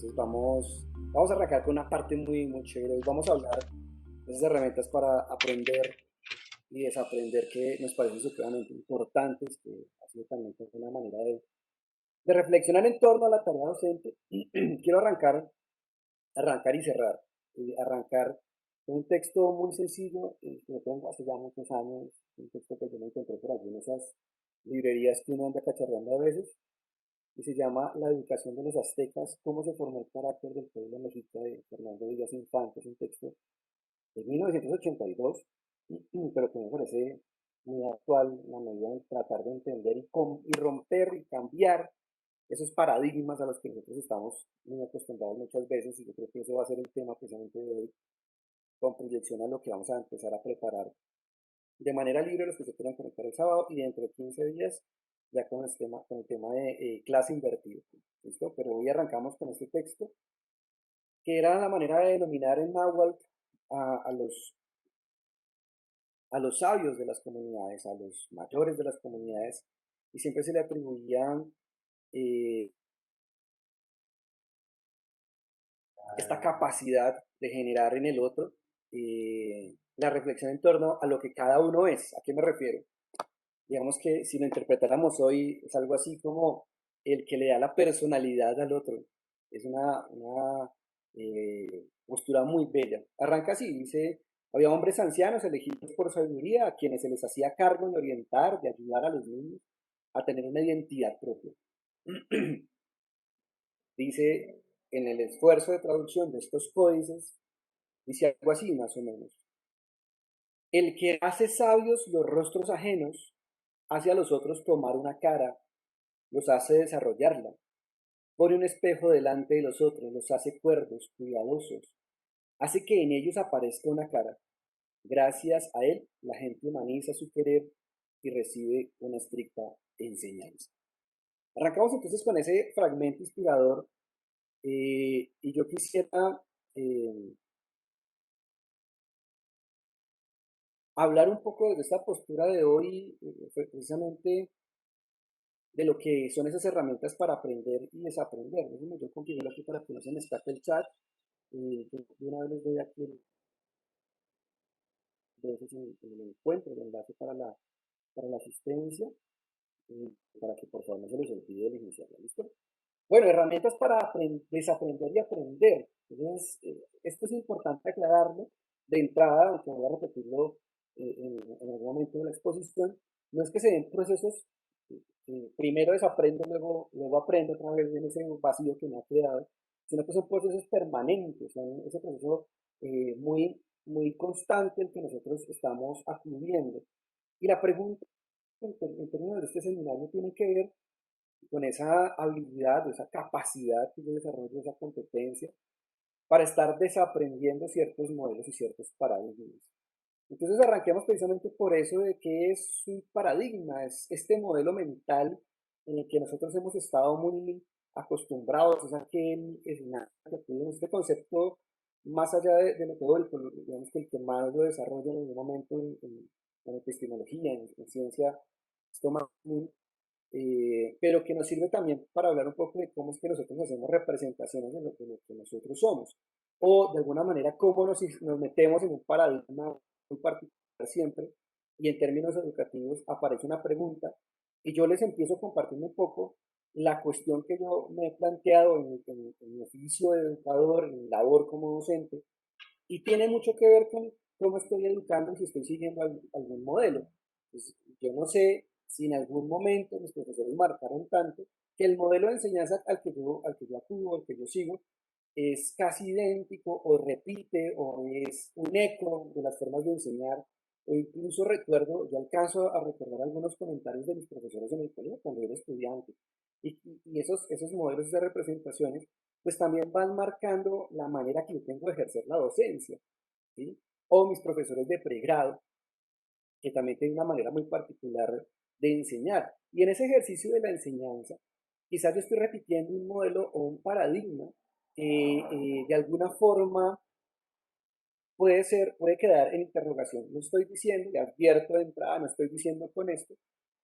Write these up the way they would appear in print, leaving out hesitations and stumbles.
Entonces vamos a arrancar con una parte muy chévere. Hoy vamos a hablar de esas herramientas para aprender y desaprender que nos parecen supremamente importantes, que ha sido también pues, una manera de reflexionar en torno a la tarea docente. Quiero arrancar y cerrar. Arrancar con un texto muy sencillo que lo tengo hace ya muchos años, un texto que yo me encontré por allí en esas librerías que uno anda cacharreando a veces, y se llama La educación de los aztecas, cómo se formó el carácter del pueblo mexica de Fernando Díaz Infante. Es un texto de 1982, pero que me parece muy actual en la medida de tratar de entender y romper y cambiar esos paradigmas a los que nosotros estamos muy acostumbrados muchas veces, y yo creo que eso va a ser el tema precisamente de hoy, con proyección a lo que vamos a empezar a preparar de manera libre los que se quieran conectar el sábado, y dentro de 15 días ya con el tema de clase invertida. ¿Listo? Pero hoy arrancamos con este texto, que era la manera de denominar en náhuatl a, a los, a los sabios de las comunidades, a los mayores de las comunidades, y siempre se le atribuían eh, esta capacidad de generar en el otro la reflexión en torno a lo que cada uno es. ¿A qué me refiero? Digamos que si lo interpretáramos hoy, es algo así como el que le da la personalidad al otro. Es una postura muy bella. Arranca así, dice: había hombres ancianos elegidos por sabiduría, a quienes se les hacía cargo de orientar, de ayudar a los niños a tener una identidad propia. Dice, en el esfuerzo de traducción de estos códices, dice algo así más o menos: el que hace sabios los rostros ajenos, hace a los otros tomar una cara, los hace desarrollarla, pone un espejo delante de los otros, los hace cuerdos, cuidadosos, hace que en ellos aparezca una cara. Gracias a él, la gente humaniza su querer y recibe una estricta enseñanza. Arrancamos entonces con ese fragmento inspirador, y yo quisiera eh, hablar un poco de esta postura de hoy, precisamente de lo que son esas herramientas para aprender y desaprender. Déjenme yo configuro aquí para que no se me escape el chat. Yo de una vez les doy aquí el encuentro, el enlace para la asistencia, para que por favor no se les olvide el iniciarla. ¿Listo? Bueno, herramientas para desaprender y aprender. Entonces, esto es importante aclararlo de entrada, aunque voy a repetirlo en algún momento de la exposición. No es que se den procesos, primero desaprendo, luego aprendo otra vez en ese vacío que me ha quedado, sino que son procesos permanentes, son ese proceso muy constante el que nosotros estamos acudiendo. Y la pregunta en términos de este seminario tiene que ver con esa habilidad, esa capacidad que yo desarrollo, esa competencia para estar desaprendiendo ciertos modelos y ciertos paradigmas. Entonces arranquemos precisamente por eso de qué es un paradigma. Es este modelo mental en el que nosotros hemos estado muy acostumbrados. Es aquel que tiene este concepto más allá de lo teórico, digamos que el que más lo desarrolla en algún momento en epistemología, en ciencia, es Thomas Kuhn, pero que nos sirve también para hablar un poco de cómo es que nosotros hacemos representaciones de lo que nosotros somos, o de alguna manera cómo nos metemos en un paradigma muy particular siempre, y en términos educativos aparece una pregunta, y yo les empiezo compartiendo un poco la cuestión que yo me he planteado en mi oficio de educador, en mi labor como docente, y tiene mucho que ver con cómo estoy educando y si estoy siguiendo algún modelo. Pues, yo no sé si en algún momento mis profesores marcaron tanto que el modelo de enseñanza al que yo acudo, al que yo sigo, es casi idéntico o repite o es un eco de las formas de enseñar, o incluso recuerdo, yo alcanzo a recordar algunos comentarios de mis profesores en el colegio cuando era estudiante, y esos modelos de representaciones pues también van marcando la manera que yo tengo de ejercer la docencia, ¿sí? O mis profesores de pregrado, que también tienen una manera muy particular de enseñar. Y en ese ejercicio de la enseñanza, quizás yo estoy repitiendo un modelo o un paradigma que de alguna forma puede quedar en interrogación. No estoy diciendo, y advierto de entrada, no estoy diciendo con esto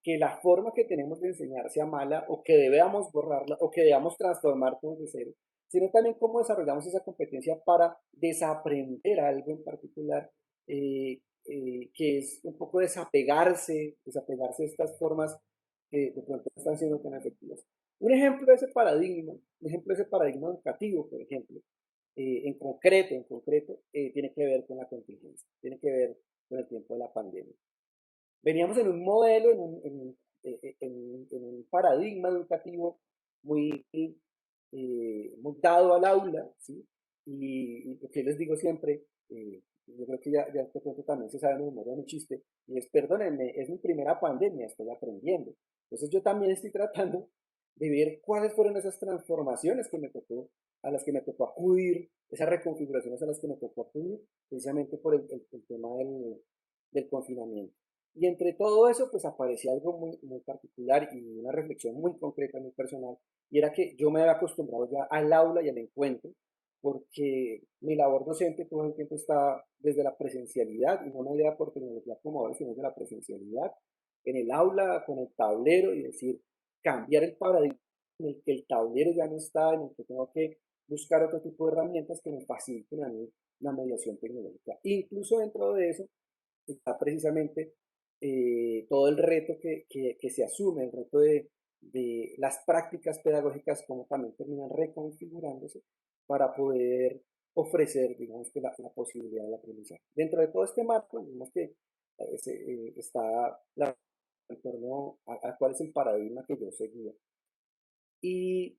que la forma que tenemos de enseñar sea mala o que debamos borrarla o que debamos transformar todo de cero, sino también cómo desarrollamos esa competencia para desaprender algo en particular, que es un poco desapegarse de estas formas que de pronto no están siendo tan efectivas. Un ejemplo de ese paradigma educativo, por ejemplo, en concreto, tiene que ver con la contingencia, tiene que ver con el tiempo de la pandemia. Veníamos en un modelo, en un paradigma educativo muy, muy dado al aula, ¿sí? Y lo que les digo siempre, yo creo que ya este punto también se sabe de memoria mi chiste, y es, perdónenme, es mi primera pandemia, estoy aprendiendo. Entonces yo también estoy tratando de ver cuáles fueron esas transformaciones a las que me tocó acudir, esas reconfiguraciones a las que me tocó acudir, precisamente por el tema del confinamiento. Y entre todo eso, pues aparecía algo muy, muy particular y una reflexión muy concreta, muy personal, y era que yo me había acostumbrado ya al aula y al encuentro, porque mi labor docente todo el tiempo está desde la presencialidad, y no me idea por tecnología como ahora, sino desde la presencialidad, en el aula, con el tablero, y decir, cambiar el paradigma en el que el tablero ya no está, en el que tengo que buscar otro tipo de herramientas que me faciliten a mí la mediación tecnológica. Incluso dentro de eso está precisamente todo el reto que se asume, el reto de las prácticas pedagógicas, como también terminan reconfigurándose para poder ofrecer, digamos, que la posibilidad del aprendizaje. Dentro de todo este marco, digamos que está en torno a cuál es el paradigma que yo seguía. Y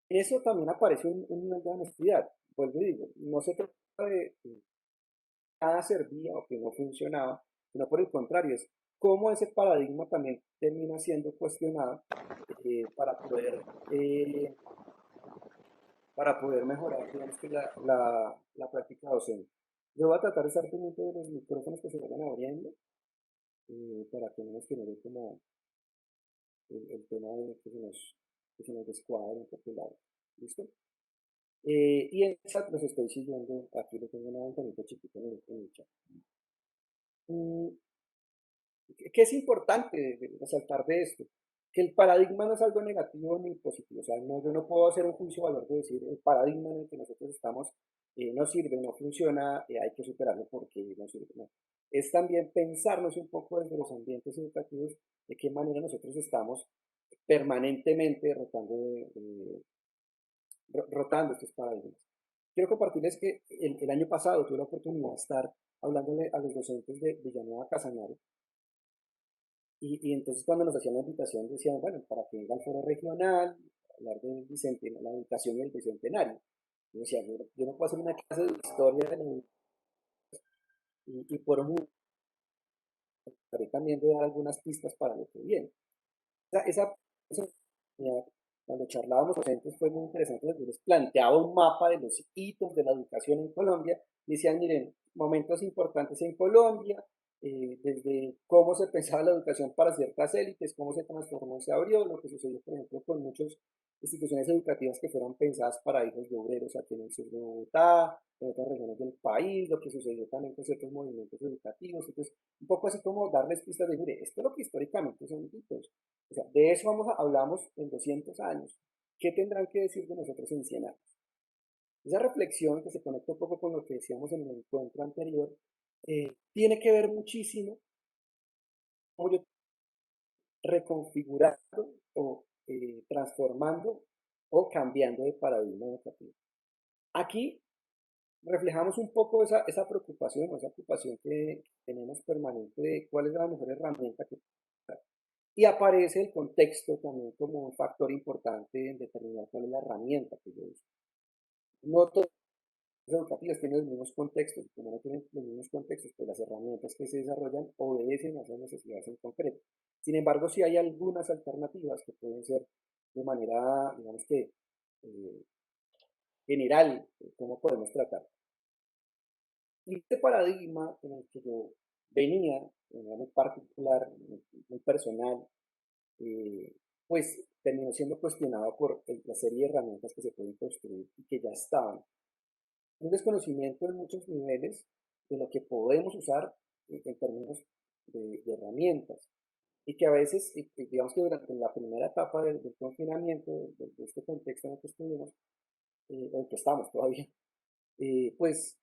en eso también aparece un nivel de honestidad. Vuelvo y digo, no se trata de nada servía o que no funcionaba, sino por el contrario, es cómo ese paradigma también termina siendo cuestionado eh, para poder, eh, para poder mejorar, digamos que la práctica docente. Yo voy a tratar de estar pendiente de los micrófonos que se vayan abriendo, para que no nos genere como el tema de que se nos descuadre un poco el audio. ¿Listo? Y en chat los estoy siguiendo, aquí le tengo una ventanita chiquita en el chat. Mm, ¿Qué es importante resaltar de esto? Que el paradigma no es algo negativo ni positivo. O sea, no, yo no puedo hacer un juicio de valor de decir el paradigma en el que nosotros estamos no sirve, no funciona, hay que superarlo porque no sirve. No. Es también pensarnos un poco desde los ambientes educativos de qué manera nosotros estamos permanentemente rotando estos paradigmas. Quiero compartirles que el año pasado tuve la oportunidad de estar hablándole a los docentes de Villanueva Casanare. Y entonces cuando nos hacían la invitación decían, bueno, para que venga al foro regional, hablar del bicentenario, la educación y el bicentenario. Yo decía, yo no puedo hacer una clase de historia y por un trataré también de dar algunas pistas para lo que viene. Esa oportunidad, cuando charlábamos con docentes, fue muy interesante. Yo les planteaba un mapa de los hitos de la educación en Colombia y decían, miren, momentos importantes en Colombia, desde cómo se pensaba la educación para ciertas élites, cómo se transformó y se abrió, lo que sucedió, por ejemplo, con muchas instituciones educativas que fueron pensadas para hijos de obreros aquí en el sur de Bogotá, en otras regiones del país, lo que sucedió también con ciertos movimientos educativos. Entonces, un poco así como darles pistas de, mire, esto es lo que históricamente son hitos. O sea, de eso hablamos en 200 años. ¿Qué tendrán que decir de nosotros en 100 años? Esa reflexión que se conecta un poco con lo que decíamos en el encuentro anterior, tiene que ver muchísimo cómo yo reconfigurando o transformando o cambiando de paradigma educativo. Aquí reflejamos un poco esa preocupación o esa ocupación que tenemos permanente de cuál es la mejor herramienta que usar. Y aparece el contexto también como un factor importante en determinar cuál es la herramienta que yo uso. No todas las educativas tienen los mismos contextos, y como no tienen los mismos contextos, pues las herramientas que se desarrollan obedecen a esas necesidades en concreto. Sin embargo, sí hay algunas alternativas que pueden ser de manera, digamos que, eh, general, cómo podemos tratar. Y este paradigma en el que yo venía, de manera muy particular, muy personal, eh, pues terminó siendo cuestionado por la serie de herramientas que se pueden construir y que ya estaban. Un desconocimiento en muchos niveles de lo que podemos usar en términos de herramientas. y que a veces, digamos que durante la primera etapa del confinamiento, de este contexto en el que estuvimos, en el que estamos todavía, pues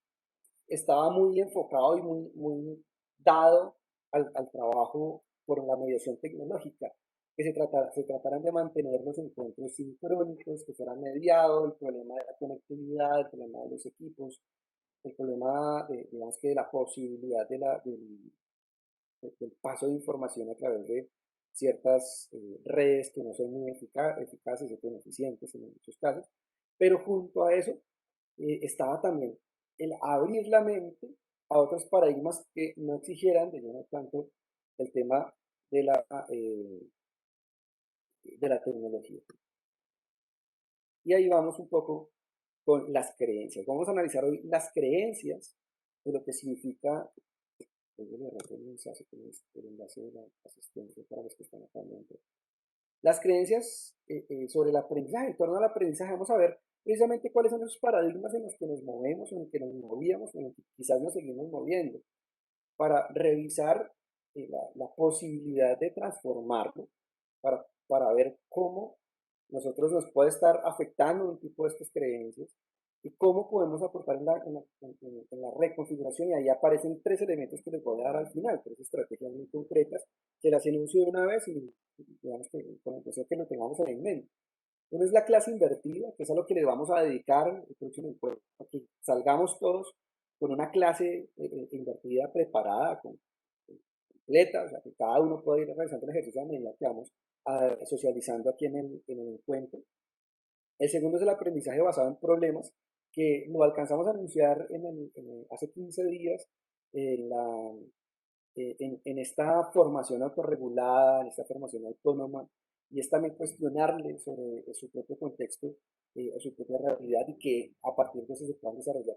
estaba muy enfocado y muy dado al trabajo por la mediación tecnológica, que se trataran de mantener los encuentros sincrónicos, que fueran mediados, el problema de la conectividad, el problema de los equipos, el problema, digamos que de la posibilidad del paso de información a través de ciertas redes que no son muy eficaces o eficientes en muchos casos, pero junto a eso estaba también el abrir la mente a otros paradigmas que no exigieran de lleno tanto el tema de eh, de la tecnología. Y ahí vamos un poco con las creencias. Vamos a analizar hoy las creencias de lo que significa el enlace de la asistencia para los que están acá dentro. Las creencias sobre el aprendizaje, en torno al aprendizaje, vamos a ver precisamente cuáles son esos paradigmas en los que nos movemos, en los que nos movíamos, en los que quizás nos seguimos moviendo, para revisar la posibilidad de transformarlo, para ver cómo nosotros nos puede estar afectando un tipo de estas creencias y cómo podemos aportar en la reconfiguración. Y ahí aparecen tres elementos que les voy a dar al final, tres estrategias muy concretas que las enuncio de una vez y digamos que con la intención que lo tengamos en mente. Uno es la clase invertida, que es a lo que le vamos a dedicar el próximo encuentro, que salgamos todos con una clase invertida preparada, completa, o sea, que cada uno puede ir realizando el ejercicio a medida que vamos socializando aquí en el encuentro. El segundo es el aprendizaje basado en problemas, que lo alcanzamos a anunciar hace 15 días en, la, en esta formación autorregulada, en esta formación autónoma, y es también cuestionarle sobre su propio contexto o su propia realidad y que a partir de eso se puedan desarrollar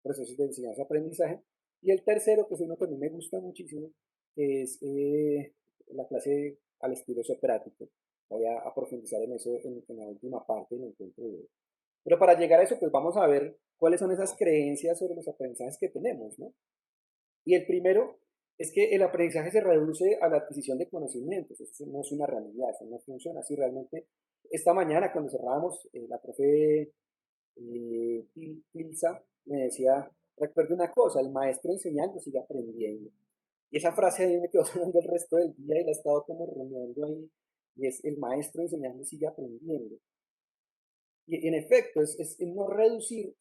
procesos de enseñanza-aprendizaje. Y el tercero, que es uno que a mí me gusta muchísimo, es la clase al estilo socrático. Voy a profundizar en eso en la última parte del encuentro de hoy. Pero para llegar a eso, pues vamos a ver cuáles son esas creencias sobre los aprendizajes que tenemos, ¿no? Y el primero es que el aprendizaje se reduce a la adquisición de conocimientos. Eso no es una realidad, eso no funciona así realmente. Esta mañana, cuando cerrábamos, la profe Pilsa me decía, recuerde una cosa, el maestro enseñando sigue aprendiendo. Y esa frase a mí me quedó sonando el resto del día y la he estado como rumiando ahí. Y es el maestro enseñando sigue aprendiendo. Y en efecto, es no reducir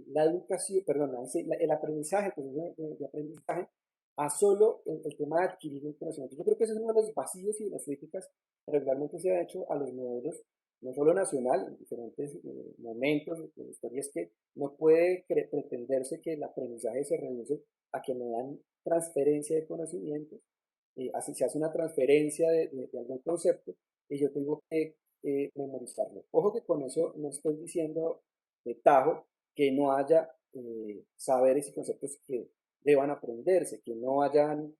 la educación, perdón, el aprendizaje, pues, de aprendizaje, a solo el tema de adquirir el conocimiento. Yo creo que ese es uno de los vacíos y de las críticas que regularmente se ha hecho a los modelos, no solo nacional, en diferentes momentos de la historia, es que no puede pretenderse que el aprendizaje se reduce a que me dan transferencia de conocimientos, así se hace una transferencia de algún concepto, y yo tengo que memorizarlo. Ojo que con eso no estoy diciendo de tajo que no haya saberes y conceptos que deban aprenderse, que no hayan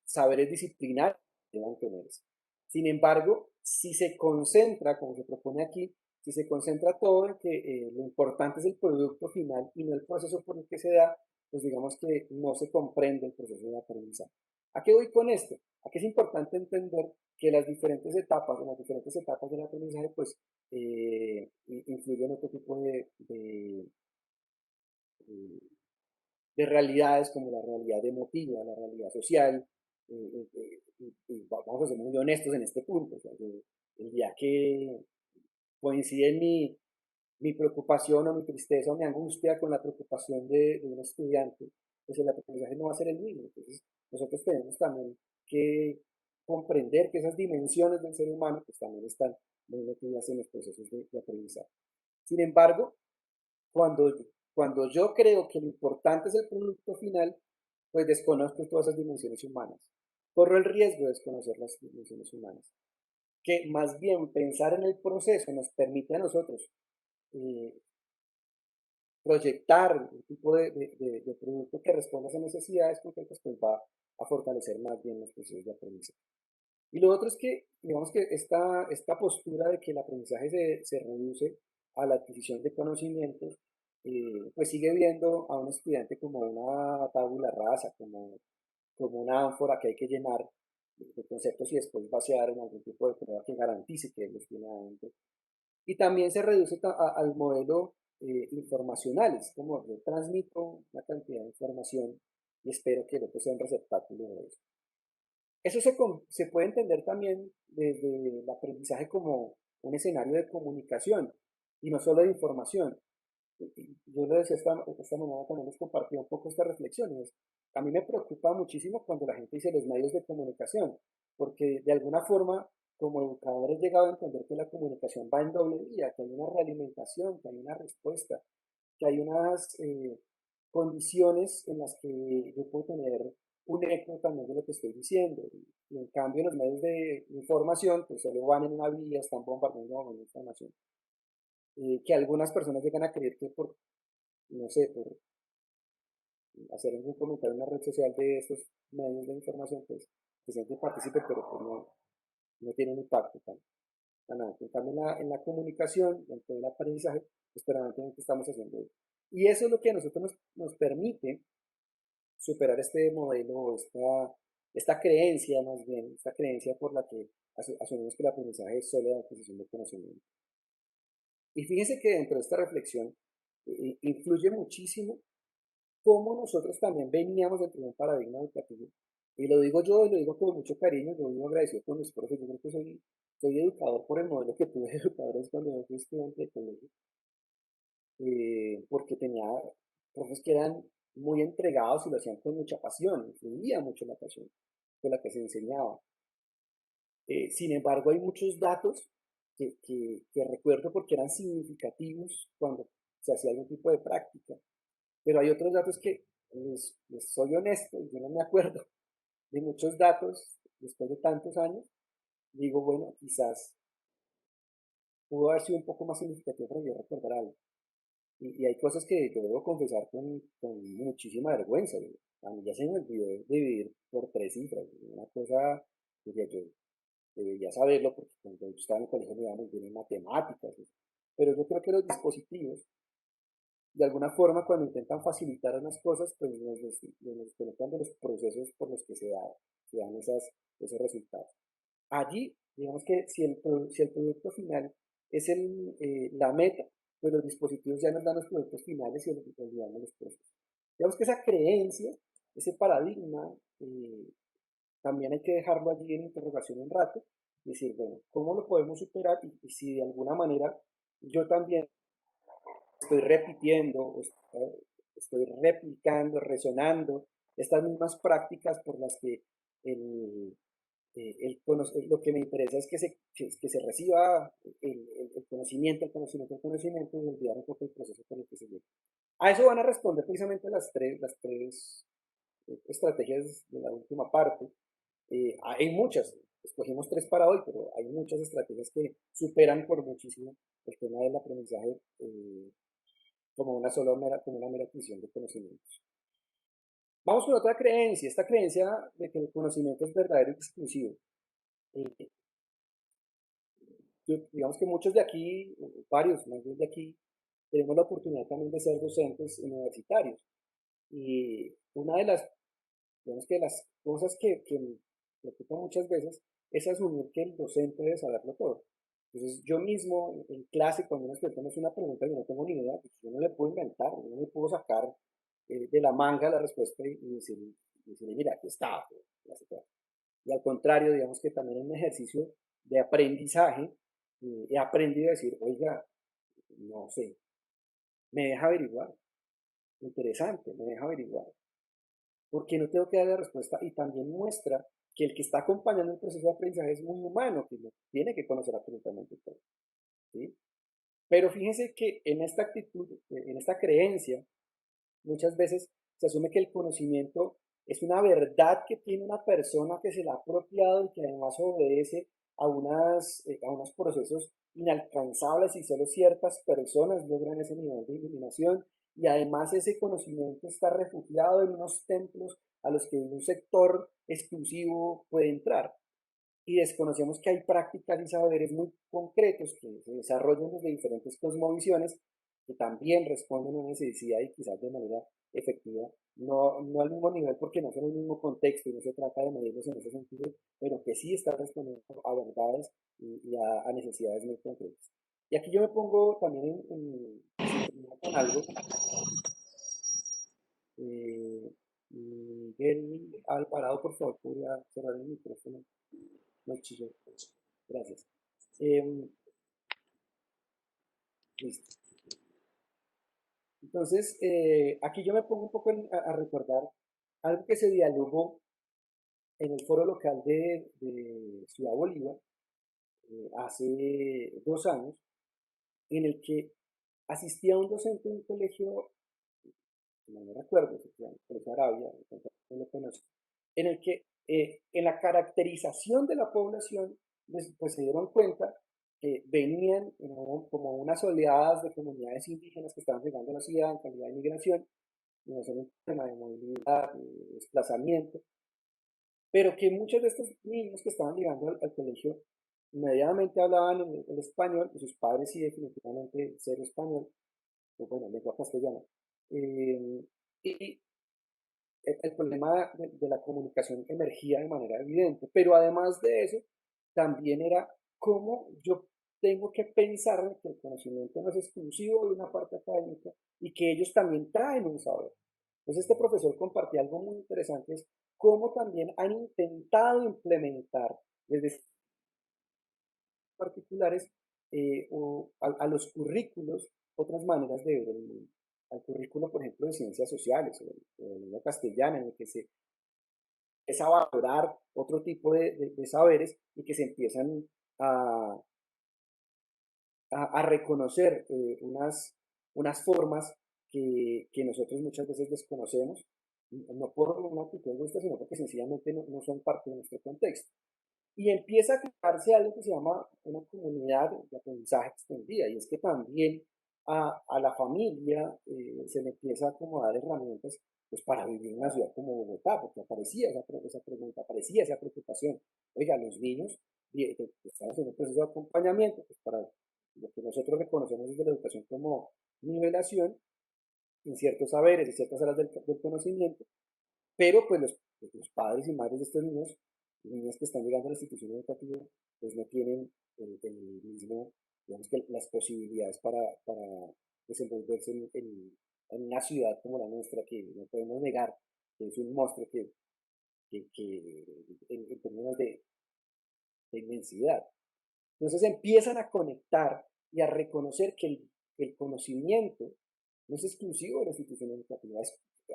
saberes disciplinarios que deban tenerse. Sin embargo, si se concentra, como se propone aquí, si se concentra todo en que lo importante es el producto final y no el proceso por el que se da, pues digamos que no se comprende el proceso de aprendizaje. ¿A qué voy con esto? A que es importante entender que en las diferentes etapas del aprendizaje, pues influyen otro tipo de realidades como la realidad emotiva, la realidad social. Y vamos a ser muy honestos en este punto. O sea, el día que coincide mi preocupación o mi tristeza o mi angustia con la preocupación de un estudiante, pues el aprendizaje no va a ser el mismo. Entonces, nosotros tenemos también que comprender que esas dimensiones del ser humano pues también están muy metidas en los procesos de aprendizaje. Sin embargo, cuando, cuando yo creo que lo importante es el producto final, pues desconozco todas esas dimensiones humanas. Corro el riesgo de desconocer las dimensiones humanas. Que más bien pensar en el proceso nos permite a nosotros eh, proyectar un tipo de producto que responda a esas necesidades concretas, pues va a fortalecer más bien los procesos de aprendizaje. Y lo otro es que, digamos que esta postura de que el aprendizaje se reduce a la adquisición de conocimientos, pues sigue viendo a un estudiante como una tabula rasa, como una ánfora que hay que llenar de conceptos y después vaciar en algún tipo de prueba que garantice que los tiene adentro. Y también se reduce al modelo informacional, es como yo transmito una cantidad de información y espero que el otro sea un receptáculo de eso. Eso se puede entender también desde el aprendizaje como un escenario de comunicación y no solo de información. Yo le decía esta mañana también les compartí un poco esta reflexión. A mí me preocupa muchísimo cuando la gente dice los medios de comunicación, porque de alguna forma como educador he llegado a entender que la comunicación va en doble vía, que hay una realimentación, que hay una respuesta, que hay unas condiciones en las que yo puedo tener un eco también de lo que estoy diciendo. Y en cambio los medios de información pues solo van en una vía, están bombardeando con información. Que algunas personas llegan a creer que por, no sé, por hacer algún comentario en una red social de estos medios de información, pues se siente partícipe, pero pues no tiene un impacto tan alto. En cambio, en la comunicación, dentro del aprendizaje, pues permanentemente estamos haciendo eso. Y eso es lo que a nosotros nos permite superar este modelo, esta creencia más bien, esta creencia por la que asumimos que el aprendizaje es solo la adquisición de conocimiento. Y fíjense que dentro de esta reflexión influye muchísimo cómo nosotros también veníamos dentro de un paradigma educativo. Y lo digo yo, y lo digo con mucho cariño, yo vivo agradecido con mis profes, yo creo que soy educador por el modelo que tuve de educadores cuando yo fui estudiante de colegio, porque tenía profes que eran muy entregados y lo hacían con mucha pasión, influía mucho la pasión con la que se enseñaba. Sin embargo, hay muchos datos que recuerdo porque eran significativos cuando se hacía algún tipo de práctica, pero hay otros datos que les soy honesto, yo no me acuerdo de muchos datos después de tantos años. Digo, bueno, quizás pudo haber sido un poco más significativo para yo recordar algo. Y hay cosas que yo debo confesar con muchísima vergüenza. A mí ya se me olvidó dividir por tres cifras. Una cosa, diría yo, debería saberlo porque cuando yo estaba en el colegio me iba muy bien en matemáticas. Pero yo creo que los dispositivos, de alguna forma, cuando intentan facilitar unas cosas, pues nos desconectan de los procesos por los que se dan esos resultados. Allí, digamos que si el producto final es la meta, pues los dispositivos ya nos dan los productos finales y olvidamos los procesos. Digamos que esa creencia, ese paradigma, también hay que dejarlo allí en interrogación un rato y decir, bueno, ¿cómo lo podemos superar? Y si de alguna manera yo también estoy repitiendo, estoy replicando, resonando estas mismas prácticas por las que el, lo que me interesa es que se reciba el conocimiento y olvidar un poco el proceso por el que se llega. A eso van a responder precisamente las tres estrategias de la última parte. Hay muchas, escogimos tres para hoy, pero hay muchas estrategias que superan por muchísimo el tema del aprendizaje como una mera adquisición de conocimientos. Vamos con otra creencia, esta creencia de que el conocimiento es verdadero y exclusivo. Eh, digamos que muchos de aquí, varios más bien de aquí, tenemos la oportunidad también de ser docentes universitarios. Y una de las, digamos que las cosas que me preocupa muchas veces es asumir que el docente debe saberlo todo. Entonces, yo mismo en clase, cuando nos planteamos una pregunta y no tengo ni idea, pues yo no le puedo inventar, no le puedo sacar de la manga la respuesta y decirle, mira, aquí está. Y al contrario, digamos que también en un ejercicio de aprendizaje, he aprendido a decir, oiga, no sé, me deja averiguar, interesante, me deja averiguar, porque no tengo que dar la respuesta y también muestra que el que está acompañando el proceso de aprendizaje es muy humano, que no tiene que conocer absolutamente todo, ¿sí? Pero fíjense que en esta actitud, en esta creencia, muchas veces se asume que el conocimiento es una verdad que tiene una persona que se la ha apropiado y que además obedece a unos procesos inalcanzables y solo ciertas personas logran ese nivel de iluminación y además ese conocimiento está refugiado en unos templos a los que un sector exclusivo puede entrar. Y desconocemos que hay prácticas y saberes muy concretos que se desarrollan desde diferentes cosmovisiones que también responden a una necesidad y quizás de manera efectiva, no al mismo nivel porque no son el mismo contexto y no se trata de medirlos en ese sentido, pero que sí está respondiendo a verdades y a necesidades muy concretas. Y aquí yo me pongo también en sintonía con algo. eh, Miguel Alvarado, por favor, podría cerrar el micrófono. No chillo. Gracias. Em, Listo. Entonces, aquí yo me pongo un poco a recordar algo que se dialogó en el foro local de Ciudad Bolívar hace 2 años, en el que asistía un docente de un colegio, no recuerdo, si fue el Colegio Arabia, no lo conozco, en el que en la caracterización de la población, pues se dieron cuenta que venían como unas oleadas de comunidades indígenas que estaban llegando a la ciudad en calidad de migración, no solo un tema de movilidad, de desplazamiento, pero que muchos de estos niños que estaban llegando al colegio medianamente hablaban el español, y sus padres sí definitivamente cero español, o bueno, lengua castellana. Eh, y el problema de la comunicación emergía de manera evidente, pero además de eso, también era cómo yo tengo que pensar que el conocimiento no es exclusivo de una parte académica y que ellos también traen un saber. Entonces este profesor compartía algo muy interesante, es cómo también han intentado implementar desde particulares a los currículos otras maneras de ver el mundo. Al currículo, por ejemplo, de ciencias sociales o de lengua castellana, en el que se empieza a valorar otro tipo de saberes y que se empiezan a, a reconocer unas formas que nosotros muchas veces desconocemos, no por una actitud egoísta, sino porque sencillamente no son parte de nuestro contexto. Y empieza a crearse algo que se llama una comunidad de aprendizaje extendida, y es que también a la familia se le empieza a acomodar herramientas pues, para vivir en una ciudad como Bogotá, porque aparecía esa pregunta, aparecía esa preocupación. Oiga, los niños están haciendo un proceso de acompañamiento pues, para lo que nosotros reconocemos desde la educación como nivelación en ciertos saberes, en ciertas áreas del conocimiento, pero pues los padres y madres de estos niños, niños que están llegando a la institución educativa, pues no tienen el mismo, digamos que las posibilidades para desenvolverse en una ciudad como la nuestra, que no podemos negar que es un monstruo que en términos de inmensidad. Entonces empiezan a conectar y a reconocer que el conocimiento no es exclusivo de la institución educativa.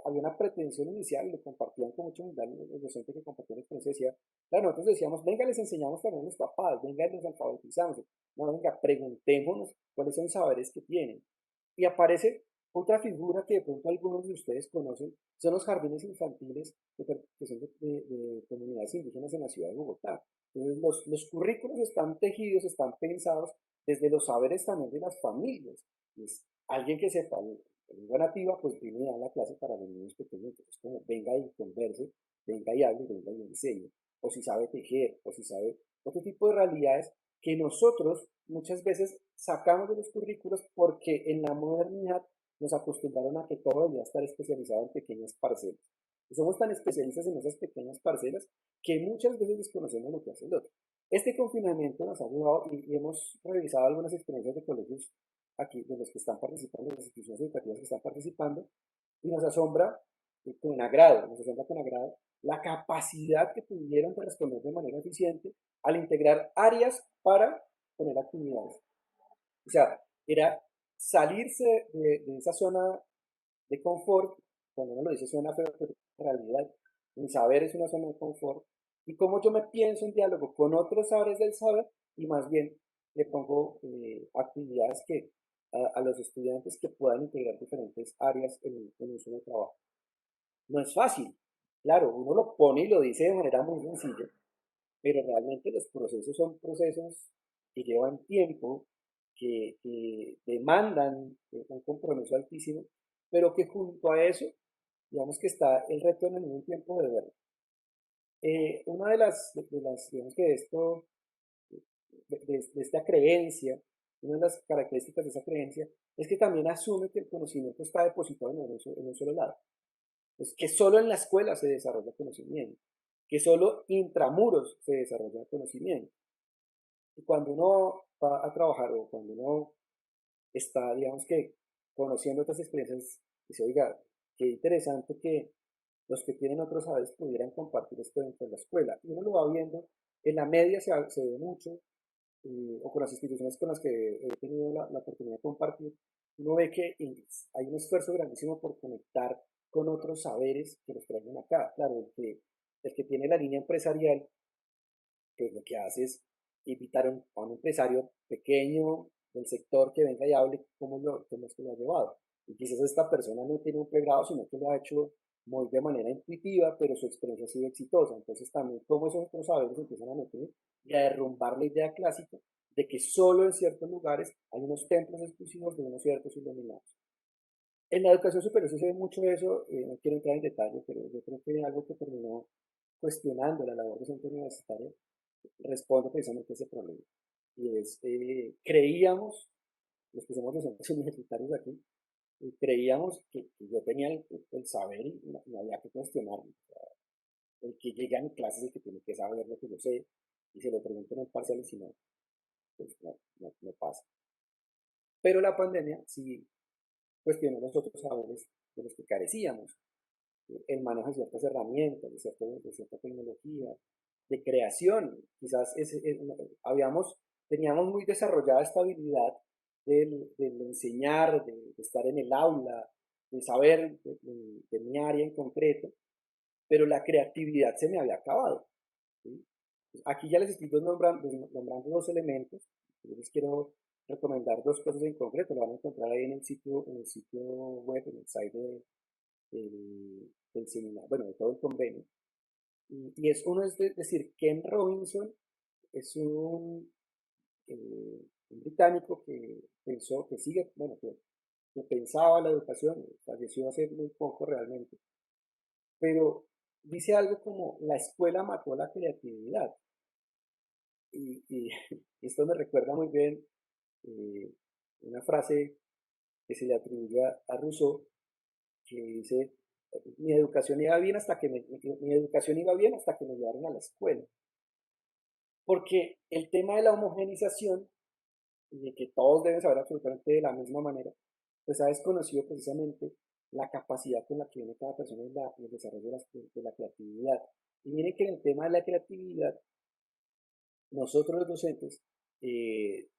Había una pretensión inicial, lo compartían con mucha humildad el docente que compartió la experiencia, decía, claro, nosotros decíamos, venga, les enseñamos también a los papás, venga, les alfabetizamos, no, venga, preguntémonos cuáles son los saberes que tienen. Y aparece otra figura que de pronto algunos de ustedes conocen, son los jardines infantiles que son de comunidades indígenas en la ciudad de Bogotá. Entonces, los currículos están tejidos, están pensados desde los saberes también de las familias. Es alguien que sepa lengua nativa, pues viene a la clase para los niños pequeños. Entonces, como venga y converse, venga y hable, venga y enseñe. O si sabe tejer, o si sabe otro tipo de realidades que nosotros muchas veces sacamos de los currículos porque en la modernidad nos acostumbraron a que todo debía estar especializado en pequeñas parcelas. Y somos tan especialistas en esas pequeñas parcelas que muchas veces desconocemos lo que hace el otro. Este confinamiento nos ha llevado y hemos revisado algunas experiencias de colegios aquí, de los que están participando, de las instituciones educativas que están participando, y nos asombra con agrado, nos asombra con agrado la capacidad que tuvieron de responder de manera eficiente al integrar áreas para poner actividades. O sea, era salirse de esa zona de confort, cuando uno lo dice suena feo, pero en realidad mi saber es una zona de confort, y cómo yo me pienso en diálogo con otros saberes del saber, y más bien le pongo actividades que a los estudiantes que puedan integrar diferentes áreas en un solo trabajo. No es fácil, claro, uno lo pone y lo dice de manera muy sencilla, pero realmente los procesos son procesos que llevan tiempo, que demandan un compromiso altísimo, pero que junto a eso, digamos que está el reto en el mismo tiempo de verlo. Una de las, digamos que de esto, de esta creencia una de las características de esa creencia es que también asume que el conocimiento está depositado en un solo lado. Pues que solo en la escuela se desarrolla conocimiento, que solo intramuros se desarrolla conocimiento. Y cuando uno va a trabajar o cuando uno está, digamos que, conociendo otras experiencias, dice, oiga, qué interesante que los que tienen otros saberes pudieran compartir esto dentro de la escuela. Y uno lo va viendo, en la media se ve mucho, o con las instituciones con las que he tenido la oportunidad de compartir, uno ve que hay un esfuerzo grandísimo por conectar con otros saberes que nos traigan acá. Claro, el que tiene la línea empresarial, pues lo que hace es invitar a un empresario pequeño del sector que venga y hable cómo es que lo ha llevado. Y quizás esta persona no tiene un pregrado, sino que lo ha hecho muy de manera intuitiva, pero su experiencia ha sido exitosa. Entonces también cómo esos otros saberes empiezan a meter y a derrumbar la idea clásica de que solo en ciertos lugares hay unos templos exclusivos de unos ciertos iluminados. En la educación superior se ve mucho eso, no quiero entrar en detalle, pero yo creo que algo que terminó cuestionando la labor docente universitaria responde precisamente a ese problema. Y es, creíamos, los que somos docentes universitarios aquí, creíamos que yo tenía el saber y no había que cuestionarlo. O sea, el que llega a mi clase es el que tiene que saber lo que yo sé y se lo pregunto en el parcial y si no, pues no pasa. Pero la pandemia sí cuestionó los otros saberes de los que carecíamos. El manejo de ciertas herramientas, de cierta tecnología, de creación. Quizás teníamos muy desarrollada esta habilidad del enseñar, de estar en el aula, de saber de mi área en concreto, pero la creatividad se me había acabado. ¿Sí? Aquí ya les estoy nombrando dos elementos. Yo les quiero recomendar dos cosas en concreto. Lo van a encontrar ahí en el sitio web, en el site del seminario, bueno, de todo el convenio. Y uno es decir, Ken Robinson es un británico que pensó, que sigue, bueno, que pensaba la educación, falleció hace muy poco realmente, pero dice algo como la escuela mató la creatividad. Y esto me recuerda muy bien eh, una frase que se le atribuye a Rousseau, que dice, mi educación iba bien hasta que me llevaron a la escuela. Porque el tema de la homogenización y de que todos deben saber absolutamente de la misma manera, pues ha desconocido precisamente la capacidad con la que viene cada persona en el desarrollo de la creatividad. Y miren que en el tema de la creatividad, nosotros los docentes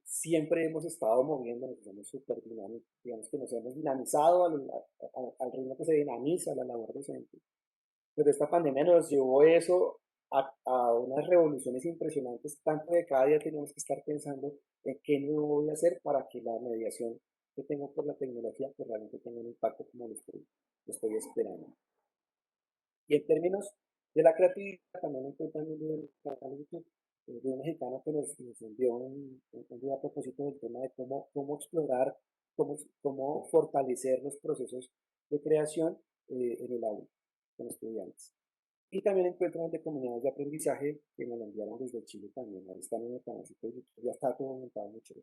siempre hemos estado moviéndonos, somos súper dinámicos, digamos que nos hemos dinamizado al ritmo que se dinamiza la labor docente. Pero esta pandemia nos llevó eso a unas revoluciones impresionantes, tanto que cada día tenemos que estar pensando en qué no voy a hacer para que la mediación que tengo por la tecnología pues realmente tenga un impacto como lo estoy esperando. Y en términos de la creatividad, también encuentran un video canal de YouTube de un mexicano que nos envió un video a propósito del tema de cómo explorar, cómo fortalecer los procesos de creación en el aula con estudiantes. Y también encuentran el de comunidades de aprendizaje que me lo enviaron desde Chile también. Ahí están en el canal de YouTube, ya está todo montado mucho.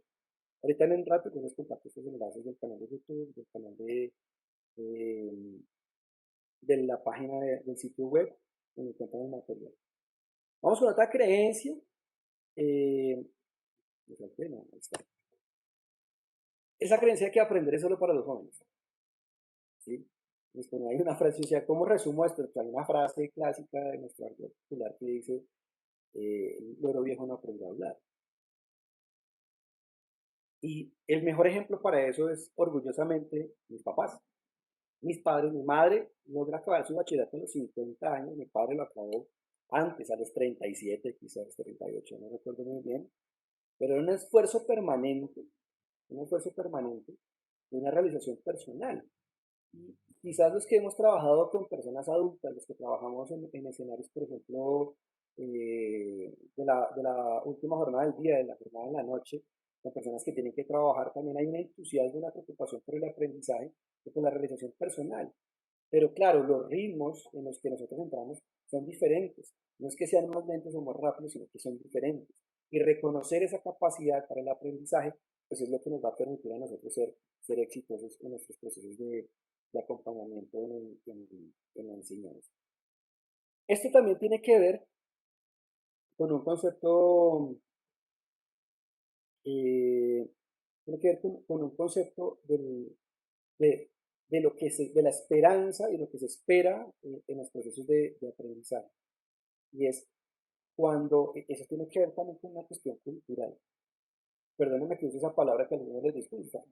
Ahorita en un rato yo les comparto estos enlaces del canal de YouTube, del canal de, de la página del sitio web, donde encuentran el material. Vamos con otra creencia. Eh, no, ahí está. Esa creencia que aprender es solo para los jóvenes. ¿Sí? Después hay una frase, o sea, ¿cómo resumo esto? Hay una frase clásica de nuestro arte popular que dice, el loro viejo no aprende a hablar. Y el mejor ejemplo para eso es orgullosamente mis papás. Mis padres, mi madre logra acabar su bachillerato a los 50 años, mi padre lo acabó antes, a los 37, quizás 38, no recuerdo muy bien, pero era un esfuerzo permanente de una realización personal. Y quizás los que hemos trabajado con personas adultas, los que trabajamos en escenarios, por ejemplo, de la última jornada del día, de la jornada de la noche, con personas que tienen que trabajar, también hay un entusiasmo, una preocupación por el aprendizaje y por la realización personal. Pero claro, los ritmos en los que nosotros entramos son diferentes. No es que sean más lentos o más rápidos, sino que son diferentes. Y reconocer esa capacidad para el aprendizaje pues es lo que nos va a permitir a nosotros ser exitosos en nuestros procesos de acompañamiento en la enseñanza. Esto también tiene que ver con un concepto, eh, tiene que ver con un concepto de lo que de la esperanza y lo que se espera en los procesos de aprendizaje. Y es cuando, eso tiene que ver también con una cuestión cultural. Perdónenme que use esa palabra que a algunos les gusta,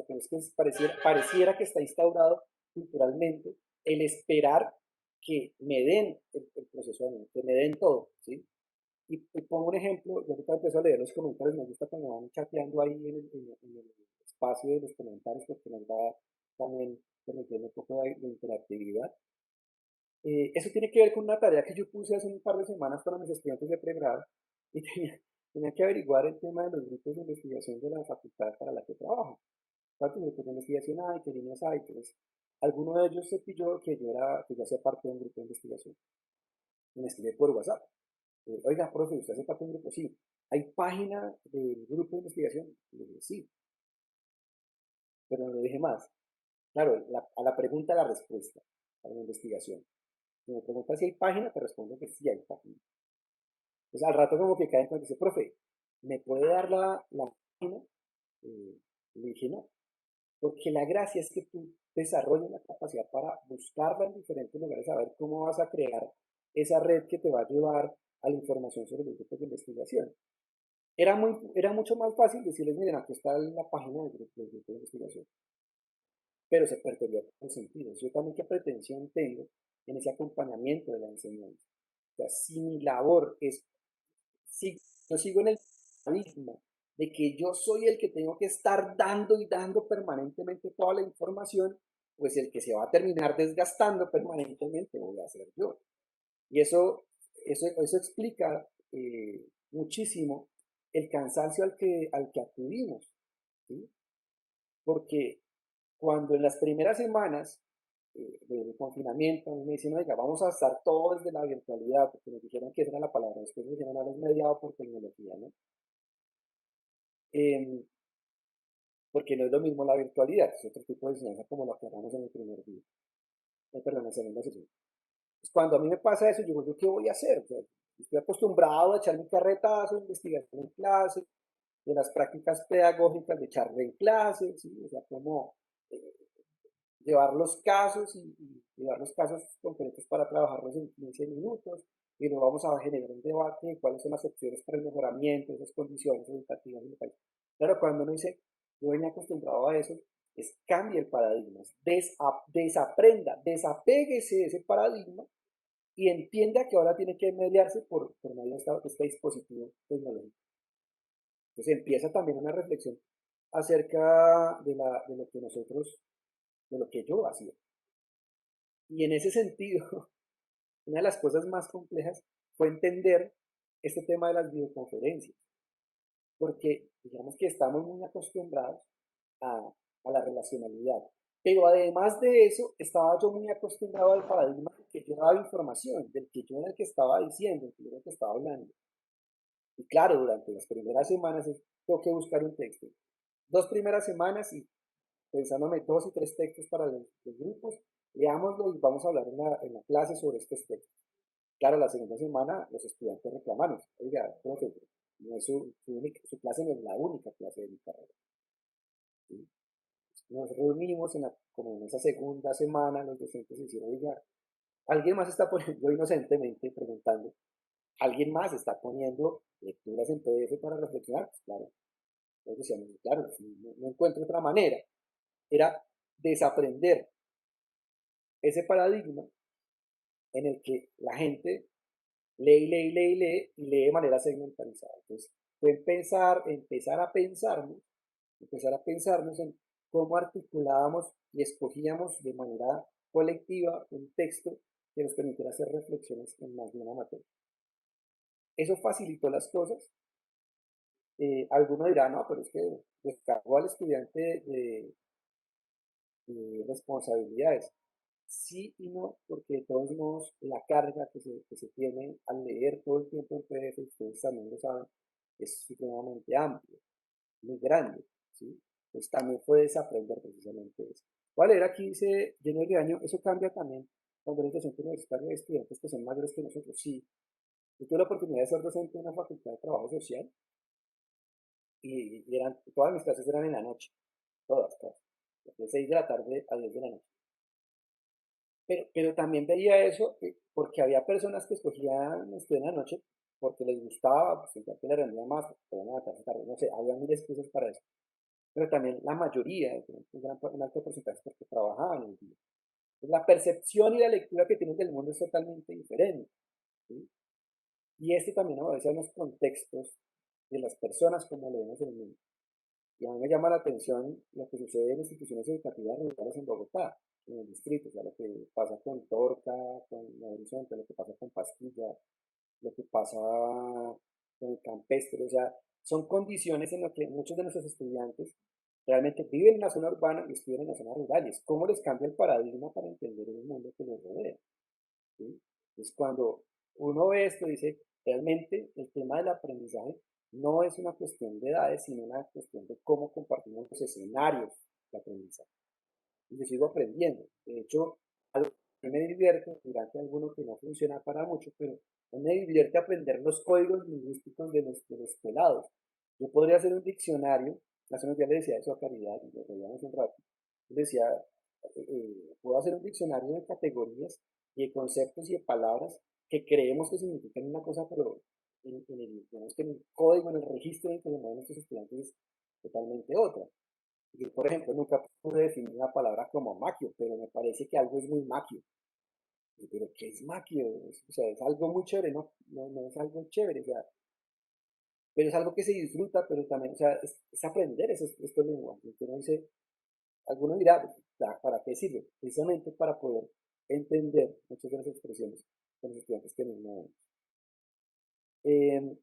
pero es que pareciera que está instaurado culturalmente el esperar que me den el proceso de mí, que me den todo, ¿sí? Y pongo un ejemplo, yo ahorita empiezo a leer los comentarios, me gusta cuando van chateando ahí en el espacio de los comentarios, porque nos va también permitiendo un poco de interactividad. Eso tiene que ver con una tarea que yo puse hace un par de semanas para mis estudiantes de pregrado y tenía que averiguar el tema de los grupos de investigación de la facultad para la que trabajo. ¿Cuántos grupos de investigación hay? ¿Qué líneas hay? Entonces, alguno de ellos se pilló que que yo hacía parte de un grupo de investigación. Y me escribe por WhatsApp. Oiga, profe, ¿usted hace parte de un grupo? Sí. ¿Hay página del grupo de investigación? Y le dije, sí, pero no le dije más. Claro, a la pregunta, la respuesta para la investigación. Si me preguntas si hay página, te respondo que sí hay página. Entonces al rato como que cae en cuenta y dice, profe, ¿me puede dar la página? Le dije, no, porque la gracia es que tú desarrolles la capacidad para buscarla en diferentes lugares, a ver cómo vas a crear esa red que te va a llevar a la información sobre los grupos de investigación. Era mucho más fácil decirles, miren, aquí está la página del grupo de investigación, pero se perdería todo el sentido. Yo también qué pretensión tengo en ese acompañamiento de la enseñanza. O sea, si mi labor es, si yo sigo en el paradigma de que yo soy el que tengo que estar dando y dando permanentemente toda la información, pues el que se va a terminar desgastando permanentemente voy a ser yo. Y eso explica muchísimo el cansancio al que acudimos, ¿sí? Porque cuando en las primeras semanas del confinamiento me dicen, oiga, vamos a estar todos desde la virtualidad, porque nos dijeron que esa era la palabra, después me dijeron, ahora es mediado por tecnología, ¿no? Eh, porque no es lo mismo la virtualidad, es otro tipo de enseñanza como lo que hablamos en el primer día, perdón, en la segunda sesión. Pues cuando a mí me pasa eso, yo digo, ¿yo qué voy a hacer? O sea, estoy acostumbrado a echar mi carretazo, investigación en clase, de las prácticas pedagógicas de charla en clase, ¿sí? O sea, cómo eh, llevar los casos y llevar los casos concretos para trabajarlos en 15 minutos y luego vamos a generar un debate de cuáles son las opciones para el mejoramiento, esas condiciones educativas en el país. Claro, cuando uno dice, yo venía acostumbrado a eso, es cambie el paradigma, desaprenda, desapéguese de ese paradigma y entienda que ahora tiene que mediarse por medio de este dispositivo tecnológico. Entonces empieza también una reflexión acerca de lo que nosotros, de lo que yo hacía. Y en ese sentido, una de las cosas más complejas fue entender este tema de las videoconferencias, porque digamos que estamos muy acostumbrados a la relacionalidad. Pero además de eso, estaba yo muy acostumbrado al paradigma de que yo daba información, del que yo era el que estaba diciendo, del que yo era el que estaba hablando. Y claro, durante las primeras semanas tengo que buscar un texto. 2 primeras semanas y pensándome 2 y 3 textos para los grupos, leámoslo y vamos a hablar en la clase sobre estos textos. Claro, la segunda semana los estudiantes reclamaron, oiga, profe, no es su clase no es la única clase de mi carrera. ¿Sí? Nos reunimos como en esa segunda semana, los docentes hicieron, oiga, alguien más está poniendo, yo inocentemente preguntando, alguien más está poniendo lecturas en PDF para reflexionar, pues claro, entonces decíamos, claro, no encuentro otra manera, era desaprender ese paradigma en el que la gente lee, lee, lee, lee y lee de manera segmentalizada. Entonces, fue empezar a pensarnos en cómo articulábamos y escogíamos de manera colectiva un texto que nos permitiera hacer reflexiones en más de una materia. Eso facilitó las cosas. Alguno dirá, no, pero es que descargó al estudiante de responsabilidades. Sí y no, porque de todos modos la carga que se tiene al leer todo el tiempo en PDF, ustedes también lo saben, es supremamente amplia, muy grande. ¿sí? Pues también fue desaprender precisamente eso. Voy a leer aquí, dice Jenny Reaño, eso cambia también cuando eres docente universitario de estudiantes que son mayores que nosotros. Sí, yo tuve la oportunidad de ser docente en una facultad de trabajo social y todas mis clases eran en la noche, todas, de 6 de la tarde a 10 de la noche. Pero también veía eso porque había personas que escogían estudiar en la noche porque les gustaba, pues sentían que le rendía más, podían levantarse tarde, no sé, había mil excusas para eso. Pero también la mayoría, un alto porcentaje, porque trabajaban en el día. Entonces, la percepción y la lectura que tienen del mundo es totalmente diferente, ¿sí? Y esto también obedece a los contextos de las personas como lo vemos en el mundo. Y a mí me llama la atención lo que sucede en instituciones educativas rurales en Bogotá, en el distrito, o sea, lo que pasa con Torca, con Horizonte, lo que pasa con Pastilla, lo que pasa con el campestre, o sea, son condiciones en las que muchos de nuestros estudiantes realmente viven en la zona urbana y estudian en las zonas rurales. ¿Cómo les cambia el paradigma para entender el mundo que les rodea? ¿Sí? Entonces, cuando uno ve esto, dice, realmente el tema del aprendizaje no es una cuestión de edades, sino una cuestión de cómo compartimos los escenarios de aprendizaje. Y yo sigo aprendiendo. De hecho, algo que me divierte, durante alguno que no funciona para mucho, pero me divierte aprender los códigos lingüísticos de los pelados. Yo podría hacer un diccionario, hace unos días le decía eso a Caridad, y lo veíamos un rato, le decía, puedo hacer un diccionario de categorías y de conceptos y de palabras que creemos que significan una cosa, pero digamos que en el código, en el registro en el que se mueven estos estudiantes es totalmente otra. Yo, por ejemplo, nunca pude definir una palabra como maquio, pero me parece que algo es muy maquio. Pero ¿qué es maquio? O sea, es algo muy chévere, no es algo chévere, o sea, pero es algo que se disfruta, pero también, o sea, es aprender estos lenguajes. Entonces, uno dice, alguno dirá, pues, ¿para qué sirve? Precisamente para poder entender muchas de las expresiones de los estudiantes que nos movemos.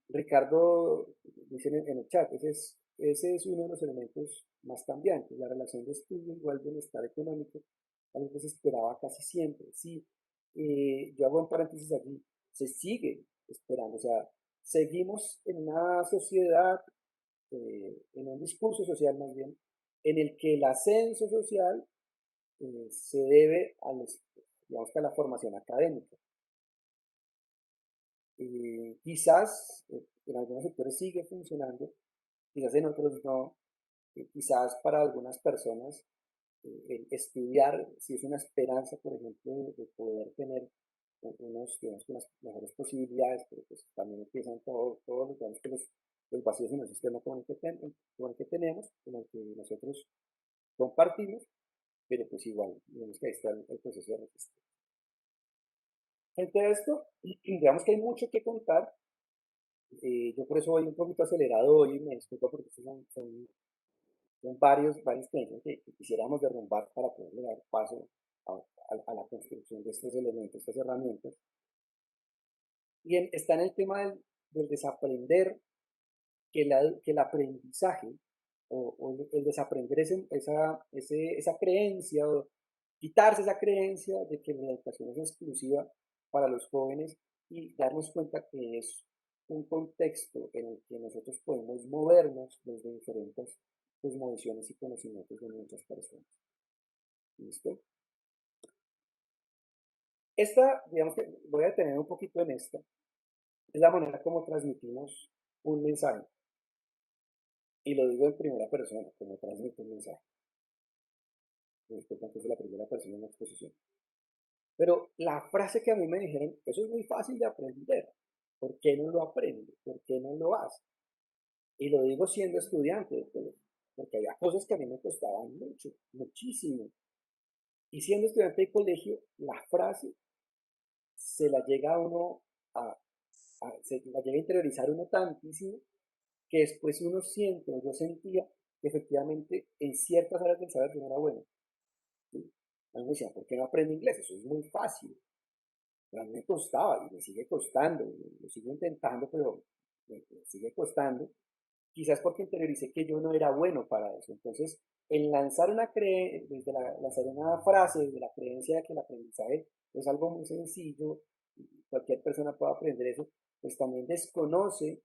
Ricardo dice en el chat, ese es uno de los elementos más cambiantes, la relación de estudio igual bienestar económico, algo que se esperaba casi siempre. Sí, yo hago un paréntesis aquí, se sigue esperando, o sea, seguimos en una sociedad, en un discurso social más bien, en el que el ascenso social se debe digamos que a la formación académica. Quizás en algunos sectores sigue funcionando, quizás en otros no. Quizás para algunas personas el estudiar, si es una esperanza, por ejemplo, de poder tener digamos, unas mejores posibilidades, pero pues también empiezan todos digamos, que los vacíos en el sistema con el que tenemos, con el que nosotros compartimos, pero pues igual, digamos que ahí está el proceso de registro. Frente a esto, digamos que hay mucho que contar. Yo por eso voy un poquito acelerado hoy y me disculpo porque estos son varios temas que quisiéramos derrumbar para poder dar paso a la construcción de estos elementos, estas herramientas. Y está en el tema del desaprender, que el aprendizaje o el desaprender esa creencia o quitarse esa creencia de que la educación es exclusiva para los jóvenes y darnos cuenta que es un contexto en el que nosotros podemos movernos desde diferentes cosmovisiones y conocimientos de muchas personas. ¿Listo? Digamos que voy a detener un poquito en esta, es la manera como transmitimos un mensaje. Y lo digo en primera persona, como transmito un mensaje. Después es la primera persona en la exposición. Pero la frase que a mí me dijeron, eso es muy fácil de aprender. ¿Por qué no lo aprende? ¿Por qué no lo hace? Y lo digo siendo estudiante de colegio, porque había cosas que a mí me costaban mucho, muchísimo. Y siendo estudiante de colegio, la frase se la llega a uno se la llega a interiorizar uno tantísimo que después uno siente, o yo sentía que efectivamente en ciertas áreas del saber yo no era bueno. ¿Sí? A mí me decían, ¿por qué no aprende inglés? Eso es muy fácil. Pero a mí me costaba y me sigue costando, lo sigo intentando, pero me sigue costando. Quizás porque interioricé que yo no era bueno para eso. Entonces, el lanzar lanzar una frase desde la creencia de que el aprendizaje es algo muy sencillo, y cualquier persona puede aprender eso, pues también desconoce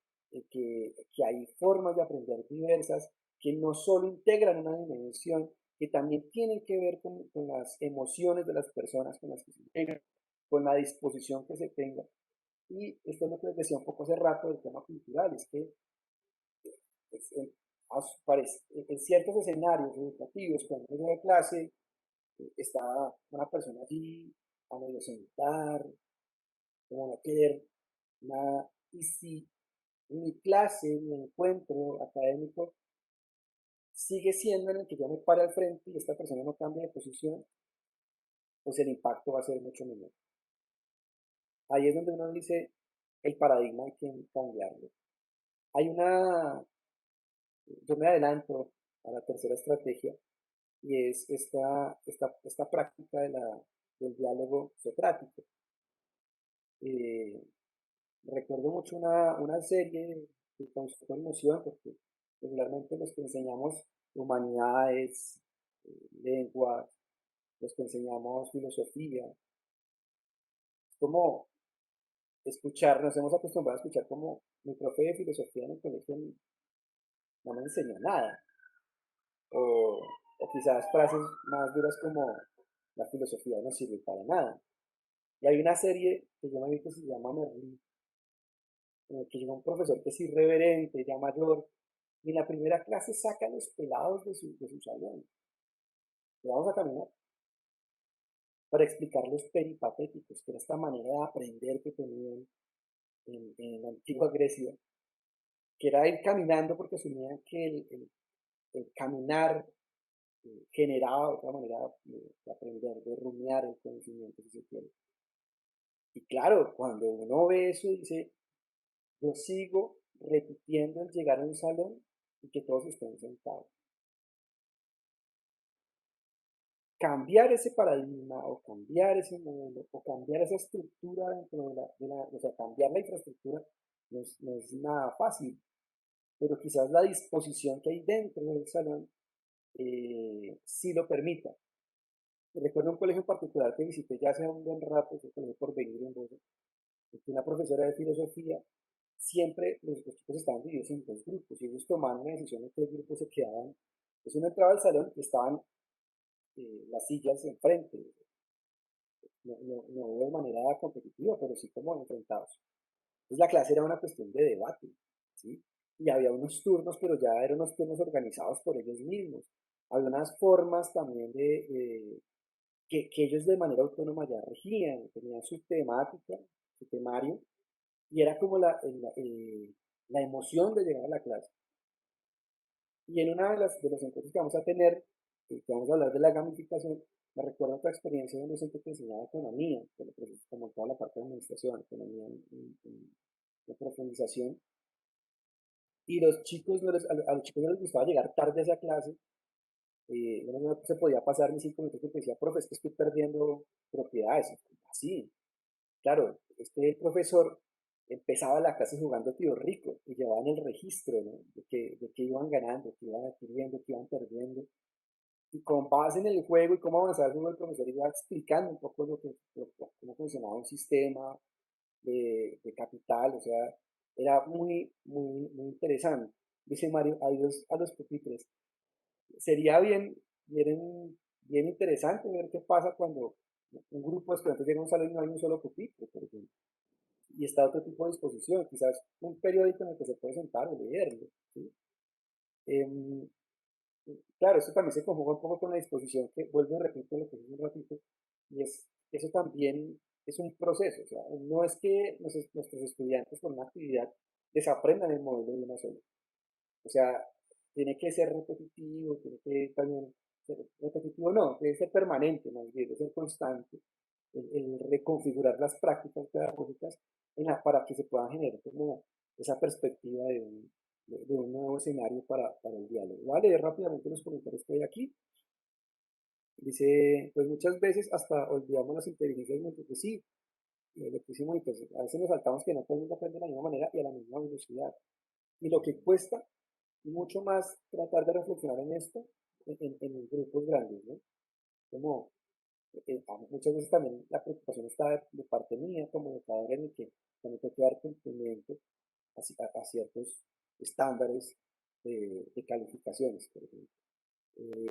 que hay formas de aprender diversas que no solo integran una dimensión, que también tienen que ver con las emociones de las personas con las que se integran, con la disposición que se tenga. Y esto es lo que les decía un poco hace rato del tema cultural, es que pues, en ciertos escenarios educativos, cuando uno llega a clase, está una persona allí a medio sentar, como no querer nada. Y si mi clase, mi encuentro académico sigue siendo en el que yo me pare al frente y esta persona no cambia de posición, pues el impacto va a ser mucho menor. Ahí es donde uno dice, el paradigma hay que cambiarlo. Hay una, yo me adelanto a la tercera estrategia y es esta práctica del diálogo socrático. Eh, Recuerdo mucho una serie que causó conmoción porque regularmente los que enseñamos humanidades, lenguas, los que enseñamos filosofía, es como escuchar, nos hemos acostumbrado a escuchar como mi profe de filosofía en el colegio no me enseñó nada, o, o quizás frases más duras como la filosofía no sirve para nada. Y hay una serie que yo me vi que se llama Merlí, en el que llega un profesor que es irreverente, ya mayor, y en la primera clase saca a los pelados de su salón. Le vamos a caminar para explicar los peripatéticos, que era esta manera de aprender que tenían en la antigua Grecia, que era ir caminando porque asumían que el caminar generaba otra manera de aprender, de rumiar el conocimiento, si se quiere. Y claro, cuando uno ve eso, dice, yo sigo repitiendo el llegar a un salón y que todos estén sentados. Cambiar ese paradigma o cambiar ese modelo o cambiar esa estructura dentro o sea, cambiar la infraestructura no es nada fácil, pero quizás la disposición que hay dentro del salón sí lo permita. Recuerdo un colegio en particular que visité ya hace un buen rato, ese colegio por venir en Bosa, que una profesora de filosofía, siempre los chicos estaban divididos en dos grupos y ellos tomaban una decisión en qué grupos se quedaban. Entonces uno entraba al salón y estaban las sillas enfrente, no de manera competitiva, pero sí como enfrentados. Entonces la clase era una cuestión de debate, ¿sí? Y había unos turnos, pero ya eran unos turnos organizados por ellos mismos. Había unas formas también que ellos de manera autónoma ya regían, tenían su temática, su temario, y era como la emoción de llegar a la clase. Y en una de los encuentros que vamos a tener, que vamos a hablar de la gamificación, me recuerda otra experiencia de un docente que enseñaba economía, como toda la parte de administración, economía de profundización, y los chicos a los chicos no les gustaba llegar tarde a esa clase, no se podía pasar ni 5 minutos porque decía, profe, es que estoy perdiendo propiedades, así, claro, el profesor empezaba la clase jugando tío rico y llevaban el registro, ¿no? de que iban ganando, que iban adquiriendo, que iban perdiendo. Y con base en el juego y cómo avanzaba el juego, el profesor iba explicando un poco cómo funcionaba un sistema de capital, o sea, era muy, muy, muy interesante. Dice Mario, adiós a los pupitres. Sería bien interesante ver qué pasa cuando un grupo de estudiantes llega a un salón y no hay un solo pupitre, por ejemplo. Y está otro tipo de disposición, quizás un periódico en el que se puede sentar o leerlo. ¿Sí? Em, claro, esto también se conjuga un poco con la disposición que, vuelvo y repito lo que dije un ratito, y eso también es un proceso, o sea, no es que nuestros estudiantes con una actividad desaprendan el modelo de una sola, o sea, tiene que ser repetitivo, tiene que también ser repetitivo, no, debe ser permanente, más bien, debe ser constante, el reconfigurar las prácticas pedagógicas para que se pueda generar como esa perspectiva de un nuevo escenario para el diálogo. Voy a leer rápidamente los comentarios que hay aquí. Dice, pues muchas veces hasta olvidamos las inteligencias múltiples. Sí, lo que hicimos, y pues a veces nos saltamos que no todo el mundo aprende de la misma manera y a la misma velocidad. Y lo que cuesta mucho más tratar de reflexionar en esto en grupos grandes, ¿no? Como muchas veces también la preocupación está de parte mía como educador en el que tengo que dar cumplimiento a ciertos estándares de calificaciones, por ejemplo.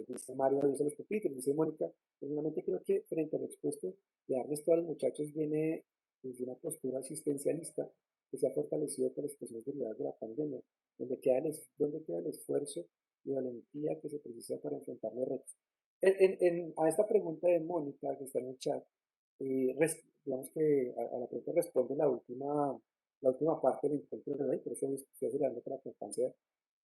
Dice Mario, dice los pupitres, dice Mónica, personalmente creo que frente al expuesto de darles todo a los muchachos viene desde una postura asistencialista que se ha fortalecido por las situaciones derivadas de la pandemia, donde queda el esfuerzo y valentía que se precisa para enfrentar los retos. A esta pregunta de Mónica, que está en el chat, digamos que a la pregunta responde la última parte del encuentro de hoy, por eso estoy acelerando para que alcance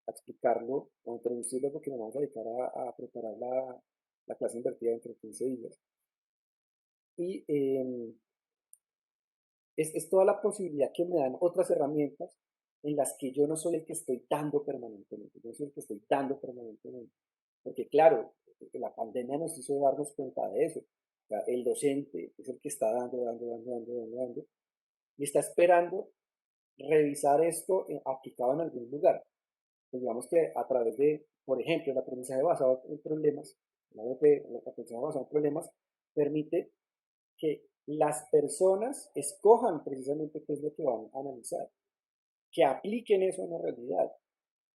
a explicarlo o a introducirlo porque nos vamos a dedicar a preparar la clase invertida dentro de 15 días. Y es toda la posibilidad que me dan otras herramientas en las que yo no soy el que estoy dando permanentemente, yo soy el que estoy dando permanentemente. Porque claro, la pandemia nos hizo darnos cuenta de eso. O sea, el docente es el que está dando, y está esperando revisar esto aplicado en algún lugar. Pues digamos que a través de, por ejemplo, el aprendizaje basado en problemas, el aprendizaje basado en problemas permite que las personas escojan precisamente qué es lo que van a analizar, que apliquen eso en la realidad.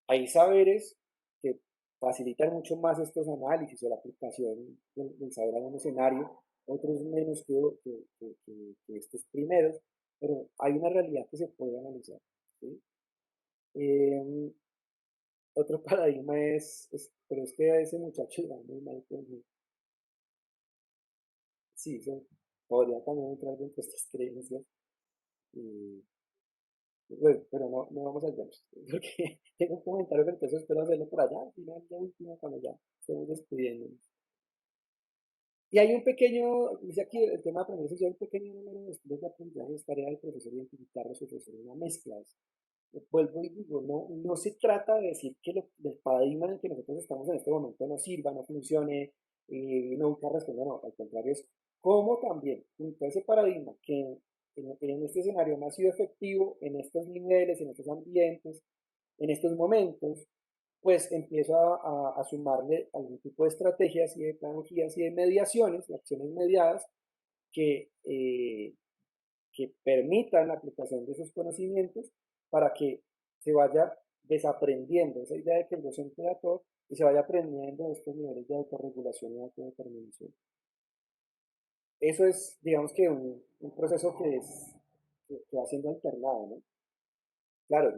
Hay saberes que facilitan mucho más estos análisis o la aplicación del saber a un escenario, otros menos que estos primeros, pero hay una realidad que se puede analizar. ¿Sí? Eh, Otro paradigma pero es que a ese muchacho le va muy mal con sí, eso podría también entrar dentro de estas creencias. Y, bueno, pero no vamos a ver, porque tengo un comentario que entonces espero hacerlo por allá, al final, ya último, cuando ya estemos despidiendo. Y hay un pequeño, dice aquí el tema de aprender social, un pequeño número de estilos de aprendizaje, es tarea del profesor identificarlos y ofrecer una mezcla. Vuelvo y digo, no se trata de decir que el paradigma en el que nosotros estamos en este momento no sirva, no funcione, nunca responda, no, al contrario es cómo también, junto a ese paradigma que en este escenario no ha sido efectivo, en estos niveles, en estos ambientes, en estos momentos, pues empiezo a sumarle algún tipo de estrategias y de pedagogías y de mediaciones, de acciones mediadas, que, eh, que permitan la aplicación de esos conocimientos para que se vaya desaprendiendo esa idea de que el docente da todo y se vaya aprendiendo estos niveles de autorregulación y autodeterminación. Eso es, digamos que un proceso que va siendo alternado, ¿no? Claro,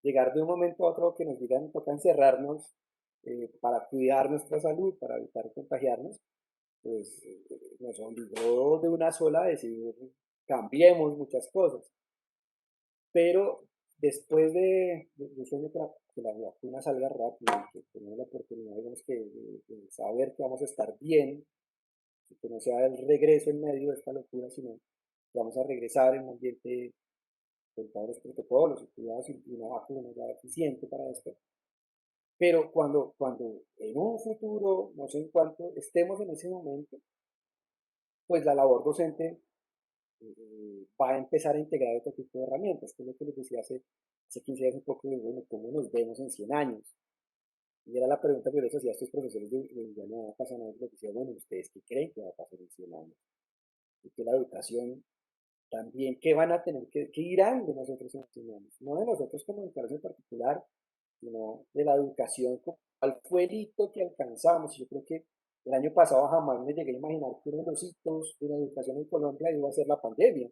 llegar de un momento a otro que nos digan toca encerrarnos para cuidar nuestra salud, para evitar contagiarnos, pues nos obligó de una sola a decir cambiemos muchas cosas. Pero después de sueño que la vacuna salga rápido y que tengamos la oportunidad, digamos, de saber que vamos a estar bien, y que no sea el regreso en medio de esta locura, sino que vamos a regresar en un ambiente con todos los protocolos y cuidados y una vacuna ya eficiente para esto. Pero cuando en un futuro, no sé en cuánto, estemos en ese momento, pues la labor docente va a empezar a integrar otro tipo de herramientas, que es lo que les decía hace 15 días un poco de, bueno, ¿cómo nos vemos en 100 años? Y era la pregunta que yo les hacía a estos profesores de Indiana Casanova, les decía, bueno, ¿ustedes qué creen que va a pasar en 100 años? Y que la educación también, ¿qué van a tener, qué irán de nosotros en 100 años? No de nosotros como educadores en particular, sino de la educación, cuál fue el hito que alcanzamos. Yo creo que el año pasado jamás me llegué a imaginar que uno de los hitos de la educación en Colombia iba a ser la pandemia.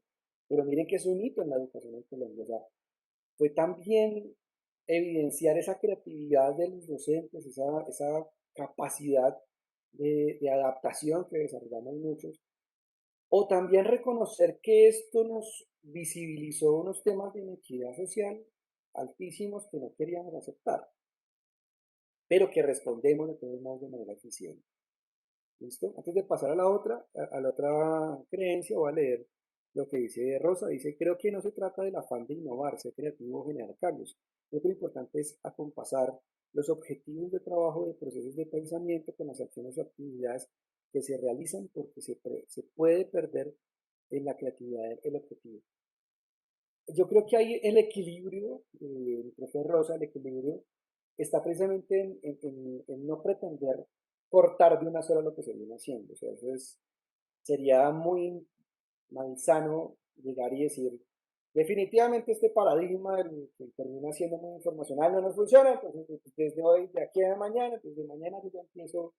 Pero miren que es un hito en la educación en Colombia. O sea, fue también evidenciar esa creatividad de los docentes, esa capacidad de adaptación que desarrollamos muchos, o también reconocer que esto nos visibilizó unos temas de inequidad social altísimos que no queríamos aceptar, pero que respondemos de todos modos de manera eficiente. ¿Listo? Antes de pasar a la otra creencia, voy a leer lo que dice Rosa. Dice, creo que no se trata del afán de innovar, ser creativo o generar cambios. Creo que lo importante es acompasar los objetivos de trabajo de procesos de pensamiento con las acciones o actividades que se realizan porque se puede perder en la creatividad el objetivo. Yo creo que hay el equilibrio, el profe Rosa, el equilibrio está precisamente en no pretender cortar de una sola lo que se viene haciendo. O sea, sería muy malsano llegar y decir, Definitivamente este paradigma que termina siendo muy informacional no nos funciona, entonces desde hoy, de aquí a mañana, desde mañana yo ya empiezo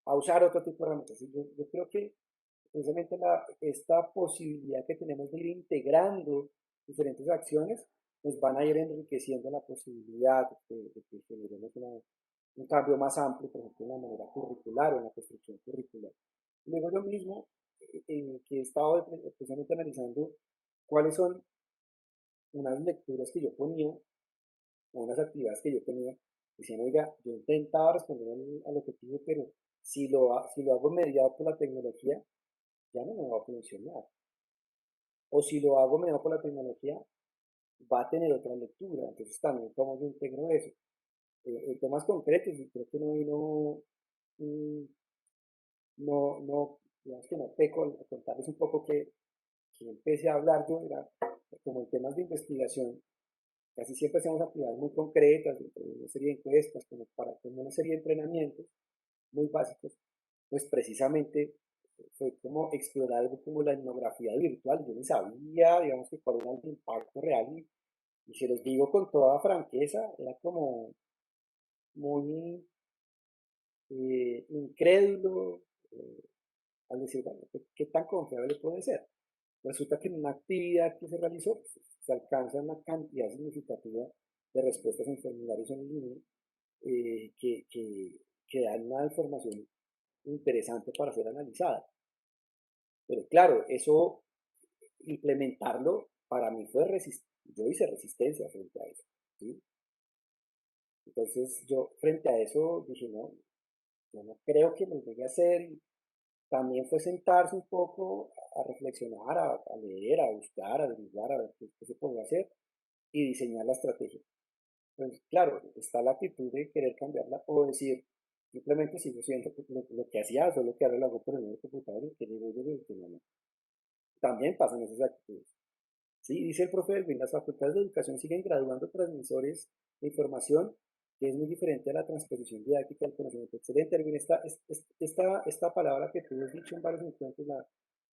a usar otro tipo de herramientas. Yo creo que precisamente esta posibilidad que tenemos de ir integrando diferentes acciones nos van a ir enriqueciendo la posibilidad de que generemos un cambio más amplio, por ejemplo, en la manera curricular o en la construcción curricular. Luego yo mismo, que he estado precisamente analizando cuáles son unas lecturas que yo ponía, o unas actividades que yo tenía, decían, oiga, yo intentaba responder al objetivo, pero si lo hago mediado por la tecnología, ya no me va a funcionar. O si lo hago mediado por la tecnología, va a tener otra lectura. Entonces también, ¿cómo yo integro eso? En temas concretos, y creo que mm, digamos que no peco al contarles un poco que empecé a hablar yo, era como en temas de investigación. Casi siempre hacemos actividades muy concretas, una serie de encuestas, como una serie de entrenamientos muy básicos, pues precisamente fue como explorar algo como la etnografía virtual. Yo no sabía, digamos, que cuál era el impacto real y se los digo con toda franqueza, era como muy incrédulo al decir, bueno, ¿qué tan confiable puede ser? Resulta que en una actividad que se realizó, pues, se alcanza una cantidad significativa de respuestas en formularios en línea que dan una información interesante para ser analizada. Pero claro, eso, implementarlo, para mí fue yo hice resistencia frente a eso. ¿Sí? Entonces yo frente a eso dije, no, yo no creo que lo llegue a hacer. Y también fue sentarse un poco a reflexionar, a leer, a buscar, a averiguar, a ver qué se podía hacer y diseñar la estrategia. Pues claro, está la actitud de querer cambiarla o decir, simplemente sigo siendo lo que hacía, solo que ahora lo hago por el nuevo computador y que digo yo que no. También pasan esas actitudes. Sí, dice el profe Elvin, las facultades de educación siguen graduando transmisores de información, que es muy diferente a la transposición didáctica del conocimiento. Excelente, Elvin, esta palabra que tú has dicho en varios encuentros, la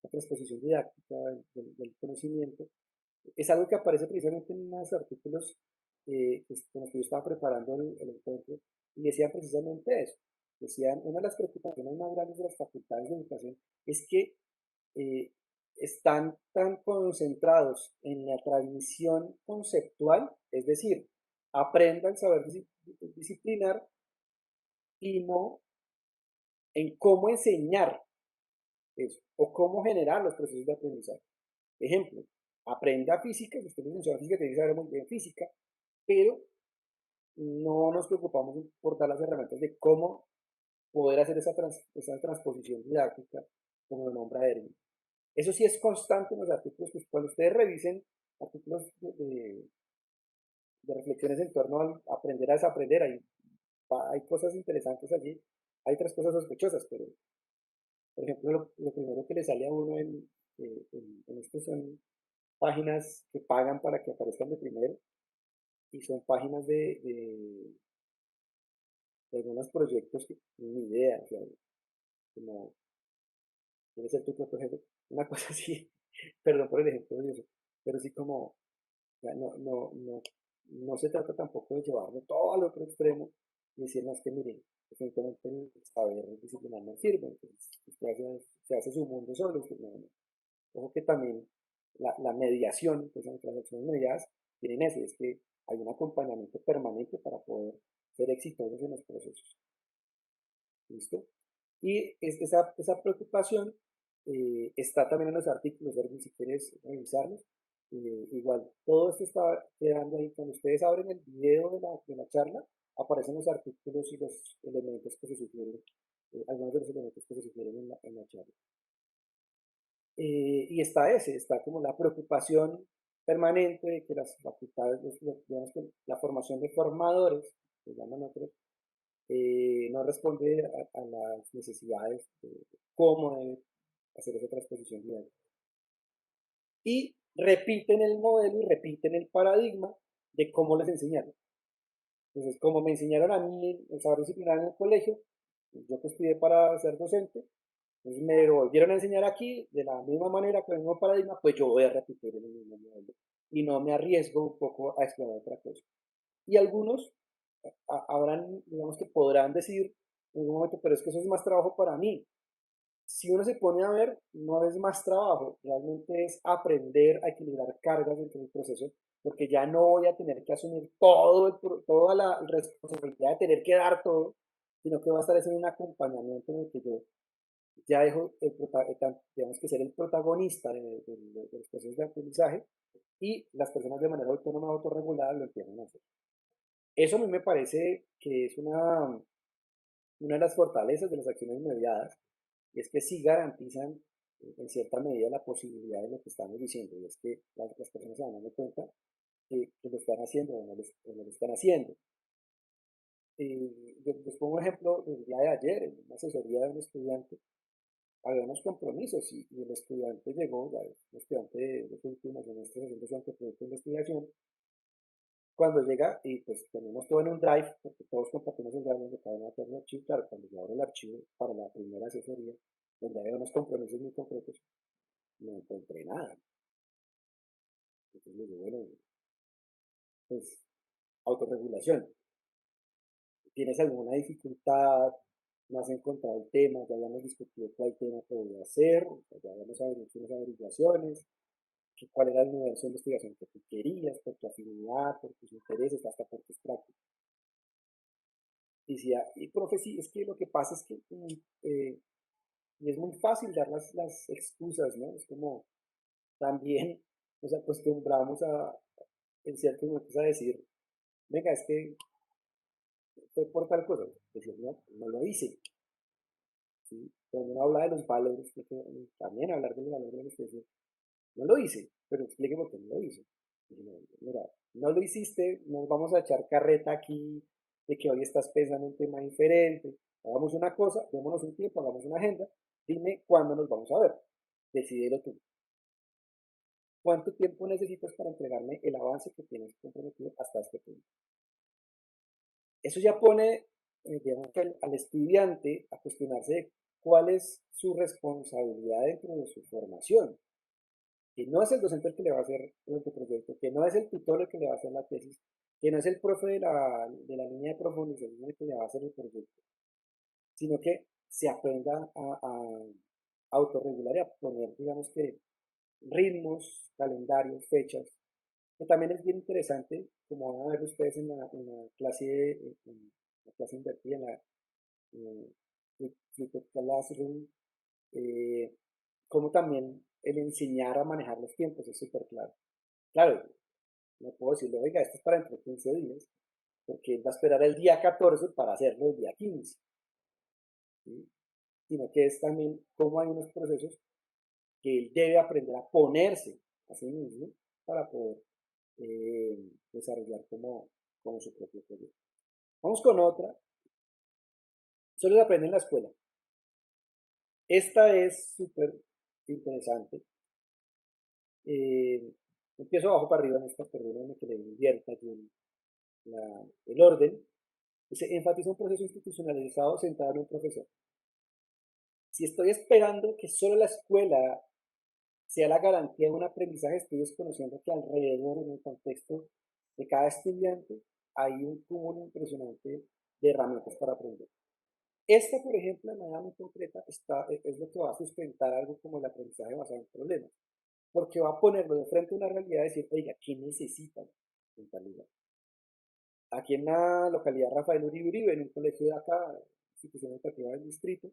transposición didáctica del conocimiento, es algo que aparece precisamente en unos artículos con los que yo estaba preparando el encuentro, y decían precisamente eso. Decían, una de las preocupaciones más grandes de las facultades de educación es que eh, están tan concentrados en la transmisión conceptual, es decir, aprendan saber disciplinar y no en cómo enseñar eso o cómo generar los procesos de aprendizaje. Ejemplo, aprenda física, si usted es licenciado en física, tiene que saber muy bien física, pero no nos preocupamos por dar las herramientas de cómo poder hacer esa transposición didáctica, como lo nombra Erwin. Eso sí es constante en los artículos, pues cuando ustedes revisen artículos de reflexiones en torno al aprender a desaprender, hay cosas interesantes allí, hay otras cosas sospechosas, pero por ejemplo lo primero que le sale a uno en esto son páginas que pagan para que aparezcan de primero y son páginas de algunos proyectos que ni idea, o sea, como quieres ser tu propio jefe, una cosa así, perdón por el ejemplo de eso, pero sí como, ya no se trata tampoco de llevarlo todo al otro extremo y decir, no, es que miren, definitivamente el saber disciplinar no sirve, entonces se hace su mundo solo, pues, no. Ojo que también la mediación, que son transacciones mediadas, tienen eso, es que hay un acompañamiento permanente para poder ser exitosos en los procesos. ¿Listo? Y esa preocupación está también en los artículos, Erwin, si quieres revisarlos. Igual, todo esto está quedando ahí. Cuando ustedes abren el video de la charla, aparecen los artículos y los elementos que se sugieren, algunos de los elementos que se sugieren en la charla. Y está como la preocupación permanente de que las facultades, digamos que la formación de formadores, que llaman otros, no responde a las necesidades de cómo debe hacer esa transposición didáctica. Y repiten el modelo y repiten el paradigma de cómo les enseñaron. Entonces, como me enseñaron a mí el saber disciplinar en el colegio, yo que estudié para ser docente, entonces me lo volvieron a enseñar aquí de la misma manera, con el mismo paradigma, pues yo voy a repetir el mismo modelo. y no me arriesgo un poco a explorar otra cosa. Y algunos habrán, digamos que podrán decir en algún momento, pero es que eso es más trabajo para mí. Si uno se pone a ver, no es más trabajo, realmente es aprender a equilibrar cargas dentro del proceso, porque ya no voy a tener que asumir toda la responsabilidad de tener que dar todo, sino que va a estar en un acompañamiento en el que yo ya dejo, digamos que ser el protagonista de los procesos de aprendizaje y las personas de manera autónoma, autorregulada lo empiezan a hacer. Eso a mí me parece que es una de las fortalezas de las acciones mediadas, y es que sí garantizan en cierta medida la posibilidad de lo que estamos diciendo, y es que las personas se van dando cuenta que lo están haciendo o no lo están haciendo. Yo les pongo un ejemplo del día de ayer, en una asesoría de un estudiante, había unos compromisos y el estudiante llegó, ya es un estudiante de los últimos semestres haciendo su anteproyecto de investigación, cuando llega y pues tenemos todo en un drive, porque todos compartimos el drive donde cada uno tiene un archivo, claro, cuando yo abro el archivo para la primera asesoría, donde había unos compromisos muy concretos, no encontré nada. Entonces le digo, bueno, pues autorregulación. ¿Tienes alguna dificultad? ¿No has encontrado el tema? Ya habíamos discutido cuál tema podría ser, ya habíamos hecho unas averiguaciones, cuál era el universo de investigación que tú querías, por tu afinidad, por tus intereses, hasta por tus prácticas. Y decía, y profe, sí, es que lo que pasa es que y es muy fácil dar las excusas, ¿no? Es como también nos acostumbramos en ciertos momentos a decir, venga, es que fue por tal cosa. Decir, no, no lo hice. ¿Sí? Cuando uno habla de los valores, también hablar de los valores de la investigación, no lo hice, pero explique por qué no lo hice. Dije, no, mira, no lo hiciste, nos vamos a echar carreta aquí de que hoy estás pensando un tema diferente. Hagamos una cosa, démonos un tiempo, hagamos una agenda, dime cuándo nos vamos a ver. Decídelo tú. ¿Cuánto tiempo necesitas para entregarme el avance que tienes comprometido hasta este punto? Eso ya pone, digamos, que al estudiante a cuestionarse de cuál es su responsabilidad dentro de su formación. Que no es el docente el que le va a hacer el proyecto, que no es el tutor el que le va a hacer la tesis, que no es el profe de la línea de profundización el que le va a hacer el proyecto, sino que se aprenda a autorregular y a poner, digamos que, ritmos, calendarios, fechas, que también es bien interesante, como van a ver ustedes en la clase, en la clase invertida, Flipped Classroom, eh, como también el enseñar a manejar los tiempos es súper claro. Claro, no puedo decirle, oiga, esto es para dentro de 15 días, porque él va a esperar el día 14 para hacerlo el día 15, ¿sí? Sino que es también cómo hay unos procesos que él debe aprender a ponerse a sí mismo para poder desarrollar como su propio proyecto. Vamos con otra. Solo se aprende en la escuela. Esta es súper interesante. Eh, Empiezo abajo para arriba en esta, perdónenme que le invierta aquí el orden. Se enfatiza un proceso institucionalizado centrado en un profesor. Si estoy esperando que solo la escuela sea la garantía de un aprendizaje, estoy desconociendo que alrededor, en el contexto de cada estudiante, hay un cúmulo impresionante de herramientas para aprender. Esta, por ejemplo, de manera muy concreta, es lo que va a sustentar algo como el aprendizaje basado en problemas, porque va a ponerlo de frente a una realidad y decir, oiga, ¿qué necesitan en tal lugar? Aquí en la localidad Rafael Uribe Uribe, en un colegio de acá, institución educativa del distrito,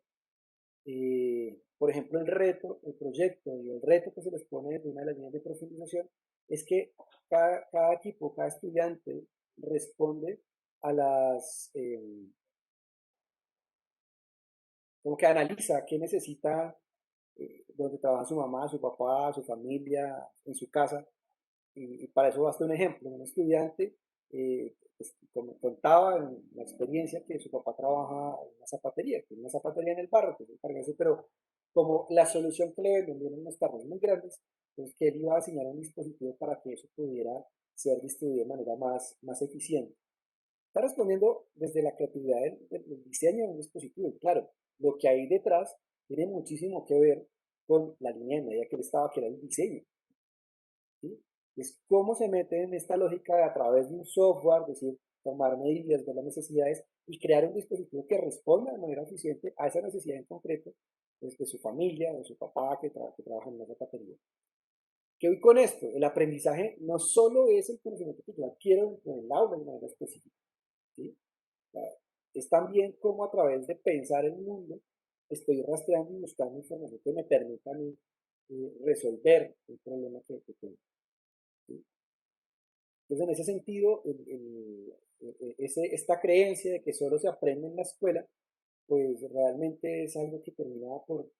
por ejemplo, el proyecto y el reto que se les pone desde una de las líneas de profundización es que cada equipo, cada estudiante responde a como que analiza qué necesita, donde trabaja su mamá, su papá, su familia, en su casa, y para eso basta un ejemplo. Un estudiante pues, contaba en la experiencia que su papá trabaja en una zapatería en el barrio, pero como la solución que le vendieron unos tarros muy grandes, pues que él iba a diseñar un dispositivo para que eso pudiera ser distribuido de manera más eficiente. Está respondiendo desde la creatividad del diseño de un dispositivo, y claro, lo que hay detrás tiene muchísimo que ver con la línea de media que él estaba, que era el diseño. ¿Sí? Es cómo se mete en esta lógica de a través de un software, es decir, tomar medidas, ver las necesidades y crear un dispositivo que responda de manera eficiente a esa necesidad en concreto de su familia, de su papá que trabaja en una zapatería. ¿Qué voy con esto? El aprendizaje no solo es el conocimiento que yo adquiero dentro del aula de manera específica, ¿sí? Es también cómo a través de pensar el mundo estoy rastreando y buscando información que me permita a mí resolver el problema que tengo. ¿Sí? Entonces, en ese sentido, esta creencia de que solo se aprende en la escuela, pues realmente es algo que termina por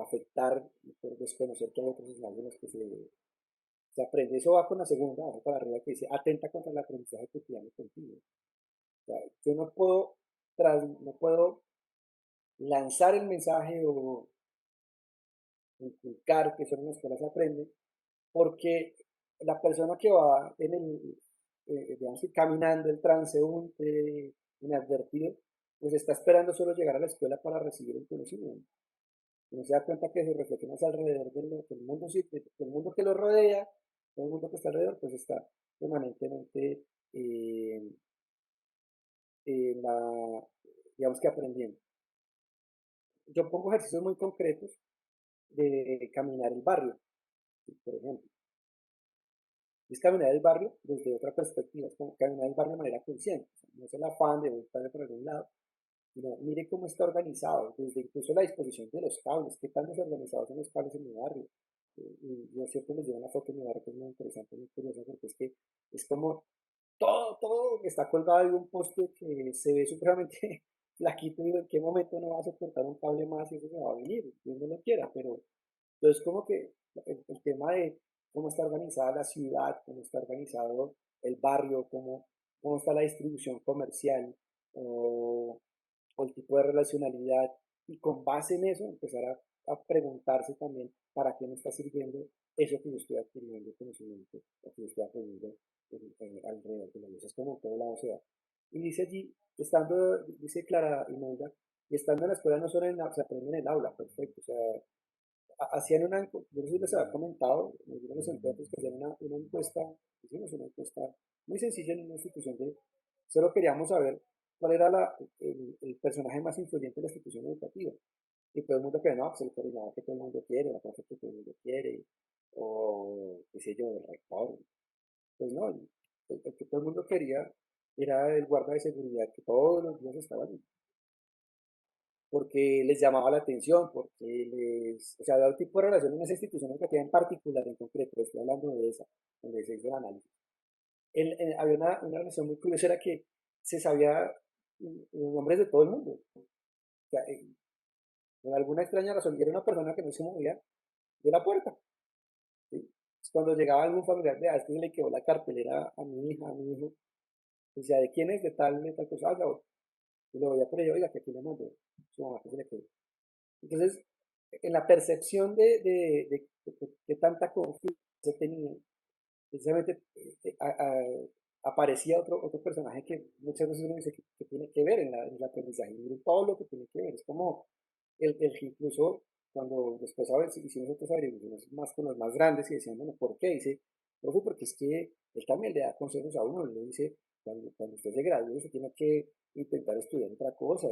afectar y por desconocer que hay otros escenarios en los que se aprende. Eso va con la segunda, abajo para arriba, que dice atenta contra el aprendizaje cotidiano continuo. O sea, yo no puedo lanzar el mensaje o inculcar que solo en la escuela se aprende, porque la persona que va digamos que caminando, el transeúnte inadvertido, pues está esperando solo llegar a la escuela para recibir el conocimiento. Y no se da cuenta que se reflexiona alrededor del mundo, del mundo que lo rodea, todo el mundo que está alrededor, pues está permanentemente eh, digamos que aprendiendo. Yo pongo ejercicios muy concretos de caminar el barrio, por ejemplo. Es caminar el barrio desde otra perspectiva, es como caminar el barrio de manera consciente. O sea, no es el afán de buscar por algún lado, sino mire cómo está organizado, desde incluso la disposición de los cables, qué tan desorganizados son los cables en mi barrio. Y yo siempre les llevo una foto en mi barrio que es muy interesante, muy curiosa, porque es que es como todo está colgado de un poste que se ve supremamente flaquito y digo, en qué momento no va a soportar un cable más y eso se va a venir, Dios no lo quiera, pero entonces como que el tema de cómo está organizada la ciudad, cómo está organizado el barrio, cómo está la distribución comercial o el tipo de relacionalidad y con base en eso empezar a preguntarse también para qué me está sirviendo eso que yo estoy adquiriendo, conocimiento, o que yo estoy aprendiendo alrededor de la luz. Es como en todo lado se da. Y dice allí, dice Clara Imelda, y estando en la escuela no solo se aprende en el aula, perfecto. O sea, hacían yo no sé si les había comentado, en algunos de los encuentros que hacían una encuesta, hicimos una encuesta muy sencilla en una institución solo queríamos saber cuál era el personaje más influyente de la institución educativa. Y todo el mundo cree, no, pues el coordinador que todo el mundo quiere, la profe que todo el mundo quiere, o qué sé yo, el rector. Pues no, el que todo el mundo quería era el guarda de seguridad que todos los días estaba allí, porque les llamaba la atención, o sea, había un tipo de relación en esa institución educativa en particular, en concreto, estoy hablando de esa, donde se hizo el análisis. Había una relación muy curiosa, era que se sabía los nombres de todo el mundo. O sea, por alguna extraña razón, y era una persona que no se movía de la puerta. ¿Sí? Entonces, cuando llegaba algún familiar, vea, es que se le quedó la cartelera a mi hija, a mi hijo, decía, ¿de quién es? De tal cosa, y lo veía por ello, oiga, que aquí le mandó su mamá que se le quedó. Entonces, en la percepción de tanta confianza se tenía, precisamente aparecía otro personaje que muchas veces uno dice que tiene que ver en el aprendizaje, y todo lo que tiene que ver, es como incluso cuando después hicimos otras averiguaciones más con los más grandes y decían, bueno, ¿por qué? Dice, profe, porque es que él también le da consejos a uno, le dice, cuando usted se gradúe, usted tiene que intentar estudiar otra cosa,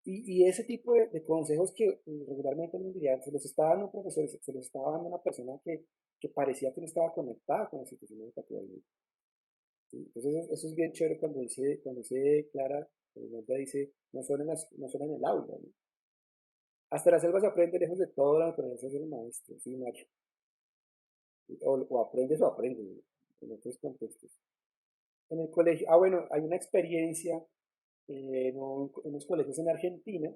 y ese tipo de consejos que regularmente me dirían, se los estaba dando un profesor, se los estaba dando una persona que parecía que no estaba conectada con la institución educativa. ¿Sí? Entonces eso es bien chévere cuando dice Clara, cuando dice, no solo en el aula, ¿no? Hasta la selva se aprende lejos de todo, la naturaleza es el maestro, ¿sí, Mario? O aprendes o aprendes, ¿no? En otros contextos. En el colegio, bueno, hay una experiencia en unos colegios en Argentina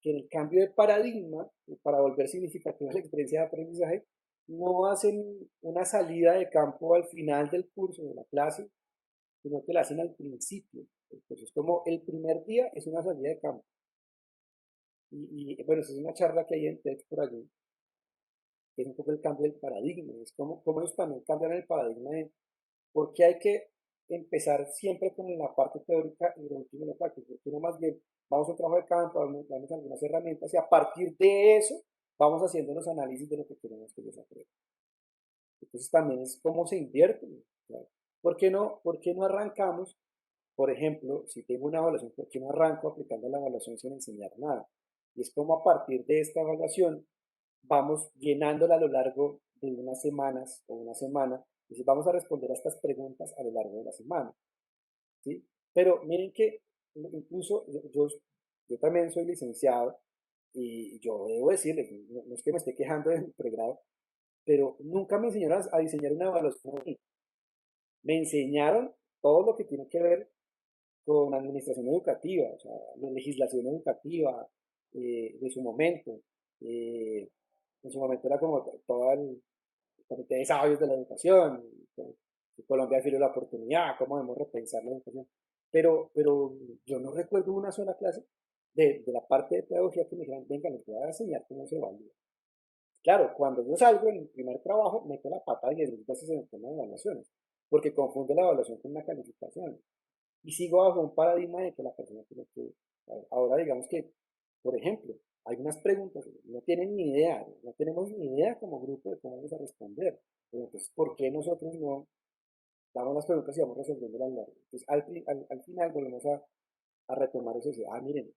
que en el cambio de paradigma, para volver significativa la experiencia de aprendizaje, no hacen una salida de campo al final del curso, de la clase, sino que la hacen al principio. Entonces, como el primer día es una salida de campo. Bueno, esa es una charla que hay en TED por allí, que es un poco el cambio del paradigma. Es como ellos también cambian el paradigma de por qué hay que empezar siempre con la parte teórica y lo último la práctica. Porque uno más bien vamos a un trabajo de campo, damos algunas herramientas y a partir de eso vamos haciendo los análisis de lo que queremos que ellos aprendan. Entonces también es cómo se invierte. ¿No? Por qué no arrancamos? Por ejemplo, si tengo una evaluación, ¿por qué no arranco aplicando la evaluación sin enseñar nada? Y es como a partir de esta evaluación vamos llenándola a lo largo de unas semanas o una semana. Y vamos a responder a estas preguntas a lo largo de la semana. ¿Sí? Pero miren que incluso yo también soy licenciado y yo debo decirles, no es que me esté quejando del pregrado, pero nunca me enseñaron a diseñar una evaluación. Me enseñaron todo lo que tiene que ver con administración educativa, o sea, la legislación educativa de su momento. Eh, en su momento era como todo el comité de sabios de la educación, que Colombia ha la oportunidad, cómo debemos repensar la educación. Pero yo no recuerdo una sola clase de la parte de pedagogía que me dijeran, venga, les voy a enseñar cómo se evalúa. Claro, cuando yo salgo en mi primer trabajo, meto la pata 10.000 veces en el tema de evaluaciones, porque confunde la evaluación con una calificación. Y sigo bajo un paradigma de que la persona tiene que... Ahora digamos que, por ejemplo, hay unas preguntas, no tienen ni idea, no tenemos ni idea como grupo de cómo vamos a responder. Pero entonces, ¿por qué nosotros no damos las preguntas y vamos resolviendo las largas? Entonces, al final volvemos a retomar eso y decir, ah, miren,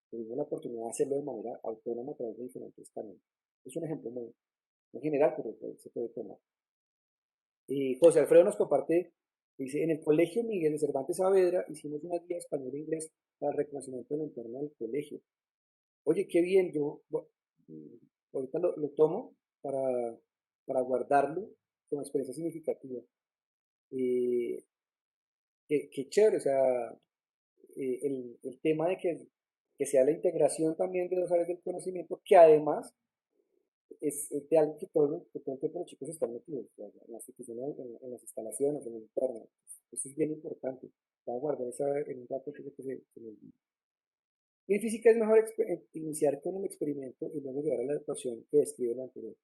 tuvimos la oportunidad de hacerlo de manera autónoma a través de diferentes caminos. Es un ejemplo muy general, pero se puede tomar. Y José Alfredo nos comparte, dice, en el colegio Miguel de Cervantes Saavedra hicimos una guía español e inglés para el reconocimiento del entorno del colegio. Oye, qué bien, mm, ahorita lo tomo para guardarlo como experiencia significativa. Eh, qué chévere, o sea, el tema de que sea la integración también de dos áreas del conocimiento, que además es de algo que todo el tiempo los chicos están metidos, en la institución, en las instalaciones, en el entorno. Eso es bien importante. Voy a guardar esa en un dato que se me olvidó. En física es mejor iniciar con el experimento y luego llegar a la ecuación que describe la anterior.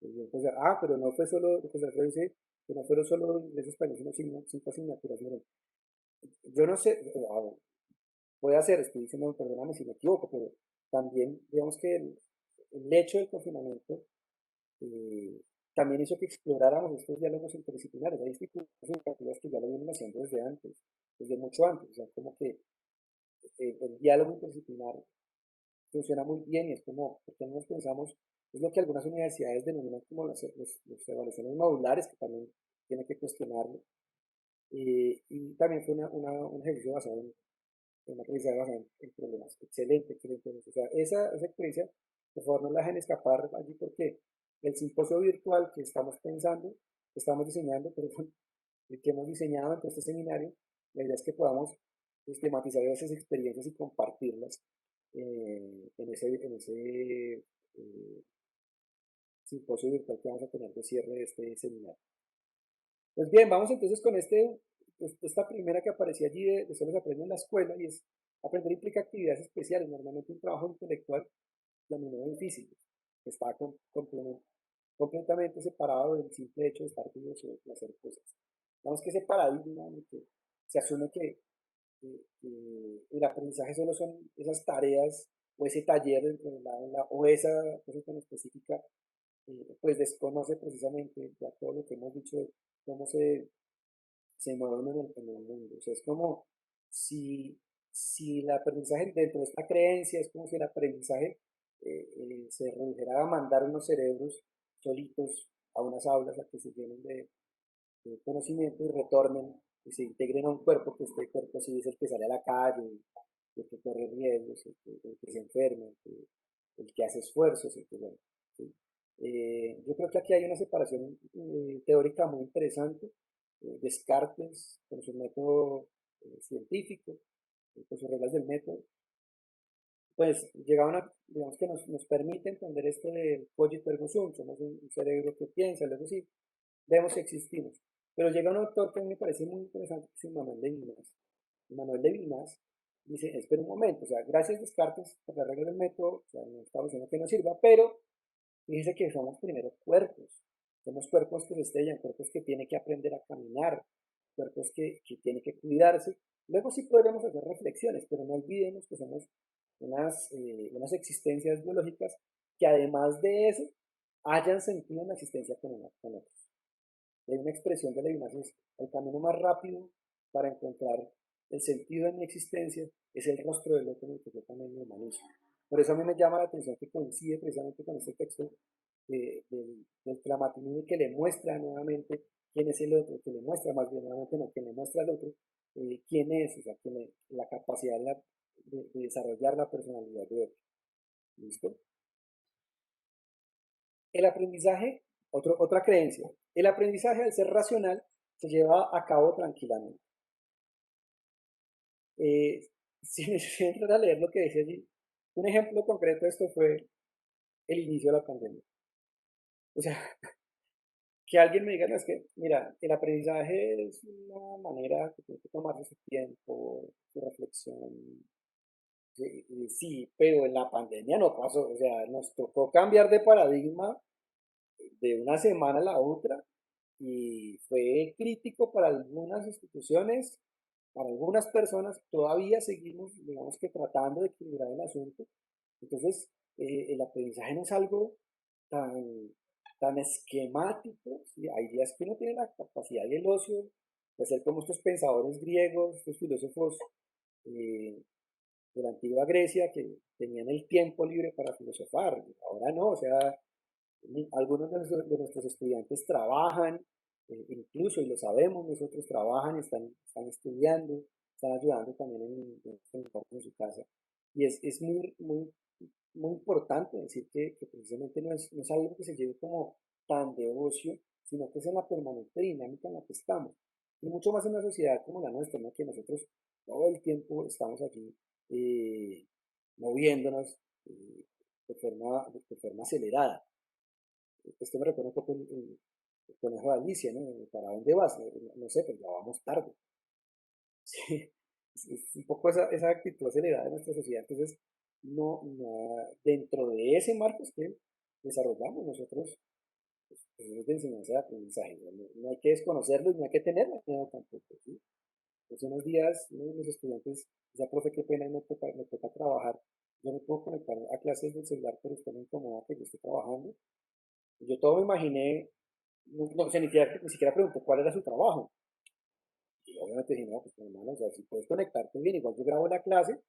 Entonces, pero no fue solo, José Alfredo dice que no fueron solo inglés y español, sino cinco asignaturas. Miren, yo no sé, puede ser, estoy diciendo, perdóname si me equivoco, pero también, digamos que el hecho del confinamiento eh, también hizo que exploráramos estos diálogos interdisciplinares. Hay instituciones educativas que ya lo vienen haciendo desde antes, desde mucho antes. O sea, como que el diálogo interdisciplinar funciona muy bien y es como, porque no nos pensamos, es lo que algunas universidades denominan como las evaluaciones modulares, que también tiene que cuestionarlo. Y también fue un ejercicio basado en una aprendizaje basado en problemas. Excelente, excelente. O sea, esa experiencia, por favor, no la dejen escapar allí porque el simposio virtual que estamos pensando, que estamos diseñando, pero el que hemos diseñado en este seminario, la idea es que podamos sistematizar esas experiencias y compartirlas en ese simposio virtual que vamos a tener de cierre de este seminario. Pues bien, vamos entonces con esta primera que aparecía allí de solo se aprende en la escuela y es aprender implica actividades especiales, normalmente un trabajo intelectual denominado difícil, que está completamente separado del simple hecho de estar vivos y hacer cosas. Vamos que ese paradigma en el que se asume que el aprendizaje solo son esas tareas o ese taller dentro de la aula o esa cosa tan específica, pues desconoce precisamente ya todo lo que hemos dicho de cómo se mueve uno en el mundo. O sea, es como si el aprendizaje dentro de esta creencia es como si el aprendizaje se redujera a mandar unos cerebros solitos a unas aulas a que se llenen de conocimiento y retornen y se integren a un cuerpo, que este cuerpo sí es el que sale a la calle, el que corre riesgos, el que se enferma, el que hace esfuerzos, bueno, ¿sí? Yo creo que aquí hay una separación teórica muy interesante. Descartes, con su método científico, con sus reglas del método, pues llegaban a, digamos que nos permite entender esto del cogito ergo sum, somos un cerebro que piensa, luego sí, vemos que existimos. Pero llega un autor que a mí me parece muy interesante, que es Manuel Levinas. Manuel Levinas dice, espera un momento, o sea, gracias Descartes por las reglas del método, o sea, no estamos diciendo que no sirva, pero dice que somos primero cuerpos, somos cuerpos que se estrellan, cuerpos que tienen que aprender a caminar, cuerpos que tienen que cuidarse. Luego sí podremos hacer reflexiones, pero no olvidemos que somos unas existencias biológicas que además de eso hayan sentido una existencia con otros. Hay una expresión de Levinas, es el camino más rápido para encontrar el sentido de mi existencia es el rostro del otro en el que yo también me humanizo. Por eso a mí me llama la atención que coincide precisamente con este texto del Clamatinide que le muestra nuevamente quién es el otro, que le muestra más bien nuevamente, no, que le muestra al otro quién es, o sea, la capacidad de desarrollar la personalidad de otro. ¿Listo? El aprendizaje, otra creencia, el aprendizaje al ser racional se lleva a cabo tranquilamente. Eh, si me entrar a leer lo que decía allí, un ejemplo concreto de esto fue el inicio de la pandemia. O sea, que alguien me diga, no, es que, mira, el aprendizaje es una manera que tiene que tomarse su tiempo, su reflexión. Sí, sí, pero en la pandemia no pasó, o sea, nos tocó cambiar de paradigma de una semana a la otra y fue crítico para algunas instituciones, para algunas personas. Todavía seguimos, digamos que tratando de equilibrar el asunto. Entonces, el aprendizaje no es algo tan, tan esquemático, ¿sí? Hay días que uno tiene la capacidad y el ocio de ser como estos pensadores griegos, estos filósofos eh, de la antigua Grecia que tenían el tiempo libre para filosofar. Ahora no, o sea, algunos de nuestros estudiantes trabajan, incluso, y lo sabemos, nosotros trabajan, están estudiando, están ayudando también en su casa. Y es muy importante decir que precisamente no es algo que se lleve como tan de ocio, sino que es en la permanente dinámica en la que estamos. Y mucho más en una sociedad como la nuestra, ¿no? Que nosotros todo el tiempo estamos aquí eh, moviéndonos de forma acelerada. Esto me recuerda un poco el conejo de Alicia, ¿no? ¿Para dónde vas? No sé, pero ya vamos tarde. Sí, es un poco esa actitud acelerada de nuestra sociedad. Entonces, dentro de ese marco es que desarrollamos nosotros procesos de enseñanza y aprendizaje. No hay que desconocerlo y no hay que tenerlo miedo tampoco. ¿Sí? Hace unos días, uno de mis estudiantes, ya profe, qué pena, me toca trabajar. Yo me puedo conectar a clases del celular, pero usted me incomoda que yo esté trabajando. Y yo todo me imaginé, no sé, ni siquiera pregunté cuál era su trabajo. Y obviamente dije, no, pues hermano, o sea, si puedes conectarte bien, igual yo grabo la clase,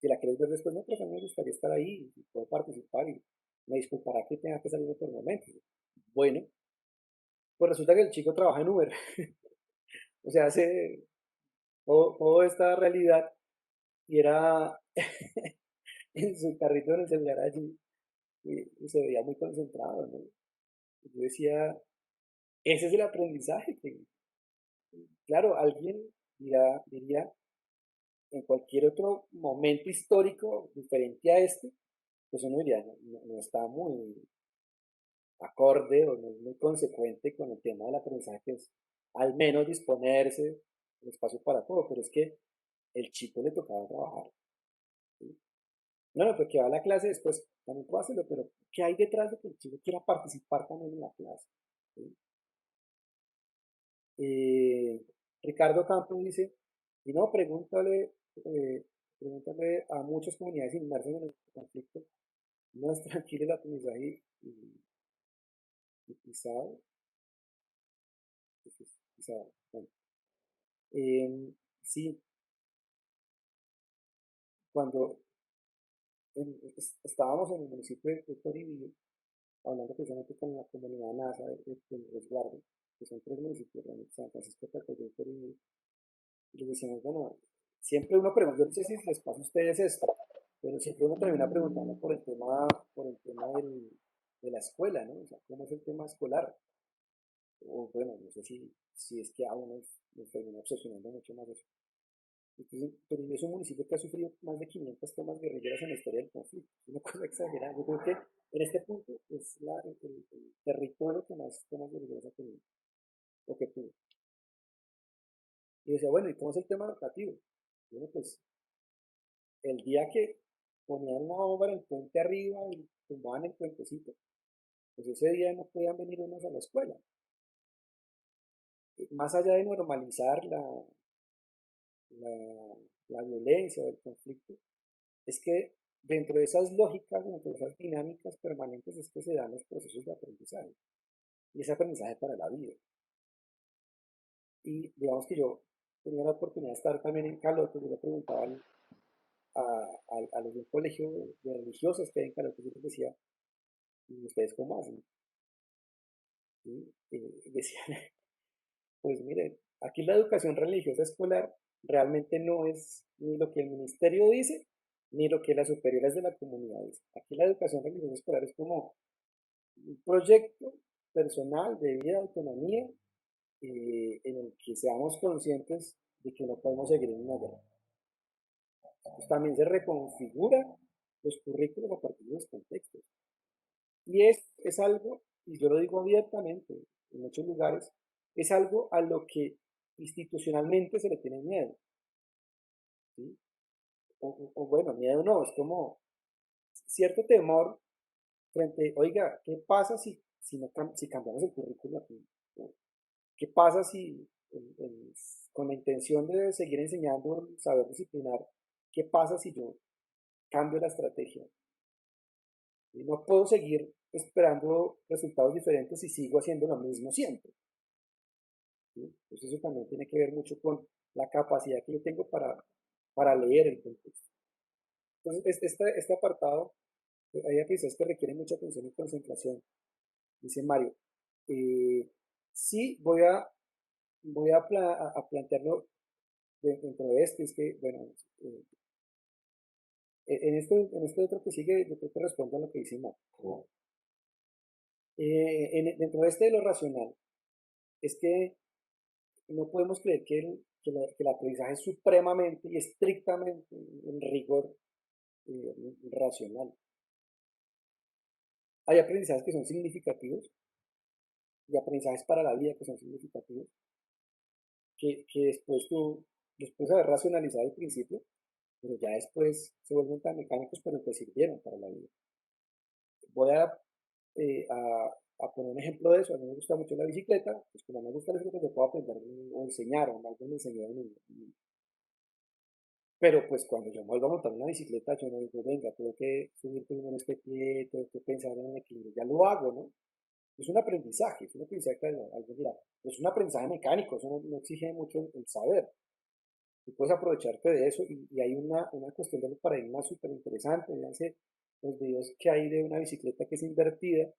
si la quieres ver después, no, pero a mí me gustaría estar ahí, y puedo participar y me disculpará que tenga que salir por momentos. Bueno, pues resulta que el chico trabaja en Uber, o sea, hace toda esta realidad y era en su carrito en el celular allí y se veía muy concentrado, ¿no? Yo decía, ese es el aprendizaje, que claro, alguien diría, en cualquier otro momento histórico diferente a este, pues uno diría, no está muy acorde o no es muy consecuente con el tema del aprendizaje, que es al menos disponerse el espacio para todo, pero es que el chico le tocaba trabajar. ¿Sí? No, no, pero que va a la clase después, también puedo hacerlo, pero ¿qué hay detrás de que el chico quiera participar también en la clase? ¿Sí? Eh, Ricardo Campos dice, y no, pregúntale a muchas comunidades inmersas en el conflicto, no es tranquilo el aprendizaje y pisado, pisado. Bueno, sí, cuando estábamos en el municipio de Toribío, hablando precisamente con la comunidad NASA del resguardo, que son tres municipios, realmente San Francisco, Tacoyo y Toribío, y les decíamos, bueno, siempre uno pregunta, yo no sé si les pasa a ustedes esto, pero siempre uno termina preguntando por el tema de la escuela, ¿no? O sea, ¿cómo es el tema escolar? O bueno, no sé si es que a uno nos termina obsesionando mucho más eso. Entonces, Toribio es un municipio que ha sufrido más de 500 tomas guerrilleras en la historia del conflicto. Es una cosa exagerada. Yo creo que en este punto es el territorio que más tomas guerrilleras ha tenido, o que tuvo. Y decía, bueno, ¿y cómo es el tema educativo? Bueno, pues el día que ponían una bomba en el puente arriba y tumbaban el puentecito, pues ese día no podían venir unos a la escuela. Más allá de normalizar la, la violencia o el conflicto, es que dentro de esas lógicas, dentro de esas dinámicas permanentes es que se dan los procesos de aprendizaje. Y ese aprendizaje para la vida. Y digamos que yo tenía la oportunidad de estar también en Caloto, yo le preguntaba a los de un colegio de religiosos que hay en Caloto, yo les decía, ¿y ustedes cómo hacen? Y decían, pues miren, aquí la educación religiosa escolar realmente no es ni lo que el ministerio dice, ni lo que las superiores de la comunidad dicen. Aquí la educación religiosa escolar es como un proyecto personal de vida, autonomía, en el que seamos conscientes de que no podemos seguir en una guerra. Pues también se reconfigura los currículos a partir de los contextos. Y es algo, y yo lo digo abiertamente en muchos lugares, es algo a lo que institucionalmente se le tiene miedo. ¿Sí? O bueno, miedo no, es como cierto temor frente, oiga, ¿qué pasa si cambiamos el currículo aquí? ¿Qué pasa si con la intención de seguir enseñando el saber disciplinar, qué pasa si yo cambio la estrategia? Y no puedo seguir esperando resultados diferentes si sigo haciendo lo mismo siempre. ¿Sí? Entonces eso también tiene que ver mucho con la capacidad que yo tengo para leer el contexto. Entonces este apartado, hay episodios que requieren mucha atención y concentración. Dice Mario, eh, sí voy a plantearlo dentro de esto, es que, bueno, eh, en este otro que sigue, yo creo que respondo a lo que dice Mario. Dentro de este de lo racional, es que no podemos creer que el aprendizaje es supremamente y estrictamente en rigor racional. Hay aprendizajes que son significativos y aprendizajes para la vida que son significativos, que después de haber racionalizado al principio, pero ya después se vuelven tan mecánicos, pero te sirvieron para la vida. Voy a poner un ejemplo de eso. A mí me gusta mucho la bicicleta, pues como me gusta la bicicleta, yo puedo aprender o enseñar, o alguien me enseñó a mí. Pero pues cuando yo me vuelvo a montar una bicicleta, yo no digo, venga, tengo que subir primero este pie, tengo que pensar en el equilibrio, ya lo hago, ¿no? Es un aprendizaje de algo, mira, es un aprendizaje mecánico, eso no exige mucho el saber. Tú puedes aprovecharte de eso y hay una cuestión de los paradigmas súper interesante. Fíjense los videos que hay de una bicicleta que es invertida,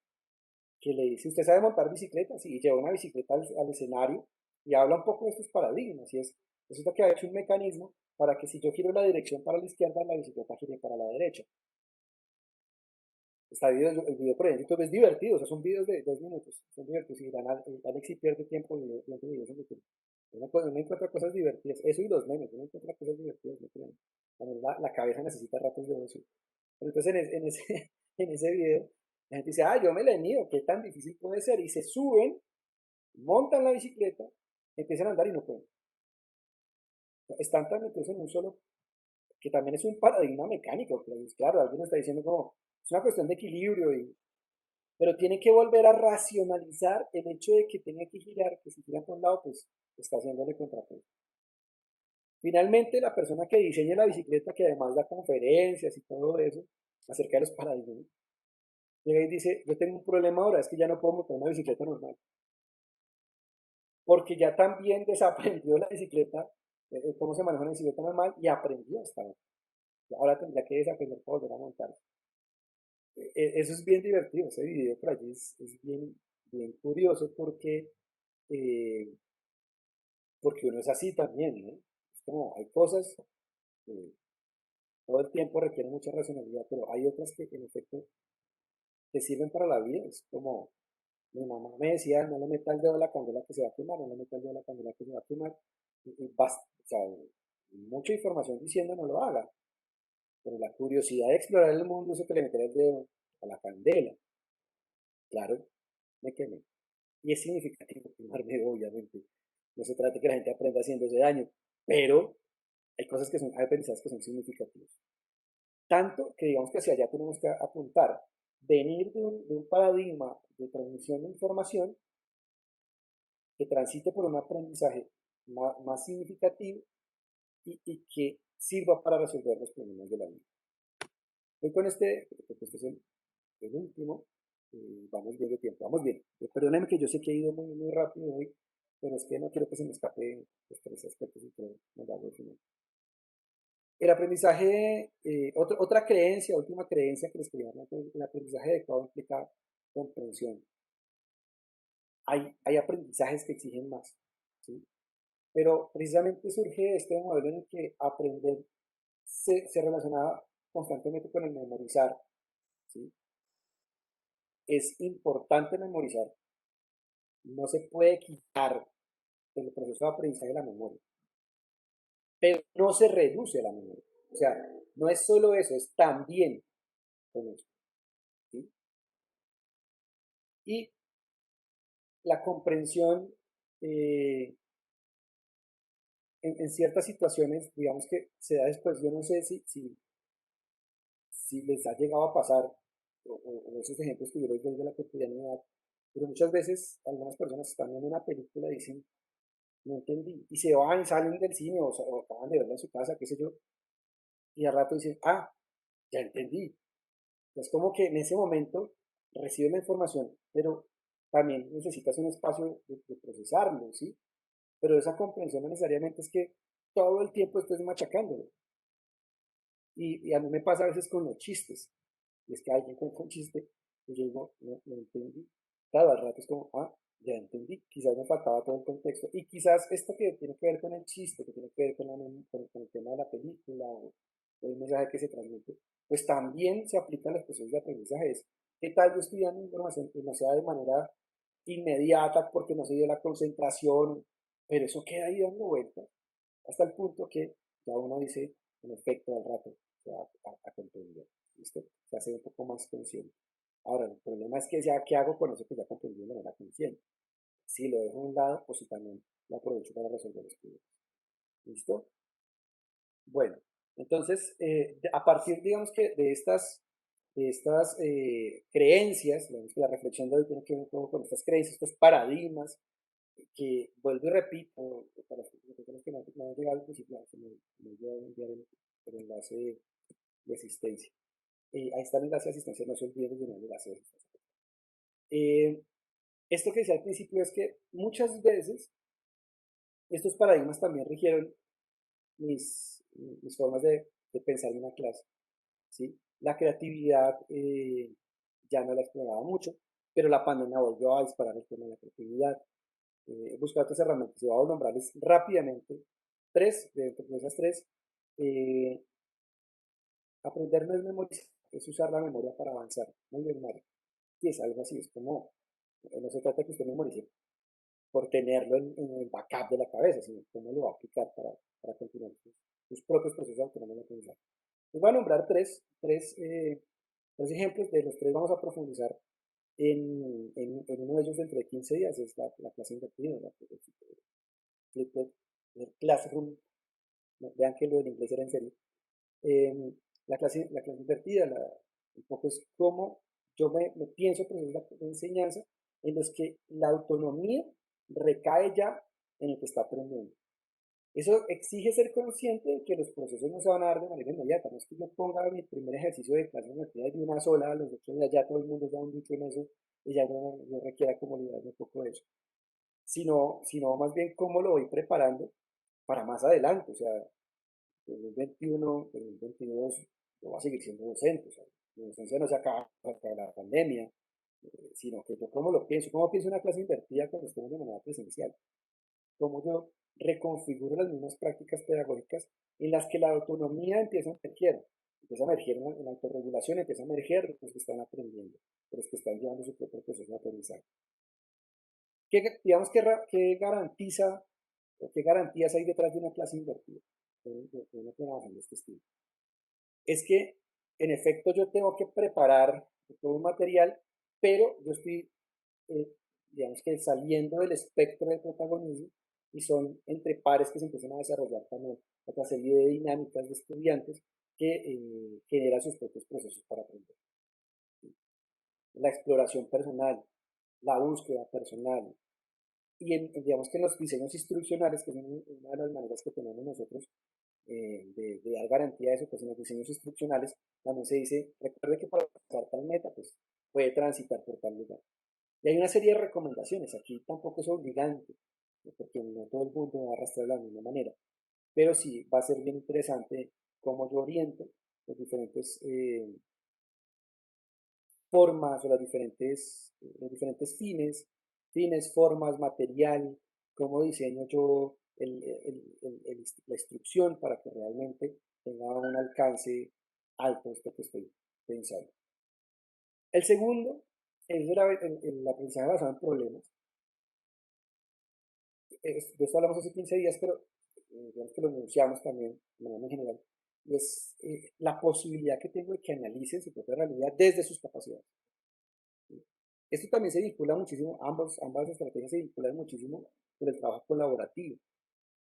que le dice, ¿usted sabe montar bicicleta? Sí, y lleva una bicicleta al escenario y habla un poco de estos paradigmas. Y resulta que ha hecho un mecanismo para que si yo giro la dirección para la izquierda, la bicicleta gire para la derecha. El video por ahí en YouTube es divertido, o sea, son videos de 2 minutos, son divertidos. Y Alex sí pierde tiempo viendo videos en YouTube. Uno encuentra cosas divertidas, eso y los memes, uno encuentra cosas divertidas, no creo. También la cabeza necesita ratos de ocio. Pero entonces en ese video, la gente dice, yo me la he mido, ¿qué tan difícil puede ser? Y se suben, montan la bicicleta, empiezan a andar y no pueden. Están tan metidos en un solo, que también es un paradigma mecánico. Claro, alguien está diciendo como, es una cuestión de equilibrio, pero tiene que volver a racionalizar el hecho de que tenga que girar, que si gira por un lado, pues está haciéndole contrapeso. Finalmente, la persona que diseña la bicicleta, que además da conferencias y todo eso, acerca de los paradigmas, llega y dice, yo tengo un problema ahora, es que ya no puedo montar una bicicleta normal, porque ya también desaprendió la bicicleta, cómo se maneja una bicicleta normal, y aprendió hasta ahora. Ahora tendría que desaprender para volver a montar. Eso es bien divertido, ese video por allí es bien curioso eh, porque uno es así también, ¿no? Es como, hay cosas, eh, todo el tiempo requieren mucha racionalidad, pero hay otras que en efecto te sirven para la vida. Es como mi mamá me decía, no le meta el dedo a la candela que se va a quemar, no le meta el dedo a la candela que se va a quemar. Y basta, o sea, mucha información diciendo no lo haga, pero la curiosidad de explorar el mundo es que le meter el dedo a la candela. Claro, me quemé. Y es significativo quemarme, obviamente. No se trata de que la gente aprenda haciéndose daño, pero hay aprendizajes que son significativos. Tanto que digamos que hacia allá tenemos que apuntar. Venir de un paradigma de transmisión de información que transite por un aprendizaje más significativo y que sirva para resolver los problemas de la vida. Hoy con porque este es el último, vamos bien de tiempo, vamos bien. Perdónenme que yo sé que he ido muy rápido hoy, pero es que no quiero que se me escape los tres aspectos y que me da al final. El aprendizaje, otra creencia, última creencia que les quería hablar, el aprendizaje adecuado implica comprensión. Hay aprendizajes que exigen más, ¿sí? Pero precisamente surge este modelo en el que aprender se relacionaba constantemente con el memorizar, ¿sí? Es importante memorizar, no se puede quitar del proceso de aprendizaje la memoria, pero no se reduce a la memoria. O sea, no es solo eso, es también con eso, ¿sí? Y la comprensión en ciertas situaciones, digamos que se da después, yo no sé si les ha llegado a pasar, o esos ejemplos que yo les doy de la cotidianidad, pero muchas veces algunas personas están viendo una película y dicen, no entendí, y se van y salen del cine o acaban de verla en su casa, qué sé yo, y al rato dicen, ah, ya entendí. Es como que en ese momento reciben la información, pero también necesitas un espacio de procesarlo, ¿sí? Pero esa comprensión no necesariamente es que todo el tiempo estés machacándolo. Y a mí me pasa a veces con los chistes. Y es que alguien cuenta un chiste y yo digo, no entendí. Claro, al rato es como, ah, ya entendí. Quizás me faltaba todo el contexto. Y quizás esto que tiene que ver con el chiste, que tiene que ver con el tema de la película o el mensaje que se transmite, pues también se aplican los procesos de aprendizaje. ¿Qué tal yo estudiando información y no sea de manera inmediata porque no se dio la concentración? Pero eso queda ahí dando vueltas hasta el punto que ya uno dice, en efecto, al rato se va a comprender. ¿Listo? Se hace un poco más consciente. Ahora, el problema es que ya, ¿qué hago con eso que ya comprendí de manera consciente? Si lo dejo a un lado, pues si también lo aprovecho para resolver los problemas. ¿Listo? Bueno, entonces, a partir, digamos que de estas creencias, digamos que la reflexión de hoy tiene que ver un poco con estas creencias, estos paradigmas, que vuelvo y repito, para las personas que no han llegado al principio, se me olvidó enviar el enlace de asistencia. Ahí está el enlace de asistencia, no se olviden de llenar el enlace de asistencia. Eh, Esto que decía al principio es que muchas veces estos paradigmas también rigieron mis formas de pensar en una clase, ¿sí? La creatividad ya no la exploraba mucho, pero la pandemia volvió a disparar el tema de la creatividad. He buscado otras herramientas y voy a nombrarles rápidamente tres, de esas tres. eh, Aprender no es memorizar, es usar la memoria para avanzar. Muy bien, Mario. Y es algo así, es como, no se trata de que usted memorice por tenerlo en el backup de la cabeza, sino cómo lo va a aplicar para continuar sus propios procesos autónomos de aprendizaje. Les voy a nombrar tres ejemplos, de los tres vamos a profundizar en uno de ellos dentro de 15 días, es la clase invertida, flipped classroom, no, vean que lo del inglés era en serio. Eh, la clase invertida, un poco es cómo yo me pienso procesos de enseñanza en los que la autonomía recae ya en el que está aprendiendo. Eso exige ser consciente de que los procesos no se van a dar de manera inmediata. No es que yo ponga mi primer ejercicio de clase invertida de una sola, a los otros ya todo el mundo ya un dicho en eso y ya no requiera como librarme un poco de eso. Sino más bien cómo lo voy preparando para más adelante. O sea, 2021, 2022, yo voy a seguir siendo docente. O sea, mi docencia no se acaba hasta la pandemia, sino que yo cómo pienso una clase invertida cuando estemos de manera presencial, cómo yo reconfiguro las mismas prácticas pedagógicas en las que la autonomía empieza a emerger en la autorregulación, empieza a emerger los que están aprendiendo, los que están llevando su propio proceso de aprendizaje. Digamos, qué garantiza o qué garantías hay detrás de una clase invertida, de una programación de este estilo? Es que, en efecto, yo tengo que preparar todo un material, pero yo estoy, eh, digamos que saliendo del espectro del protagonismo y son entre pares que se empiezan a desarrollar también otra serie de dinámicas de estudiantes que generan sus propios procesos para aprender. La exploración personal, la búsqueda personal, y digamos que en los diseños instruccionales, que es una de las maneras que tenemos nosotros de dar garantía de eso, pues en los diseños instruccionales también se dice, recuerde que para alcanzar tal meta, pues puede transitar por tal lugar. Y hay una serie de recomendaciones, aquí tampoco es obligante, porque no todo el mundo va a arrastrar de la misma manera. Pero sí va a ser bien interesante cómo yo oriento los diferentes formas o los diferentes fines, formas, material, cómo diseño yo la instrucción para que realmente tenga un alcance alto esto que estoy pensando. El segundo es el aprendizaje basado en problemas. De esto hablamos hace 15 días, pero digamos que lo anunciamos también de manera muy general, y es la posibilidad que tengo de que analicen su propia realidad desde sus capacidades. Esto también se vincula muchísimo, ambas estrategias se vinculan muchísimo con el trabajo colaborativo,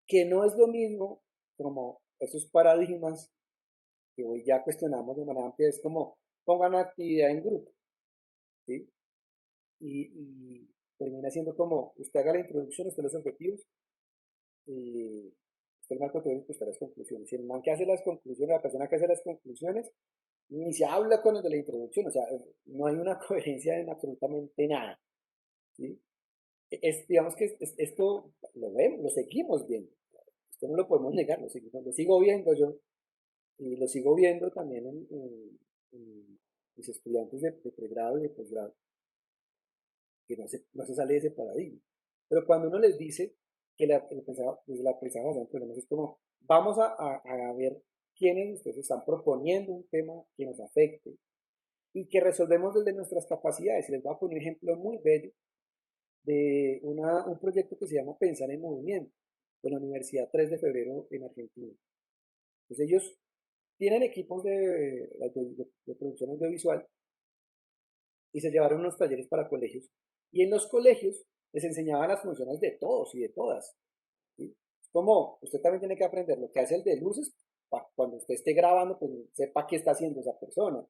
que no es lo mismo como esos paradigmas que hoy ya cuestionamos de manera amplia, es como pongan actividad en grupo, ¿sí? Y termina siendo como usted haga la introducción, usted los objetivos, y usted el marco teórico, usted las conclusiones. Y el man que hace las conclusiones, la persona que hace las conclusiones, ni se habla con el de la introducción, o sea, no hay una coherencia en absolutamente nada, ¿sí? Digamos que esto lo vemos, lo seguimos viendo. Esto no lo podemos negar, lo sigo viendo yo y lo sigo viendo también en mis estudiantes de pregrado y de posgrado, que no se sale de ese paradigma. Pero cuando uno les dice que desde la aprendizaje basado en problemas es como, vamos a ver quiénes de ustedes están proponiendo un tema que nos afecte y que resolvemos desde nuestras capacidades. Y les voy a poner un ejemplo muy bello de un proyecto que se llama Pensar en Movimiento, de la Universidad 3 de Febrero en Argentina. Entonces ellos tienen equipos de producción audiovisual y se llevaron unos talleres para colegios. Y en los colegios les enseñaban las funciones de todos y de todas. ¿Sí? Es como usted también tiene que aprender lo que hace el de luces, cuando usted esté grabando, pues sepa qué está haciendo esa persona.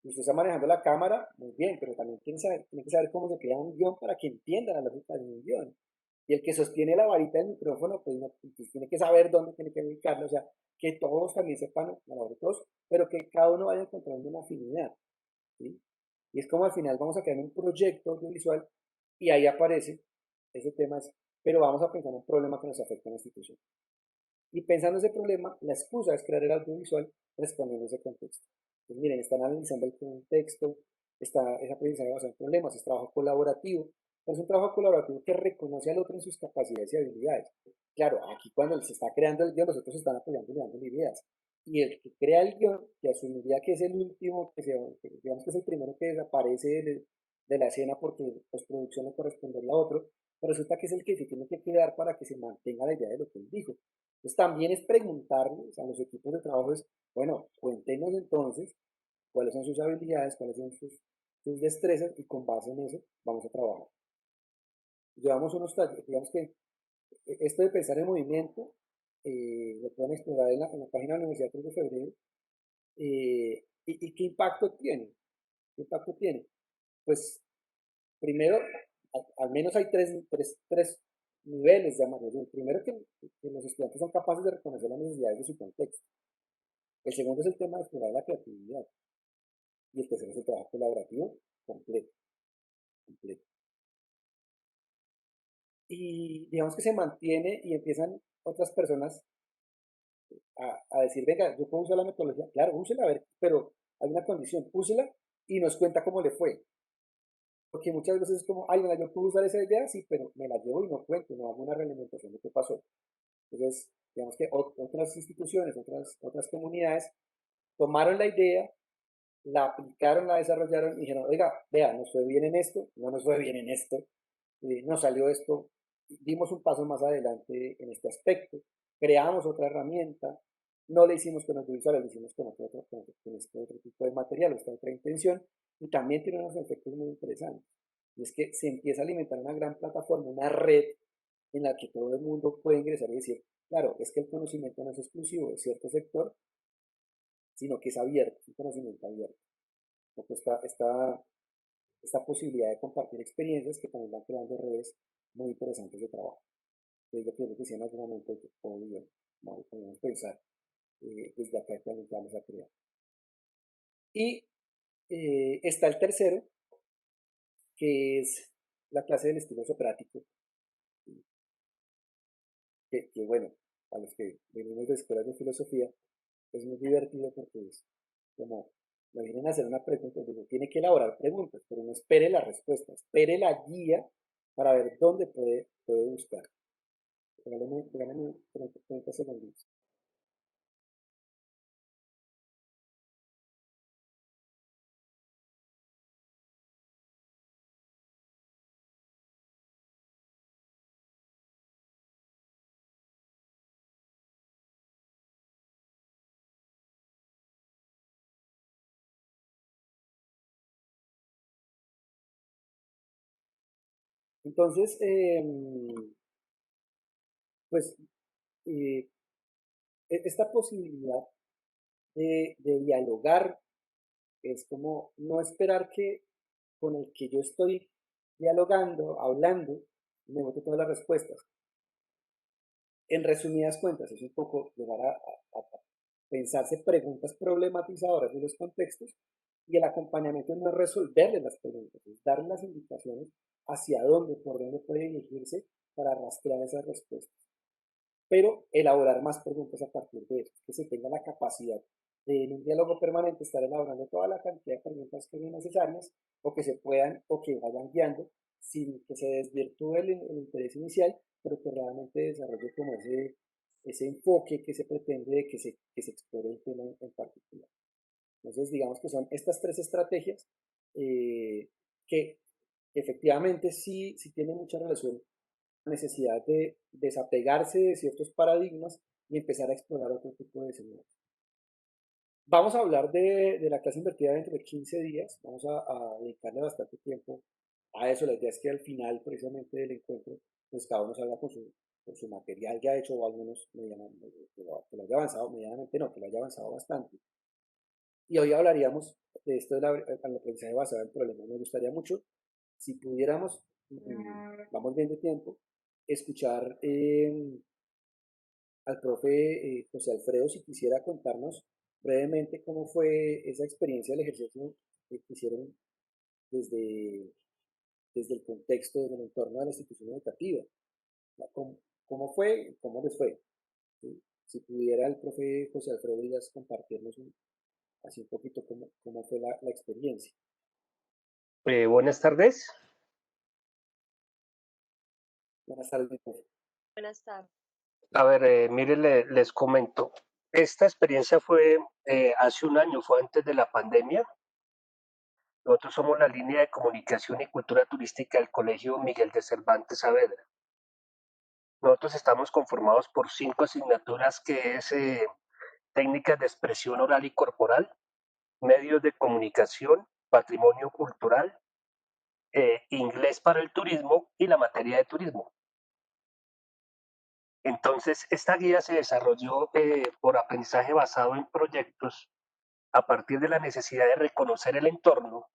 Y usted está manejando la cámara, muy bien, pero también tiene que saber cómo se crea un guión para que entienda la lógica de un guión. Y el que sostiene la varita del micrófono, pues, pues tiene que saber dónde tiene que ubicarlo, o sea, que todos también sepan la labor de todos, pero que cada uno vaya encontrando una afinidad, ¿sí? Y es como al final vamos a crear un proyecto audiovisual y ahí aparece ese tema, pero vamos a pensar en un problema que nos afecta a la institución. Y pensando ese problema, la excusa es crear el audiovisual respondiendo a ese contexto. Entonces, miren, están analizando el contexto, es aprendizaje basado en problemas, es trabajo colaborativo, pero es un trabajo colaborativo que reconoce al otro en sus capacidades y habilidades. Claro, aquí cuando se está creando el guión, los otros están apoyando y dando ideas. Y el que crea el guión, que asumiría que es el último, digamos que es el primero que desaparece de la escena porque postproducción le correspondería a otro, pero resulta que es el que se tiene que quedar para que se mantenga la idea de lo que él dijo. Entonces también es preguntarles a los equipos de trabajo, bueno, cuéntenos entonces cuáles son sus habilidades, cuáles son sus destrezas y con base en eso vamos a trabajar. Llevamos unos talleres, digamos que esto de pensar en movimiento, lo pueden explorar en la página de la Universidad 3 de Febrero. ¿Y qué impacto tiene? ¿Qué impacto tiene? Pues primero, al menos hay tres niveles de amarreo. El primero, que los estudiantes son capaces de reconocer las necesidades de su contexto. El segundo es el tema de explorar la creatividad. Y el tercero es el trabajo colaborativo completo, completo. Y digamos que se mantiene y empiezan otras personas a decir, venga, yo puedo usar la metodología. Claro, úsela, a ver, pero hay una condición, úsela y nos cuenta cómo le fue. Porque muchas veces es como, ay, bueno, yo puedo usar esa idea, sí, pero me la llevo y no cuento, no hago una realimentación de qué pasó. Entonces, digamos que otras instituciones, otras comunidades tomaron la idea, la aplicaron, la desarrollaron y dijeron, oiga, vea, nos fue bien en esto, no nos fue bien en esto, nos salió esto, dimos un paso más adelante en este aspecto, creamos otra herramienta, no le hicimos con audiovisuales, le hicimos con este otro tipo de material, esta otra intención, y también tiene unos efectos muy interesantes. Y es que se empieza a alimentar una gran plataforma, una red en la que todo el mundo puede ingresar y decir, claro, es que el conocimiento no es exclusivo de cierto sector, sino que es abierto, es un conocimiento abierto. Porque esta posibilidad de compartir experiencias que también van creando redes muy interesantes de trabajo. Es lo que yo decía en algún momento que podemos pensar desde acá que vamos a crear. Y está el tercero, que es la clase del estilo socrático. bueno, a los que venimos de escuelas de filosofía, es muy divertido porque es como, me vienen a hacer una pregunta, uno tiene que elaborar preguntas, pero no espere la respuesta, espere la guía para ver dónde puede buscar. Regálame 30 segundos. Entonces, pues, eh, esta posibilidad de dialogar es como no esperar que con el que yo estoy dialogando, hablando, me bote todas las respuestas. En resumidas cuentas, es un poco llegar a pensarse preguntas problematizadoras de los contextos y el acompañamiento no es resolverle las preguntas, es darle las indicaciones hacia dónde, por dónde puede dirigirse para rastrear esas respuestas. Pero elaborar más preguntas a partir de eso, que se tenga la capacidad de en un diálogo permanente estar elaborando toda la cantidad de preguntas que sean necesarias o que se puedan o que vayan guiando sin que se desvirtúe el interés inicial, pero que realmente desarrolle como ese enfoque que se pretende de que se explore el tema en particular. Entonces, digamos que son estas tres estrategias que efectivamente sí tienen mucha relación necesidad de desapegarse de ciertos paradigmas y empezar a explorar otro tipo de escenarios. Vamos a hablar de la clase invertida dentro de 15 días, vamos a dedicarle bastante tiempo a eso. La idea es que al final precisamente del encuentro, pues cada uno salga con su material ya hecho o al menos medianamente, que lo haya avanzado, medianamente no, que lo haya avanzado bastante. Y hoy hablaríamos de esto del aprendizaje basado en problemas. Me gustaría mucho si pudiéramos, vamos bien de tiempo, escuchar al profe José Alfredo si quisiera contarnos brevemente cómo fue esa experiencia del ejercicio que hicieron desde, desde el contexto, desde el entorno de la institución educativa. ¿Cómo fue? ¿Cómo les fue? ¿Sí? Si pudiera el profe José Alfredo Díaz compartirnos así un poquito cómo fue la experiencia. Buenas tardes. Buenas tardes, profe. Buenas tardes. A ver, mire, les comento. Esta experiencia fue hace un año, fue antes de la pandemia. Nosotros somos la línea de comunicación y cultura turística del Colegio Miguel de Cervantes Saavedra. Nosotros estamos conformados por 5 asignaturas que es técnicas de expresión oral y corporal, medios de comunicación, patrimonio cultural, inglés para el turismo y la materia de turismo. Entonces, esta guía se desarrolló por aprendizaje basado en proyectos a partir de la necesidad de reconocer el entorno,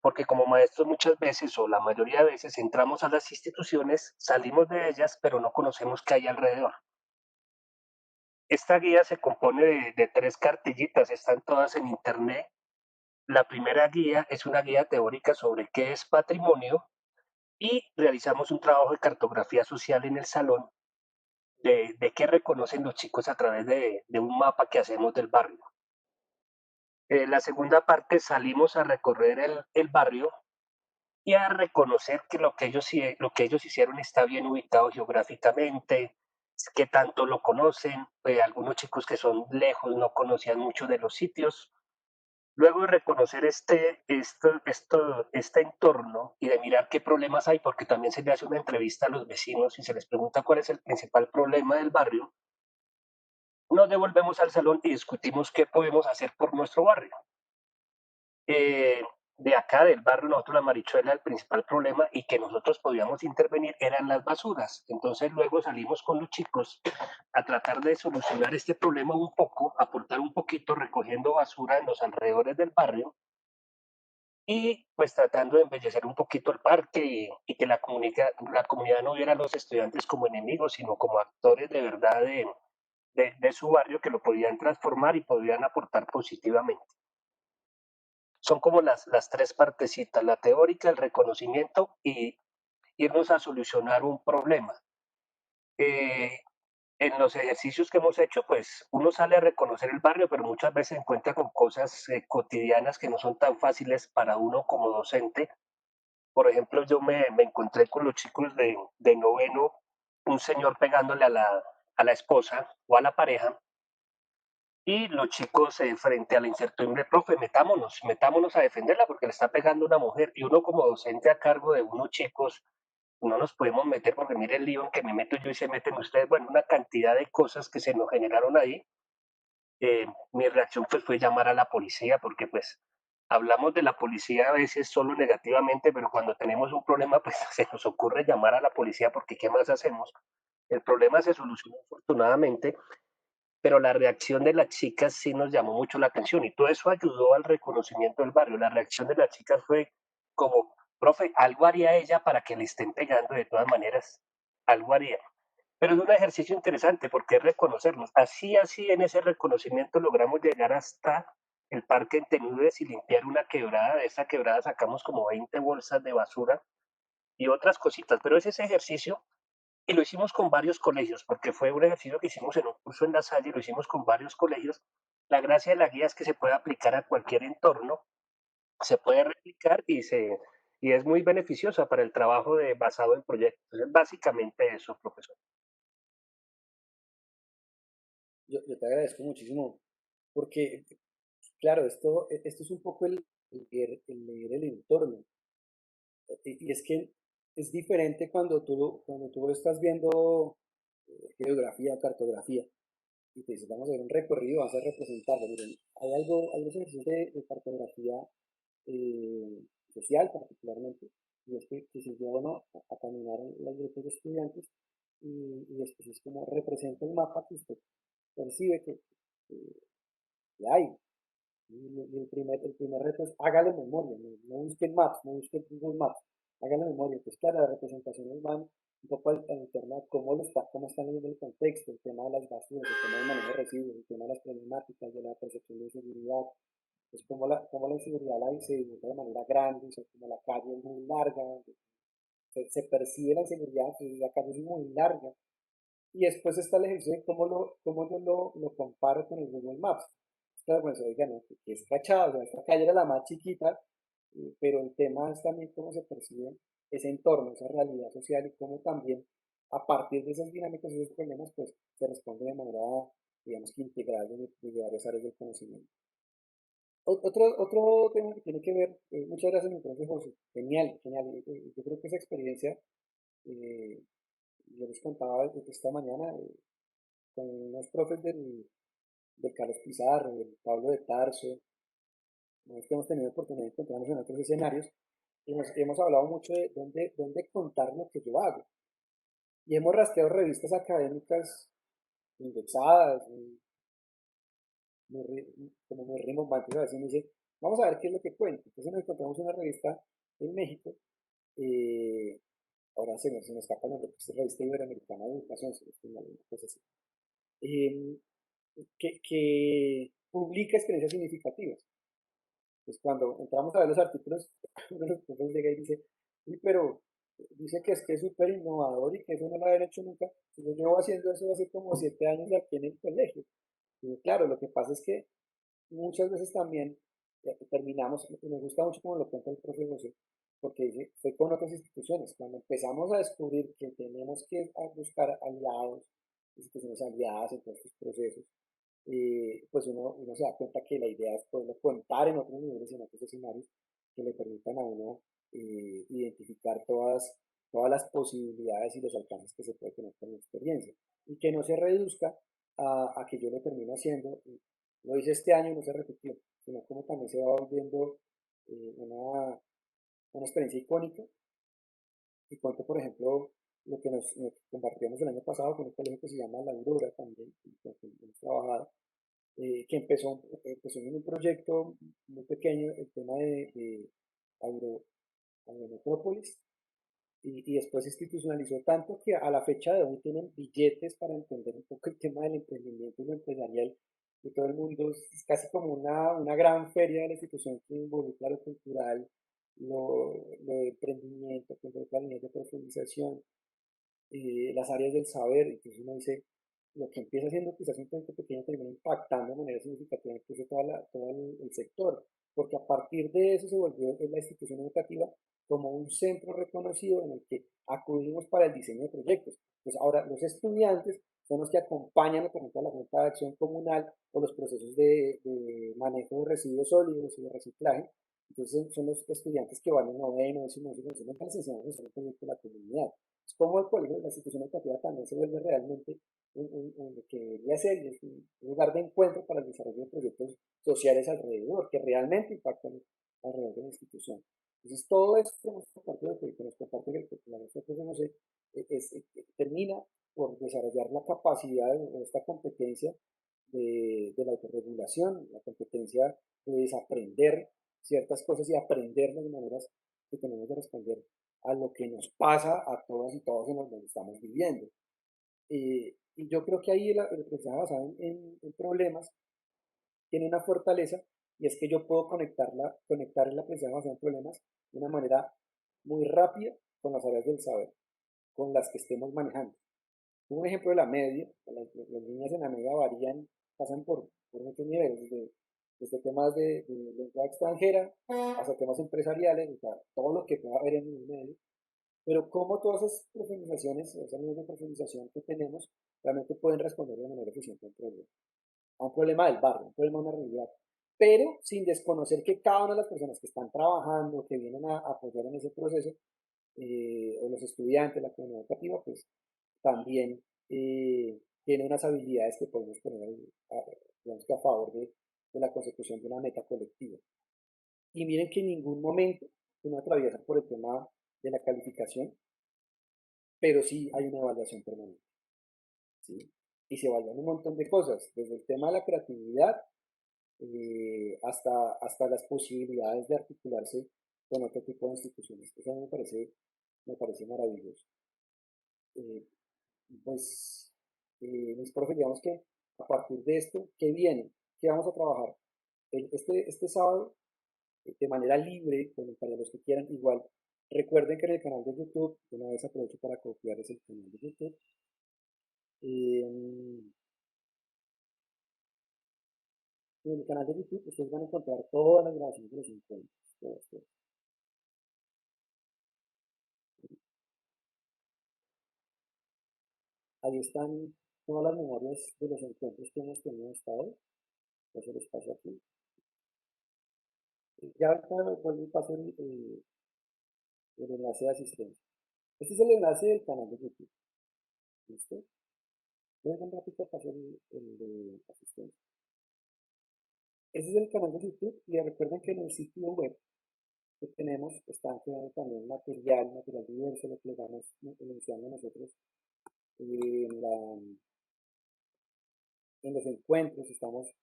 porque como maestros muchas veces o la mayoría de veces entramos a las instituciones, salimos de ellas, pero no conocemos qué hay alrededor. Esta guía se compone de 3 cartillitas, están todas en internet. La primera guía es una guía teórica sobre qué es patrimonio y realizamos un trabajo de cartografía social en el salón de qué reconocen los chicos a través de un mapa que hacemos del barrio. La segunda parte salimos a recorrer el barrio y a reconocer que lo que ellos hicieron está bien ubicado geográficamente, que tanto lo conocen. Algunos chicos que son lejos no conocían mucho de los sitios. Luego de reconocer este entorno y de mirar qué problemas hay, porque también se le hace una entrevista a los vecinos y se les pregunta cuál es el principal problema del barrio, nos devolvemos al salón y discutimos qué podemos hacer por nuestro barrio. Eh, de acá del barrio, nosotros la Marichuela, el principal problema y que nosotros podíamos intervenir eran las basuras. Entonces luego salimos con los chicos a tratar de solucionar este problema un poco, aportar un poquito recogiendo basura en los alrededores del barrio y pues tratando de embellecer un poquito el parque y que la comunidad no viera a los estudiantes como enemigos, sino como actores de verdad de su barrio que lo podían transformar y podían aportar positivamente. Son como las 3 partecitas, la teórica, el reconocimiento y irnos a solucionar un problema. en los ejercicios que hemos hecho, pues uno sale a reconocer el barrio, pero muchas veces se encuentra con cosas cotidianas que no son tan fáciles para uno como docente. Por ejemplo, yo me encontré con los chicos de noveno, un señor pegándole a la esposa o a la pareja, y los chicos frente a la incertidumbre, profe, metámonos a defenderla porque le está pegando una mujer, y uno como docente a cargo de unos chicos, no nos podemos meter porque mire el lío en que me meto yo y se meten ustedes, bueno, una cantidad de cosas que se nos generaron ahí. Mi reacción pues fue llamar a la policía porque pues hablamos de la policía a veces solo negativamente, pero cuando tenemos un problema pues se nos ocurre llamar a la policía porque ¿qué más hacemos? El problema se solucionó afortunadamente, pero la reacción de las chicas sí nos llamó mucho la atención y todo eso ayudó al reconocimiento del barrio. La reacción de las chicas fue como, profe, algo haría ella para que le estén pegando de todas maneras, algo haría. Pero es un ejercicio interesante porque es reconocernos. Así, en ese reconocimiento logramos llegar hasta el parque en Tenúdes y limpiar una quebrada. De esa quebrada sacamos como 20 bolsas de basura y otras cositas. Pero es ese ejercicio y lo hicimos con varios colegios, porque fue un ejercicio que hicimos en un curso en La Salle, lo hicimos con varios colegios. La gracia de la guía es que se puede aplicar a cualquier entorno, se puede replicar y es muy beneficiosa para el trabajo basado en proyectos. Es básicamente eso, profesor. Yo te agradezco muchísimo porque, claro, esto es un poco el leer el entorno. Y es que es diferente cuando tú estás viendo geografía, cartografía, y te dices, vamos a hacer un recorrido, vas a representarlo. Miren, hay dos ejercicios de cartografía social particularmente, y es que si lleva uno a caminar en los grupos de estudiantes y después es como representa el mapa que usted percibe que hay. Y el primer reto es hágale memoria, no busquen Maps, no busquen Google Maps, hágale memoria. Pues claro, las representaciones van un poco al internet, cómo están leyendo el contexto, el tema de las basuras, el tema del manejo de residuos, el tema de las problemáticas, de la percepción de seguridad, pues cómo la inseguridad se divulga de manera grande, o sea, como la calle es muy larga, se percibe la inseguridad, pues la calle es muy larga, y después está el ejercicio de cómo yo lo comparo con el Google Maps. Claro, pues, oiga, no, que es cachado, o sea, esta calle era la más chiquita, pero el tema es también cómo se percibe ese entorno, esa realidad social y cómo también a partir de esas dinámicas y esos problemas, pues se responde de manera, digamos que integral de varias áreas del conocimiento. Otro tema que tiene que ver, muchas gracias, mi profe José, genial, genial. Yo creo que esa experiencia, eh, yo les contaba esta mañana, con unos profes del Carlos Pizarro, del Pablo de Tarso, una vez que hemos tenido oportunidad de encontrarnos en otros escenarios, y hemos hablado mucho de dónde contar lo que yo hago. Y hemos rastreado revistas académicas indexadas, como muy rimbombantes, a veces me dice, vamos a ver qué es lo que cuenta. Entonces nos encontramos una revista en México, eh, ahora se me escapa el nombre, pues es revista iberoamericana de educación, si no estoy mal, una cosa así, eh, que publica experiencias significativas. Pues cuando entramos a ver los artículos, uno de los profesores llega y dice, "Uy, pero dice que es súper innovador y que eso no lo habían hecho nunca. Si yo llevo haciendo eso hace como 7 años aquí en el colegio. Y claro, lo que pasa es que muchas veces también terminamos, y me gusta mucho como lo cuenta el profe José, porque dice, fue con otras instituciones. Cuando empezamos a descubrir que tenemos que buscar aliados, instituciones aliadas en todos estos procesos, pues uno se da cuenta que la idea es poderlo contar en otros niveles, en otros escenarios, que le permitan a uno identificar todas las posibilidades y los alcances que se puede tener con la experiencia. Y que no se reduzca a que yo lo termino haciendo, y lo hice este año y no se repitió, sino como también se va volviendo una experiencia icónica. Y cuento, por ejemplo, lo que compartíamos el año pasado con un colegio que se llama La Aurora también, con quien hemos trabajado, que empezó en un proyecto muy pequeño, el tema de agro, agrometrópolis, y después se institucionalizó tanto que a la fecha de hoy tienen billetes para entender un poco el tema del emprendimiento y lo empresarial de todo el mundo. Es casi como una gran feria de la institución que involucra lo cultural, lo de emprendimiento, que involucra líneas de profundización, las áreas del saber. Entonces uno dice, lo que empieza siendo quizás un proyecto pequeño termina impactando de manera significativa incluso todo el sector, porque a partir de eso se volvió la institución educativa como un centro reconocido en el que acudimos para el diseño de proyectos. Pues ahora los estudiantes son los que acompañan, por ejemplo, a la Junta de Acción Comunal o los procesos de manejo de residuos sólidos y de reciclaje. Entonces son los estudiantes que van en noveno, décimo, les enseñamos a hacer el proyecto de la comunidad. Es como el colegio, la institución educativa también se vuelve realmente lo que debería ser, es un lugar de encuentro para el desarrollo de proyectos sociales alrededor, que realmente impactan alrededor de la institución. Entonces, todo esto que nos comparte que nos comparte la nosotros termina por desarrollar la capacidad o esta competencia de la autorregulación, la competencia de desaprender ciertas cosas y aprender las maneras que tenemos de responder a lo que nos pasa a todas y todos en donde estamos viviendo. Y yo creo que ahí el aprendizaje basado en problemas tiene una fortaleza y es que yo puedo conectar el aprendizaje basado en problemas de una manera muy rápida con las áreas del saber, con las que estemos manejando. Un ejemplo de la media, las líneas en la media varían, pasan por muchos niveles, desde temas de lengua extranjera hasta temas empresariales, o sea, todo lo que pueda haber en el medio. Pero cómo todas esas profundizaciones, esas líneas de profundización que tenemos, realmente pueden responder de manera eficiente a un problema del barrio, un problema de una realidad. Pero sin desconocer que cada una de las personas que están trabajando, que vienen a apoyar en ese proceso, o los estudiantes, la comunidad educativa, pues también tiene unas habilidades que podemos poner digamos que a favor de la consecución de una meta colectiva. Y miren que en ningún momento uno atraviesa por el tema de la calificación, pero sí hay una evaluación permanente, ¿sí? Y se evalúan un montón de cosas, desde el tema de la creatividad hasta las posibilidades de articularse con otro tipo de instituciones. Eso a mí me parece maravilloso. Eh, pues mis profes, digamos que a partir de esto, ¿qué viene? ¿Qué vamos a trabajar? Este sábado, de manera libre, para los que quieran, igual, recuerden que en el canal de YouTube, una vez aprovecho para copiarles el canal de YouTube, eh, en el canal de YouTube ustedes van a encontrar todas las grabaciones de los encuentros. Todas. Ahí están todas las memorias de los encuentros que hemos tenido hasta hoy. Eso les paso aquí. Ya ahorita vuelvo y paso el enlace de asistencia. Este es el enlace del canal de YouTube. ¿Listo? Voy un ratito paso el de asistencia. Este es el canal de YouTube y recuerden que en el sitio web que tenemos están creando también material diverso, lo que les vamos iniciando nosotros en, en los encuentros, estamos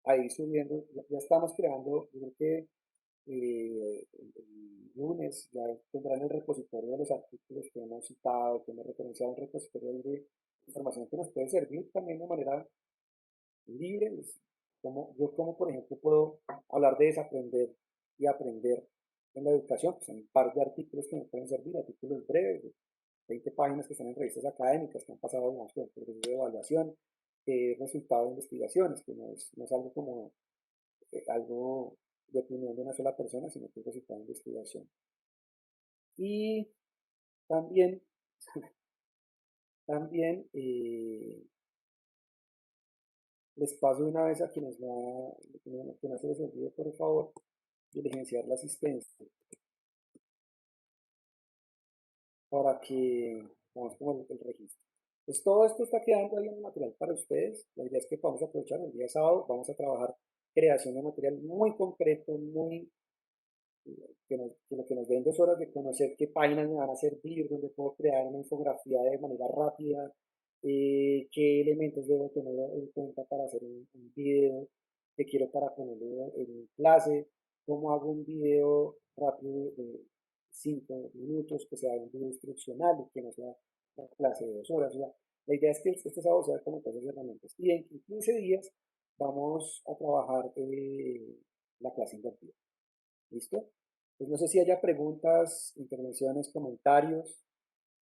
ahí subiendo, ya estamos creando, yo creo que el lunes ya tendrán el repositorio de los artículos que hemos citado, que hemos referenciado, un repositorio de información que nos puede servir también de manera libre. Yo como por ejemplo puedo hablar de desaprender y aprender en la educación, pues hay un par de artículos que me pueden servir, artículos breves, de 20 páginas que están en revistas académicas, que han pasado digamos, por el proceso de evaluación, que es resultado de investigaciones, que no es algo como algo de opinión de una sola persona, sino que es resultado de investigación. Y también, también les paso una vez a que no se les olvide, por favor, diligenciar la asistencia para que vamos con el registro. Pues todo esto está quedando ahí en material para ustedes. La idea es que podamos aprovechar el día sábado, vamos a trabajar creación de material muy concreto, muy que lo que nos den 2 horas de conocer qué páginas me van a servir, dónde puedo crear una infografía de manera rápida, qué elementos debo tener en cuenta para hacer un video que quiero para ponerlo en clase, cómo hago un video rápido de 5 minutos, que sea un video instruccional y que no sea una clase de 2 horas. O sea, la idea es que este sábado sea como todas las herramientas. Y en 15 días vamos a trabajar la clase invertida. ¿Listo? Pues no sé si haya preguntas, intervenciones, comentarios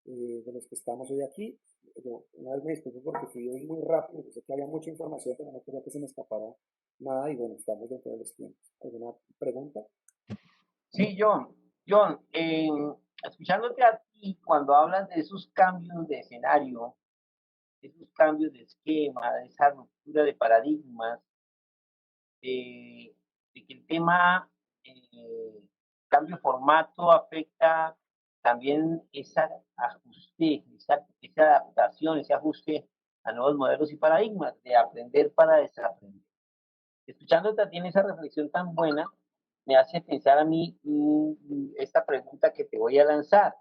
de los que estamos hoy aquí. yo una vez me disculpo porque fui hoy muy rápido, yo sé que había mucha información, pero no quería que se me escapara nada y bueno, estamos dentro de los tiempos. ¿Alguna pregunta? Sí, John. John, escuchándote a ti cuando hablas de esos cambios de escenario, de esos cambios de esquema, de esa ruptura de paradigmas, de que el tema cambio de formato afecta también esa ajuste, esa adaptación, ese ajuste a nuevos modelos y paradigmas, de aprender para desaprender. Escuchándote a ti en esa reflexión tan buena, me hace pensar a mí esta pregunta que te voy a lanzar.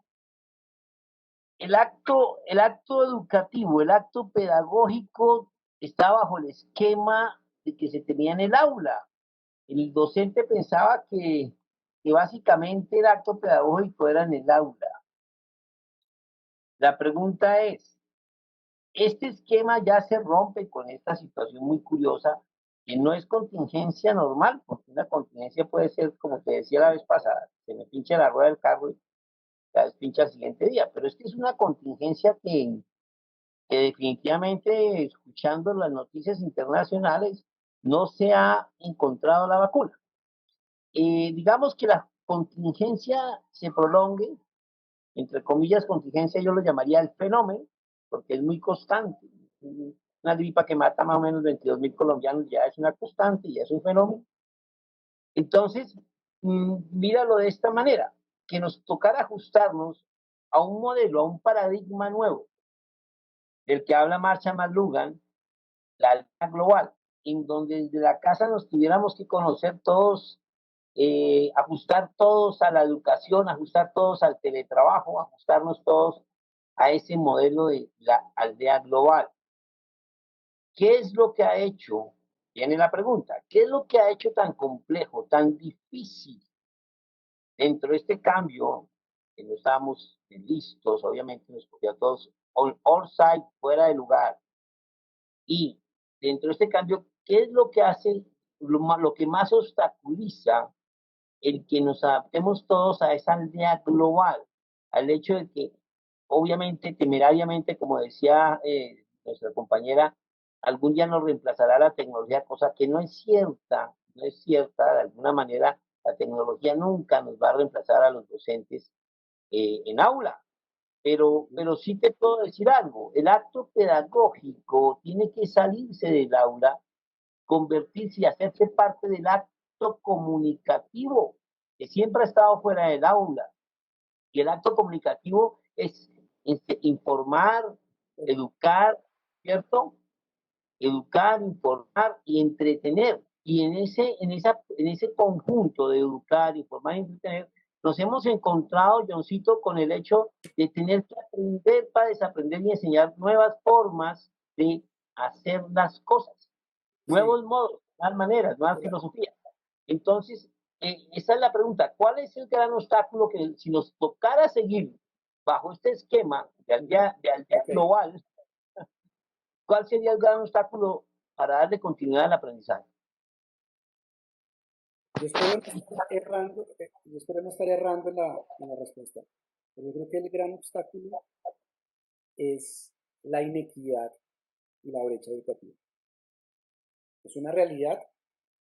El acto educativo, el acto pedagógico está bajo el esquema de que se tenía en el aula. El docente pensaba que básicamente el acto pedagógico era en el aula. La pregunta es, este esquema ya se rompe con esta situación muy curiosa, que no es contingencia normal, porque una contingencia puede ser, como te decía la vez pasada, se me pincha la rueda del carro y la despincha al siguiente día, pero es que es una contingencia que definitivamente, escuchando las noticias internacionales, no se ha encontrado la vacuna. Digamos que la contingencia se prolongue, entre comillas, contingencia yo lo llamaría el fenómeno, porque es muy constante. Una gripa que mata más o menos 22.000 colombianos ya es una constante, ya es un fenómeno. Entonces, míralo de esta manera, que nos tocará ajustarnos a un modelo, a un paradigma nuevo, del que habla Marshall McLuhan, la aldea global, en donde desde la casa nos tuviéramos que conocer todos, ajustar todos a la educación, ajustar todos al teletrabajo, ajustarnos todos a ese modelo de la aldea global. ¿Qué es lo que ha hecho? Viene la pregunta, ¿qué es lo que ha hecho tan complejo, tan difícil dentro de este cambio? Que no estábamos listos, obviamente nos cogía a todos on site, fuera de lugar. Y dentro de este cambio, ¿qué es lo que hace, lo que más obstaculiza el que nos adaptemos todos a esa aldea global? Al hecho de que, obviamente, temerariamente, como decía nuestra compañera, algún día nos reemplazará la tecnología, cosa que no es cierta, no es cierta. De alguna manera, la tecnología nunca nos va a reemplazar a los docentes en aula. Pero sí te puedo decir algo, el acto pedagógico tiene que salirse del aula, convertirse y hacerse parte del acto comunicativo, que siempre ha estado fuera del aula. Y el acto comunicativo es informar, educar, ¿cierto? Educar, informar y entretener. Y en ese conjunto de educar, informar y entretener, nos hemos encontrado, Johncito, con el hecho de tener que aprender para desaprender y enseñar nuevas formas de hacer las cosas, Sí, nuevos modos, nuevas maneras, nuevas mira, filosofías. Entonces, esa es la pregunta, ¿cuál es el gran obstáculo que si nos tocara seguir bajo este esquema de aldea ok. global, cuál sería el gran obstáculo para darle continuidad al aprendizaje? Yo espero no estar errando en la respuesta, pero yo creo que el gran obstáculo es la inequidad y la brecha educativa. Es una realidad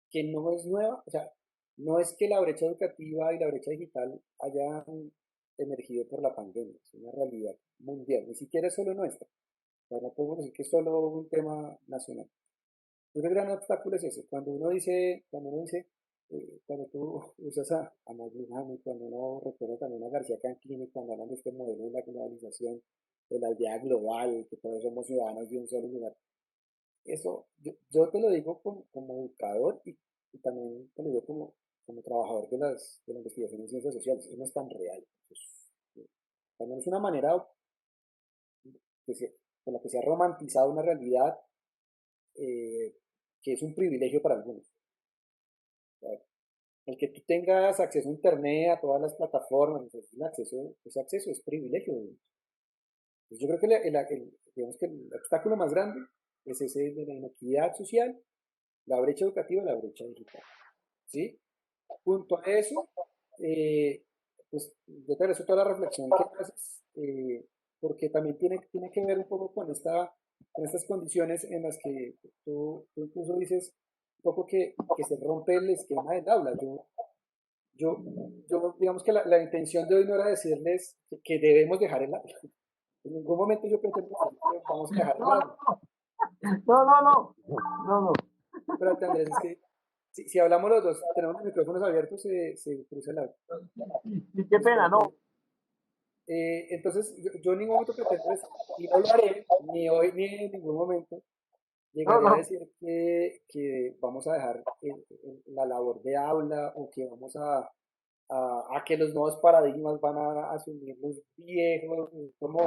que no es nueva, o sea, no es que la brecha educativa y la brecha digital hayan emergido por la pandemia, es una realidad mundial, ni siquiera es solo nuestra, o sea, no podemos decir que es solo un tema nacional. Un gran obstáculo es ese, cuando tú usas a McLuhan y cuando uno recuerda también a García Canclini, cuando hablan de este modelo de la globalización, de la aldea global, que todos somos ciudadanos de un solo lugar, eso, yo te lo digo como educador y también te lo digo como trabajador de la investigación en ciencias sociales, eso no es tan real. También es una manera que con la que se ha romantizado una realidad eh, que es un privilegio para algunos. ¿Verdad? El que tú tengas acceso a internet, a todas las plataformas, ese acceso es privilegio. Entonces yo creo que digamos que el obstáculo más grande es ese de la inequidad social, la brecha educativa y la brecha digital. ¿Sí? Junto a eso, pues yo te agradezco toda la reflexión que haces. porque también tiene que ver un poco con estas condiciones en las que tú incluso dices un poco que se rompe el esquema del aula. Yo, digamos que la intención de hoy no era decirles que debemos dejar el aula. En ningún momento yo pretendo decir que vamos a dejar el No, aula. no, no, no, no, no. Pero Andrés, es que si hablamos los dos, tenemos los micrófonos abiertos, se cruza el audio. Y qué pena, Espera, no. entonces, yo en ningún momento pretendo decir, y no lo haré, ni hoy ni en ningún momento, No, llegaré a no. decir que vamos a dejar la labor de aula o que vamos a que los nuevos paradigmas van a asumir los viejos, como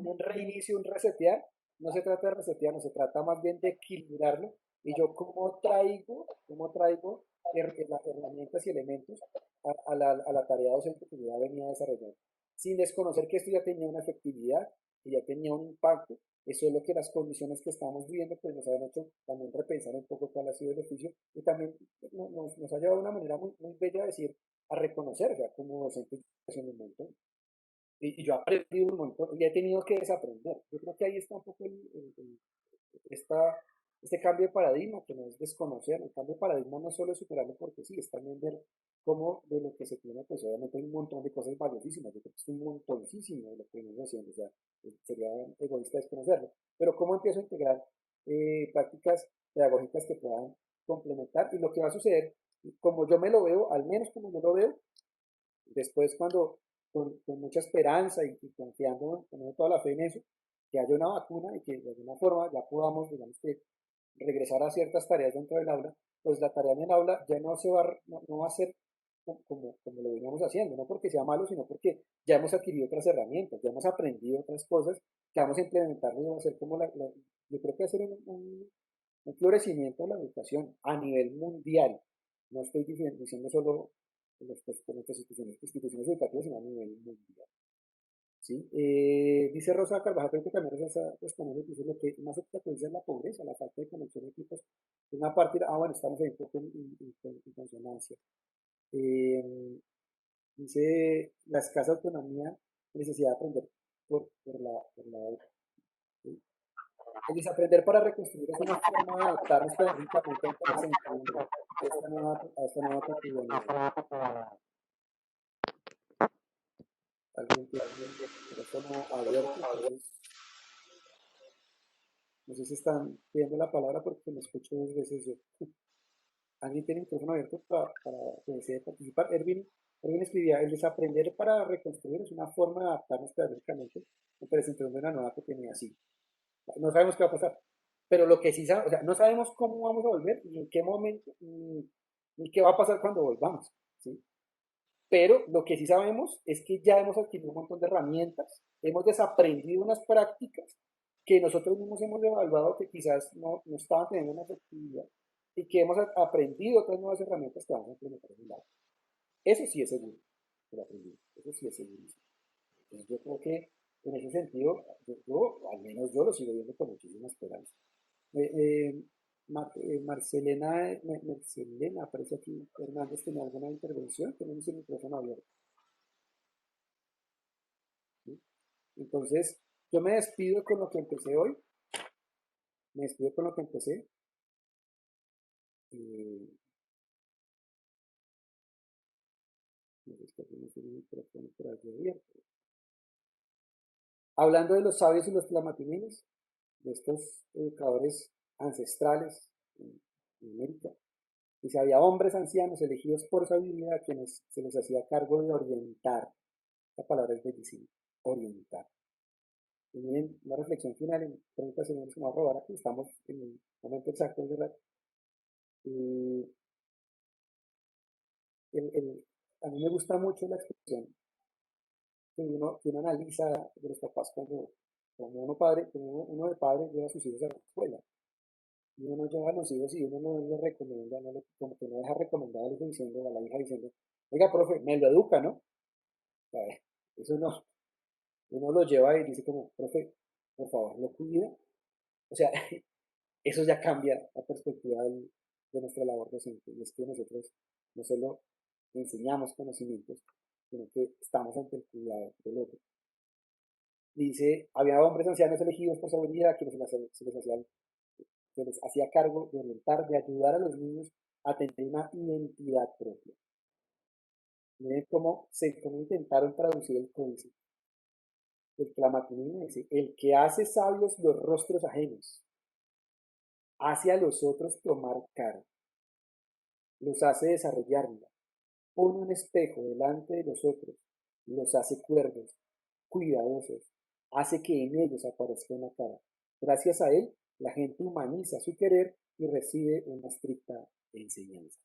un reinicio, un resetear. No se trata de resetear, no se trata más bien de equilibrarlo. Y yo cómo traigo las herramientas y elementos a la tarea docente que yo ya venía desarrollando, sin desconocer que esto ya tenía una efectividad, que ya tenía un impacto. Eso es lo que las condiciones que estamos viviendo pues nos han hecho también repensar un poco cuál ha sido el oficio y también nos ha llevado de una manera muy bella a decir, a reconocer, o sea, como docente haciendo un montón. Y yo he aprendido un montón y he tenido que desaprender. Yo creo que ahí está un poco esta, este cambio de paradigma, que no es desconocer. El cambio de paradigma no solo es superarlo porque sí, es también ver cómo de lo que se tiene, pues obviamente hay un montón de cosas valiosísimas. Yo creo que es un montoncísimo de lo que venimos haciendo, o sea, sería egoísta desconocerlo. Pero cómo empiezo a integrar prácticas pedagógicas que puedan complementar y lo que va a suceder, como yo me lo veo, al menos como yo lo veo, después cuando con mucha esperanza y confiando, poniendo toda la fe en eso, que haya una vacuna y que de alguna forma ya podamos, digamos que, regresar a ciertas tareas dentro del aula, pues la tarea en el aula ya no va a ser como lo veníamos haciendo, no porque sea malo, sino porque ya hemos adquirido otras herramientas, ya hemos aprendido otras cosas que vamos a implementar y va a ser como yo creo que va a ser un florecimiento de la educación a nivel mundial. No estoy diciendo solo con nuestras instituciones educativas, sino a nivel mundial. ¿Sí? Dice Rosa Carvajal, creo que también está respondiendo, dice lo que más obstaculiza es la pobreza, la falta de conexión de equipos. Una parte, bueno, estamos ahí un poco en consonancia. Eh, Dice la escasa autonomía, necesidad de aprender por la otra. ¿Sí? El desaprender para reconstruir es una forma de adaptarnos pedagógicamente ante la incertidumbre de a esta nueva cotidianidad. Alguien tiene el micrófono abierto, entonces no sé si están pidiendo la palabra porque me escucho dos veces yo. Alguien tiene el micrófono abierto para que desee participar. Erwin escribía, el desaprender para reconstruir es una forma de adaptarnos pedagógicamente ante la incertidumbre de una nueva cotidianidad. Sí, no sabemos qué va a pasar, pero lo que sí sabemos, o sea, no sabemos cómo vamos a volver, ni en qué momento, ni qué va a pasar cuando volvamos, ¿sí? Pero lo que sí sabemos es que ya hemos adquirido un montón de herramientas, hemos desaprendido unas prácticas que nosotros mismos hemos evaluado que quizás no estaban teniendo una efectividad y que hemos aprendido otras nuevas herramientas que vamos a implementar en el aula. Eso sí es seguro, el aprendido, eso sí es segurísimo. Entonces yo creo que en ese sentido, al menos yo lo sigo viendo con muchísima esperanza. Eh, eh, Marcelena, aparece aquí, Hernández, ¿tiene alguna intervención? Tenemos el micrófono abierto. ¿Sí? Entonces, yo me despido con lo que empecé hoy, me despido con lo que empecé. Eh, no sé si tenemos el micrófono por aquí abierto. Hablando de los sabios y los flamatines, de estos educadores ancestrales en América, y si había hombres ancianos elegidos por sabiduría a quienes se les hacía cargo de orientar. La palabra es bellísima, orientar. Y miren, una reflexión final en 30 segundos que me voy a robar aquí, estamos en el momento exacto, ¿verdad? Y el, el, a mí me gusta mucho la expresión que uno analiza de los papás cuando uno de padre lleva a sus hijos a la escuela. Y uno no lleva a los hijos y uno no les recomienda, como que no deja recomendado a diciendo, a la hija diciendo, oiga, profe, me lo educa, ¿no? A ver, eso no. Uno lo lleva y dice como, profe, por favor, lo cuida. O sea, eso ya cambia la perspectiva de nuestra labor docente. Y es que nosotros no solo enseñamos conocimientos, sino que estamos ante el cuidado del otro. dice, había hombres ancianos elegidos por sabiduría quienes se les hacía cargo de orientar, de ayudar a los niños a tener una identidad propia. Miren cómo intentaron traducir el códice. El Clamatonino dice, el que hace sabios los rostros ajenos, hace a los otros tomar cara, los hace desarrollarla, pone un espejo delante de los otros, los hace cuerdos, cuidadosos, hace que en ellos aparezca una cara. Gracias a él, la gente humaniza su querer y recibe una estricta enseñanza.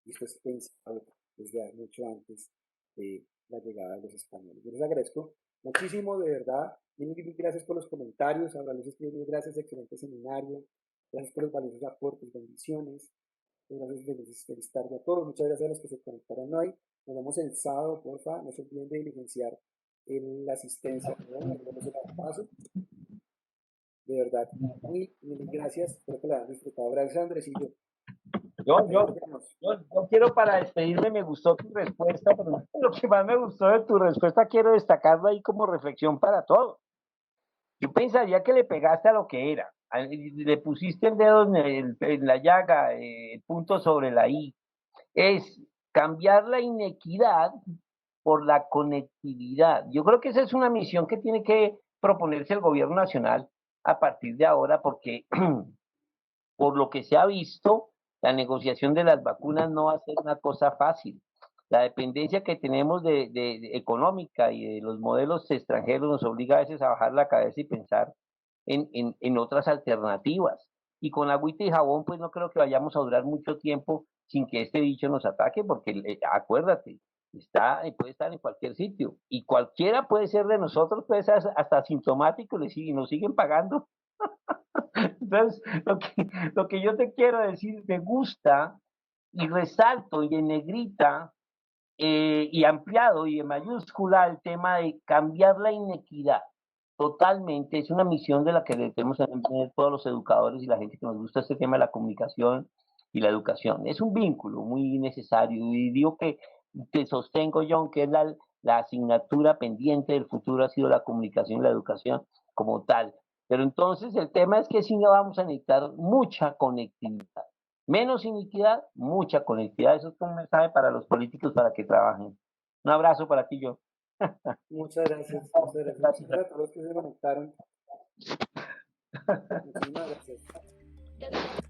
Y esto es pensado desde mucho antes de la llegada de los españoles. Yo les agradezco muchísimo, de verdad. Mil gracias por los comentarios. Ahora les escribo, gracias, excelente seminario. Gracias por los valiosos aportes, bendiciones. Gracias, feliz tarde a todos. Muchas gracias a los que se conectaron hoy. Nos vemos el sábado, porfa. No se olviden de diligenciar en la asistencia. Nos vemos el paso. De verdad, mil gracias. Espero que la hayan disfrutado. Gracias, Andresillo. Yo quiero, para despedirme, me gustó tu respuesta, pero lo que más me gustó de tu respuesta quiero destacarlo ahí como reflexión para todos. Yo pensaría que le pegaste a lo que era, le pusiste el dedo en la llaga, el punto sobre la I. Es cambiar la inequidad por la conectividad. Yo creo que esa es una misión que tiene que proponerse el gobierno nacional a partir de ahora, porque por lo que se ha visto, la negociación de las vacunas no va a ser una cosa fácil. La dependencia que tenemos de económica y de los modelos extranjeros nos obliga a veces a bajar la cabeza y pensar en otras alternativas. Y con agüita y jabón, pues no creo que vayamos a durar mucho tiempo sin que este bicho nos ataque, porque acuérdate, puede estar en cualquier sitio y cualquiera puede ser de nosotros, puede ser hasta asintomático y nos siguen pagando. Entonces, lo que yo te quiero decir, me gusta y resalto y en negrita y ampliado y en mayúscula el tema de cambiar la inequidad. Totalmente, es una misión de la que debemos tener todos los educadores y la gente que nos gusta este tema de la comunicación y la educación. Es un vínculo muy necesario y digo que sostengo, John, que es la asignatura pendiente del futuro ha sido la comunicación y la educación como tal. Pero entonces el tema es que sí vamos a necesitar mucha conectividad. Menos iniquidad, mucha conectividad. Eso es un mensaje para los políticos para que trabajen. Un abrazo para ti, John. Muchas gracias. Muchas gracias a todos los que se conectaron. Muchísimas gracias.